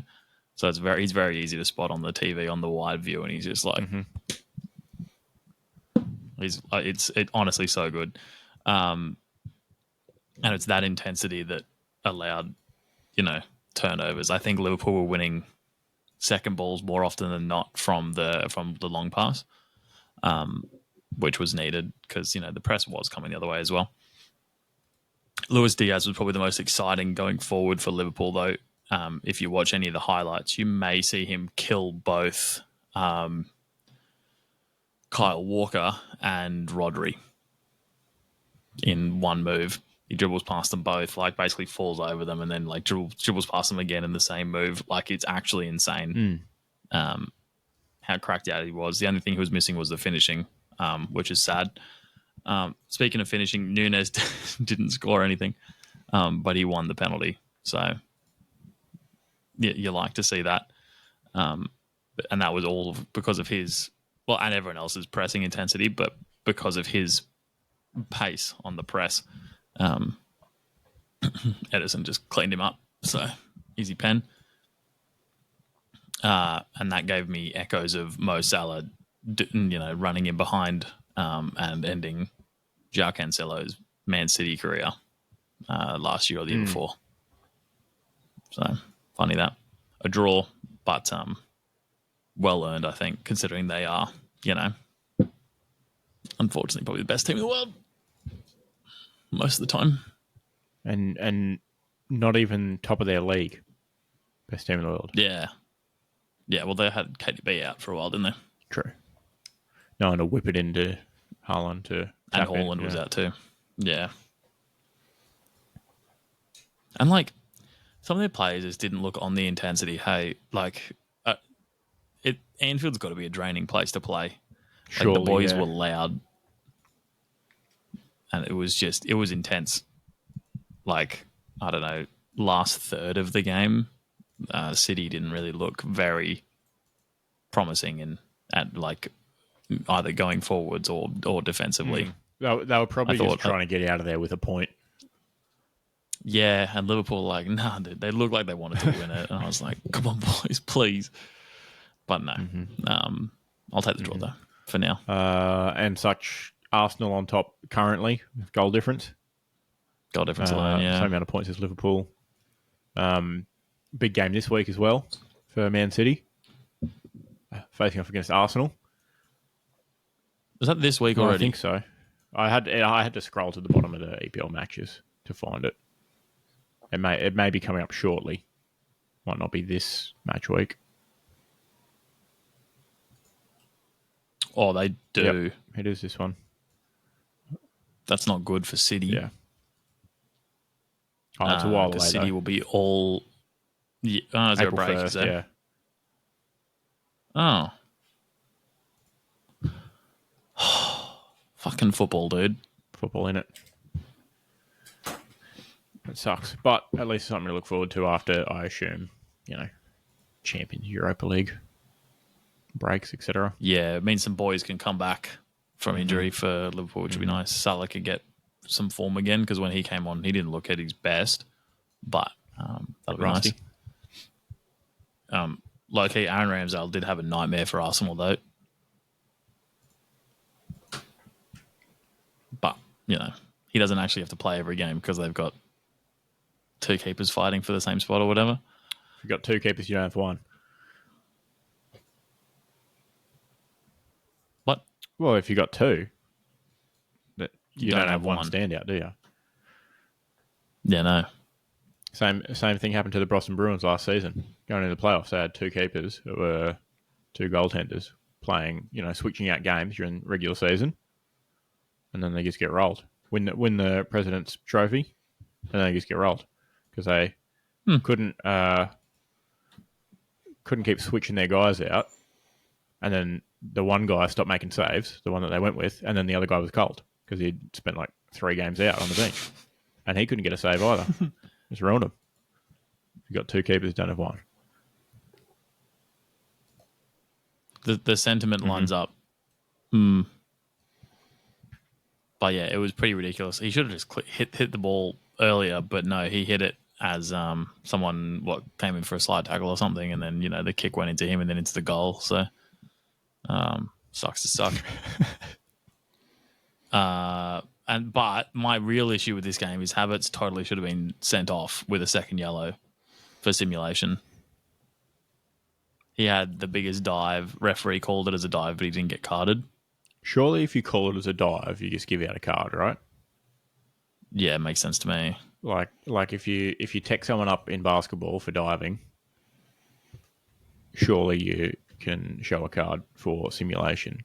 Speaker 2: So he's very easy to spot on the TV on the wide view, and he's just like, it's honestly so good. And it's that intensity that allowed, turnovers. I think Liverpool were winning second balls more often than not from the long pass, which was needed because, the press was coming the other way as well. Luis Diaz was probably the most exciting going forward for Liverpool, though. If you watch any of the highlights, you may see him kill both Kyle Walker and Rodri in one move. He dribbles past them both, like basically falls over them, and then like dribbles past them again in the same move. Like it's actually insane how cracked out he was. The only thing he was missing was the finishing, which is sad. Speaking of finishing, Nunes didn't score anything, but he won the penalty. So you like to see that. And that was all because of his, and everyone else's pressing intensity, but because of his pace on the press. Edison just cleaned him up. So easy pen. And that gave me echoes of Mo Salah, running in behind and ending João Cancelo's Man City career last year or the year before. So funny that. A draw, but well earned, I think, considering they are, unfortunately probably the best team in the world most of the time.
Speaker 1: And not even top of their league. Best team in the world.
Speaker 2: Yeah. Yeah, well, they had KDB out for a while, didn't they?
Speaker 1: True. No one to whip it into Haaland to...
Speaker 2: And Haaland was out too. Yeah. And, some of their players just didn't look on the intensity. Hey, Anfield's got to be a draining place to play.
Speaker 1: Surely,
Speaker 2: the boys were loud. And it was intense. I don't know, last third of the game, City didn't really look very promising at either going forwards or defensively.
Speaker 1: They were probably just trying to get out of there with a point.
Speaker 2: Yeah, and Liverpool nah, dude, they looked like they wanted to win it. And I was like, come on, boys, please. But no, I'll take the draw, though, for now.
Speaker 1: And such, Arsenal on top currently, with goal difference.
Speaker 2: Goal difference alone, yeah.
Speaker 1: Same amount of points as Liverpool. Big game this week as well for Man City. Facing off against Arsenal.
Speaker 2: Was that this week already?
Speaker 1: I think so. I had to scroll to the bottom of the EPL matches to find it. It may be coming up shortly. Might not be this match week.
Speaker 2: Oh, they do.
Speaker 1: Yep, it is this one.
Speaker 2: That's not good for City.
Speaker 1: Yeah. Oh, it's a while away.
Speaker 2: City will be all. Yeah. Oh, is there a break? 1st, is there?
Speaker 1: Yeah.
Speaker 2: Oh. Fucking football, dude.
Speaker 1: Football in it. It sucks. But at least something to look forward to after, I assume, Champions, Europa League, breaks, etc.
Speaker 2: Yeah, it means some boys can come back from injury for Liverpool, which would be nice. Salah could get some form again, because when he came on, he didn't look at his best. But that'll be
Speaker 1: Rusty.
Speaker 2: nice. Low-key, Aaron Ramsdale did have a nightmare for Arsenal, though. But, he doesn't actually have to play every game because they've got 2 keepers fighting for the same spot or whatever.
Speaker 1: If you've got 2 keepers, you don't have 1.
Speaker 2: What?
Speaker 1: Well, if you've got 2, you don't have one
Speaker 2: one.
Speaker 1: standout, do you?
Speaker 2: Yeah, no.
Speaker 1: Same thing happened to the Boston Bruins last season. Going into the playoffs, they had 2 keepers that were 2 goaltenders playing, switching out games during regular season, and then they just get rolled. Win the President's Trophy, and then they just get rolled because they couldn't keep switching their guys out, and then the one guy stopped making saves, the one that they went with, and then the other guy was cold because he'd spent like 3 games out on the bench, and he couldn't get a save either. Just ruined him. If you've got 2 keepers, don't have 1.
Speaker 2: The sentiment lines up. But yeah, it was pretty ridiculous. He should have just hit the ball earlier, but no, he hit it as someone came in for a slide tackle or something, and then the kick went into him and then into the goal. So sucks to suck. But my real issue with this game is Havertz totally should have been sent off with a second yellow for simulation. He had the biggest dive. Referee called it as a dive, but he didn't get carded.
Speaker 1: Surely, if you call it as a dive, you just give out a card, right?
Speaker 2: Yeah, it makes sense to me.
Speaker 1: Like if you tech someone up in basketball for diving, surely you can show a card for simulation.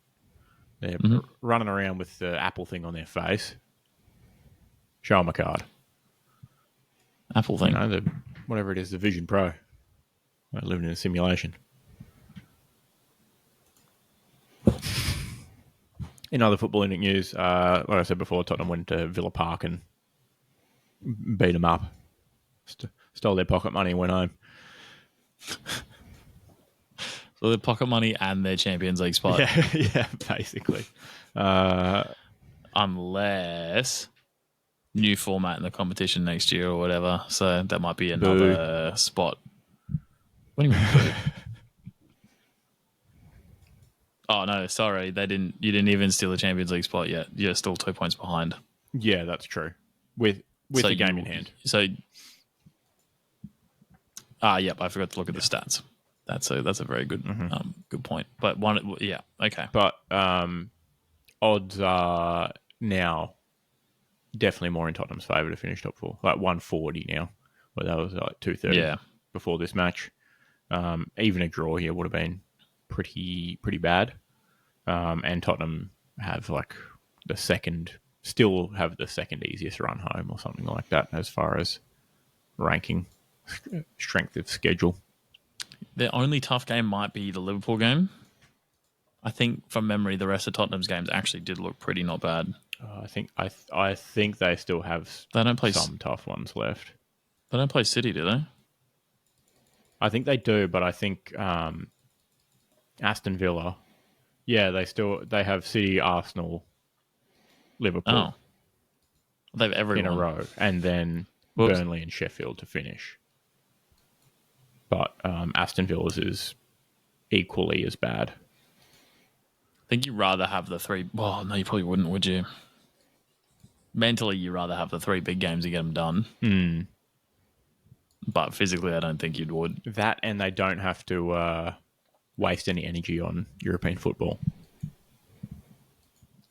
Speaker 1: They're running around with the Apple thing on their face. Show them a card.
Speaker 2: Apple thing?
Speaker 1: Whatever it is, the Vision Pro. They're living in a simulation. In other footballing news, like I said before, Tottenham went to Villa Park and beat them up. Stole their pocket money and went home.
Speaker 2: So their pocket money and their Champions League spot.
Speaker 1: Yeah, basically.
Speaker 2: Unless new format in the competition next year or whatever. So that might be another spot. What do you mean? Boo? Oh no, sorry, you didn't even steal the Champions League spot yet. You're still 2 points behind.
Speaker 1: Yeah, that's true. With the game in hand.
Speaker 2: So yep, I forgot to look at the stats. That's a very good good point. But okay.
Speaker 1: But odds are now definitely more in Tottenham's favour to finish top 4. Like 140 now, where that was like 230 before this match. Even a draw here would have been pretty bad. And Tottenham have still have the second easiest run home or something like that as far as ranking strength of schedule.
Speaker 2: Their only tough game might be the Liverpool game. I think from memory, the rest of Tottenham's games actually did look pretty not bad.
Speaker 1: I think they still have some tough ones left.
Speaker 2: They don't play City, do they?
Speaker 1: I think they do, but I think Aston Villa, they have City, Arsenal, Liverpool.
Speaker 2: Oh, they've everyone
Speaker 1: in a row, and then Burnley and Sheffield to finish. But Aston Villa's is equally as bad.
Speaker 2: I think you'd rather have the 3. Well, no, you probably wouldn't, would you? Mentally, you'd rather have the 3 big games to get them done. But physically, I don't think you'd would.
Speaker 1: That, and they don't have to waste any energy on European football.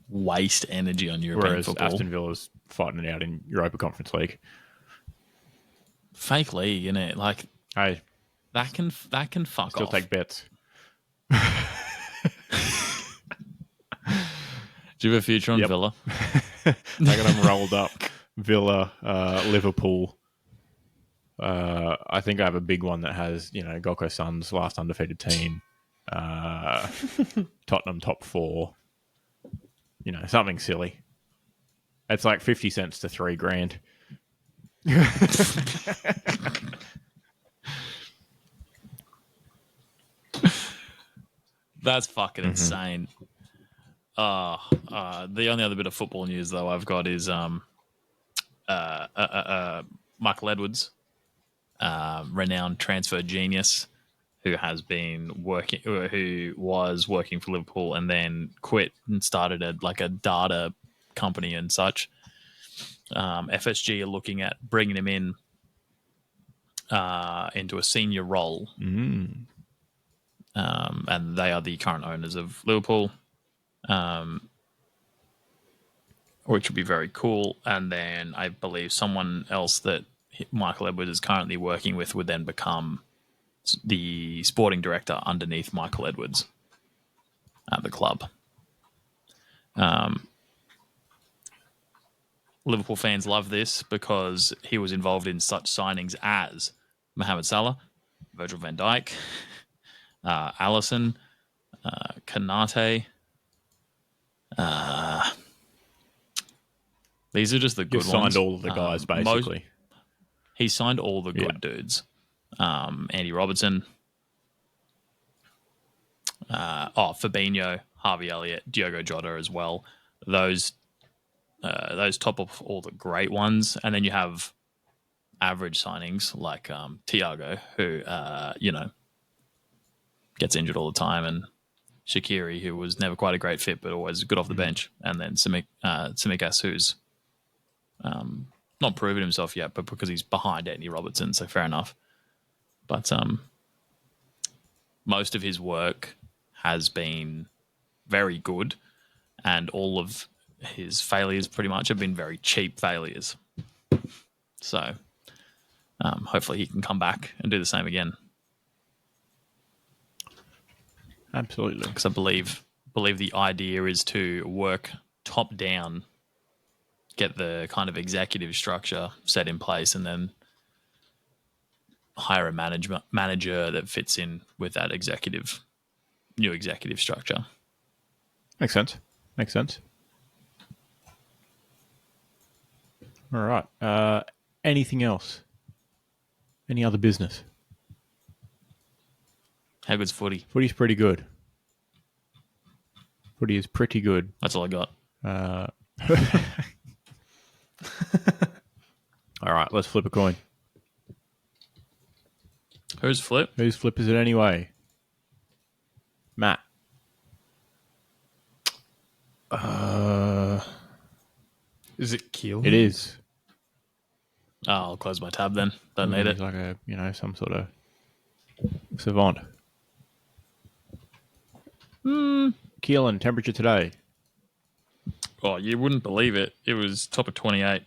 Speaker 2: Waste energy on European football?
Speaker 1: Whereas Aston Villa's fighting it out in Europa Conference League.
Speaker 2: Fake league, innit? Like,
Speaker 1: hey,
Speaker 2: that can fuck
Speaker 1: still
Speaker 2: off.
Speaker 1: Take bets.
Speaker 2: Do you have a future on Villa?
Speaker 1: I got them rolled up. Villa, Liverpool. I think I have a big one that has, Gokko Sun's last undefeated team. Tottenham top 4. Something silly. It's like 50 cents to $3,000.
Speaker 2: That's fucking insane. The only other bit of football news though I've got is Michael Edwards, renowned transfer genius, who was working for Liverpool and then quit and started a data company and such. FSG are looking at bringing him in into a senior role, and they are the current owners of Liverpool, which would be very cool. And then I believe someone else that Michael Edwards is currently working with would then become the sporting director underneath Michael Edwards at the club. Liverpool fans love this because he was involved in such signings as Mohamed Salah, Virgil van Dijk, Alisson, Kanate. These are just the good
Speaker 1: Signed
Speaker 2: ones.
Speaker 1: all of the guys, basically.
Speaker 2: He signed all the good dudes. Andy Robertson, Fabinho, Harvey Elliott, Diogo Jota as well. Those top of all the great ones, and then you have average signings like Thiago, who gets injured all the time, and Shaqiri, who was never quite a great fit but always good off the bench, and then Tsimikas, who's not proven himself yet, but because he's behind Andy Robertson, so fair enough. But most of his work has been very good, and all of his failures pretty much have been very cheap failures. So hopefully he can come back and do the same again.
Speaker 1: Absolutely.
Speaker 2: Because I believe the idea is to work top down, get the kind of executive structure set in place, and then hire a manager that fits in with that new executive structure.
Speaker 1: Makes sense. All right. Anything else? Any other business?
Speaker 2: How good's footy?
Speaker 1: Footy's pretty good. Footy is pretty good.
Speaker 2: That's all I got.
Speaker 1: All right, let's flip a coin.
Speaker 2: Who's flip?
Speaker 1: Whose flip is it anyway? Matt.
Speaker 3: Is it Keel?
Speaker 1: It is.
Speaker 2: Oh, I'll close my tab then. Don't need it.
Speaker 1: He's like some sort of savant. Keelan, temperature today.
Speaker 2: Oh, you wouldn't believe it. It was top of 28.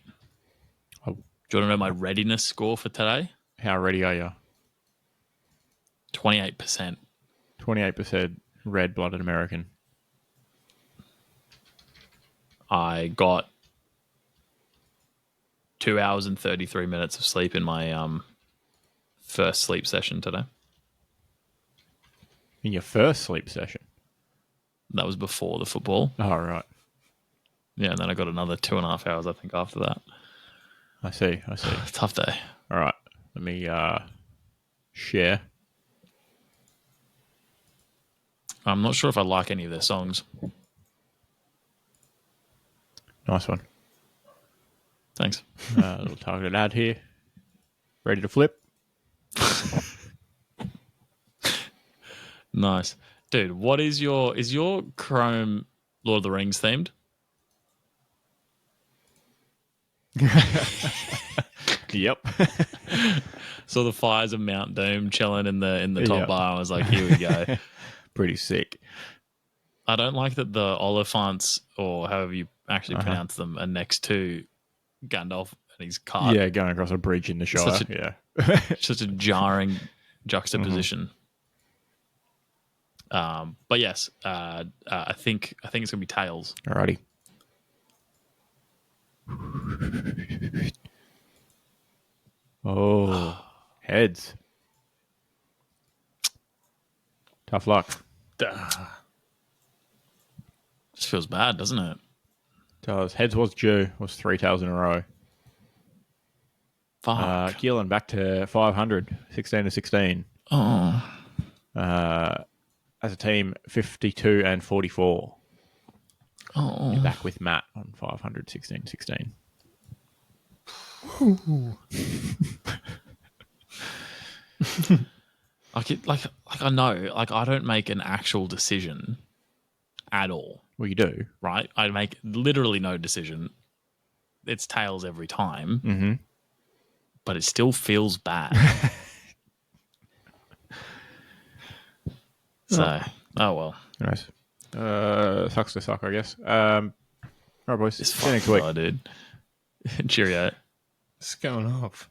Speaker 1: Oh.
Speaker 2: Do you want to know my readiness score for today?
Speaker 1: How ready are you?
Speaker 2: 28%.
Speaker 1: 28% red-blooded American.
Speaker 2: I got 2 hours and 33 minutes of sleep in my first sleep session today.
Speaker 1: In your first sleep session?
Speaker 2: That was before the football.
Speaker 1: Oh, right.
Speaker 2: Yeah, and then I got another 2.5 hours, I think, after that.
Speaker 1: I see.
Speaker 2: Tough day.
Speaker 1: All right. Let me share.
Speaker 2: I'm not sure if I like any of their songs.
Speaker 1: Nice one.
Speaker 2: Thanks.
Speaker 1: Little targeted ad here. Ready to flip?
Speaker 2: Nice. Dude, what is your Chrome Lord of the Rings themed?
Speaker 1: Yep.
Speaker 2: Saw the fires of Mount Doom chilling in the top bar. I was like, here we go.
Speaker 1: Pretty sick.
Speaker 2: I don't like that the Oliphants, or however you actually pronounce them, are next to Gandalf and his cart.
Speaker 1: Yeah, going across a bridge in the Shire.
Speaker 2: Such a jarring juxtaposition. But yes, I think it's gonna be tails.
Speaker 1: Alrighty. Oh, heads. Tough luck.
Speaker 2: Just feels bad, doesn't it?
Speaker 1: Does. Heads was due. Was 3 tails in a row.
Speaker 2: Fuck.
Speaker 1: Keelan back to 500. 16 to 16.
Speaker 2: Oh.
Speaker 1: As a team, 52 and 44.
Speaker 2: Oh.
Speaker 1: You're back with Matt on 500, 16 16.
Speaker 2: Like I know, like I don't make an actual decision at all,
Speaker 1: Well, you do.
Speaker 2: right? I make literally no decision. It's tails every time,
Speaker 1: Mm-hmm.
Speaker 2: but it still feels bad. So, oh well.
Speaker 1: Nice. Sucks to suck, I guess. All right, boys.
Speaker 2: This
Speaker 1: See you next
Speaker 2: fucking
Speaker 1: week.
Speaker 2: guy, dude. Cheerio.
Speaker 3: It's going off.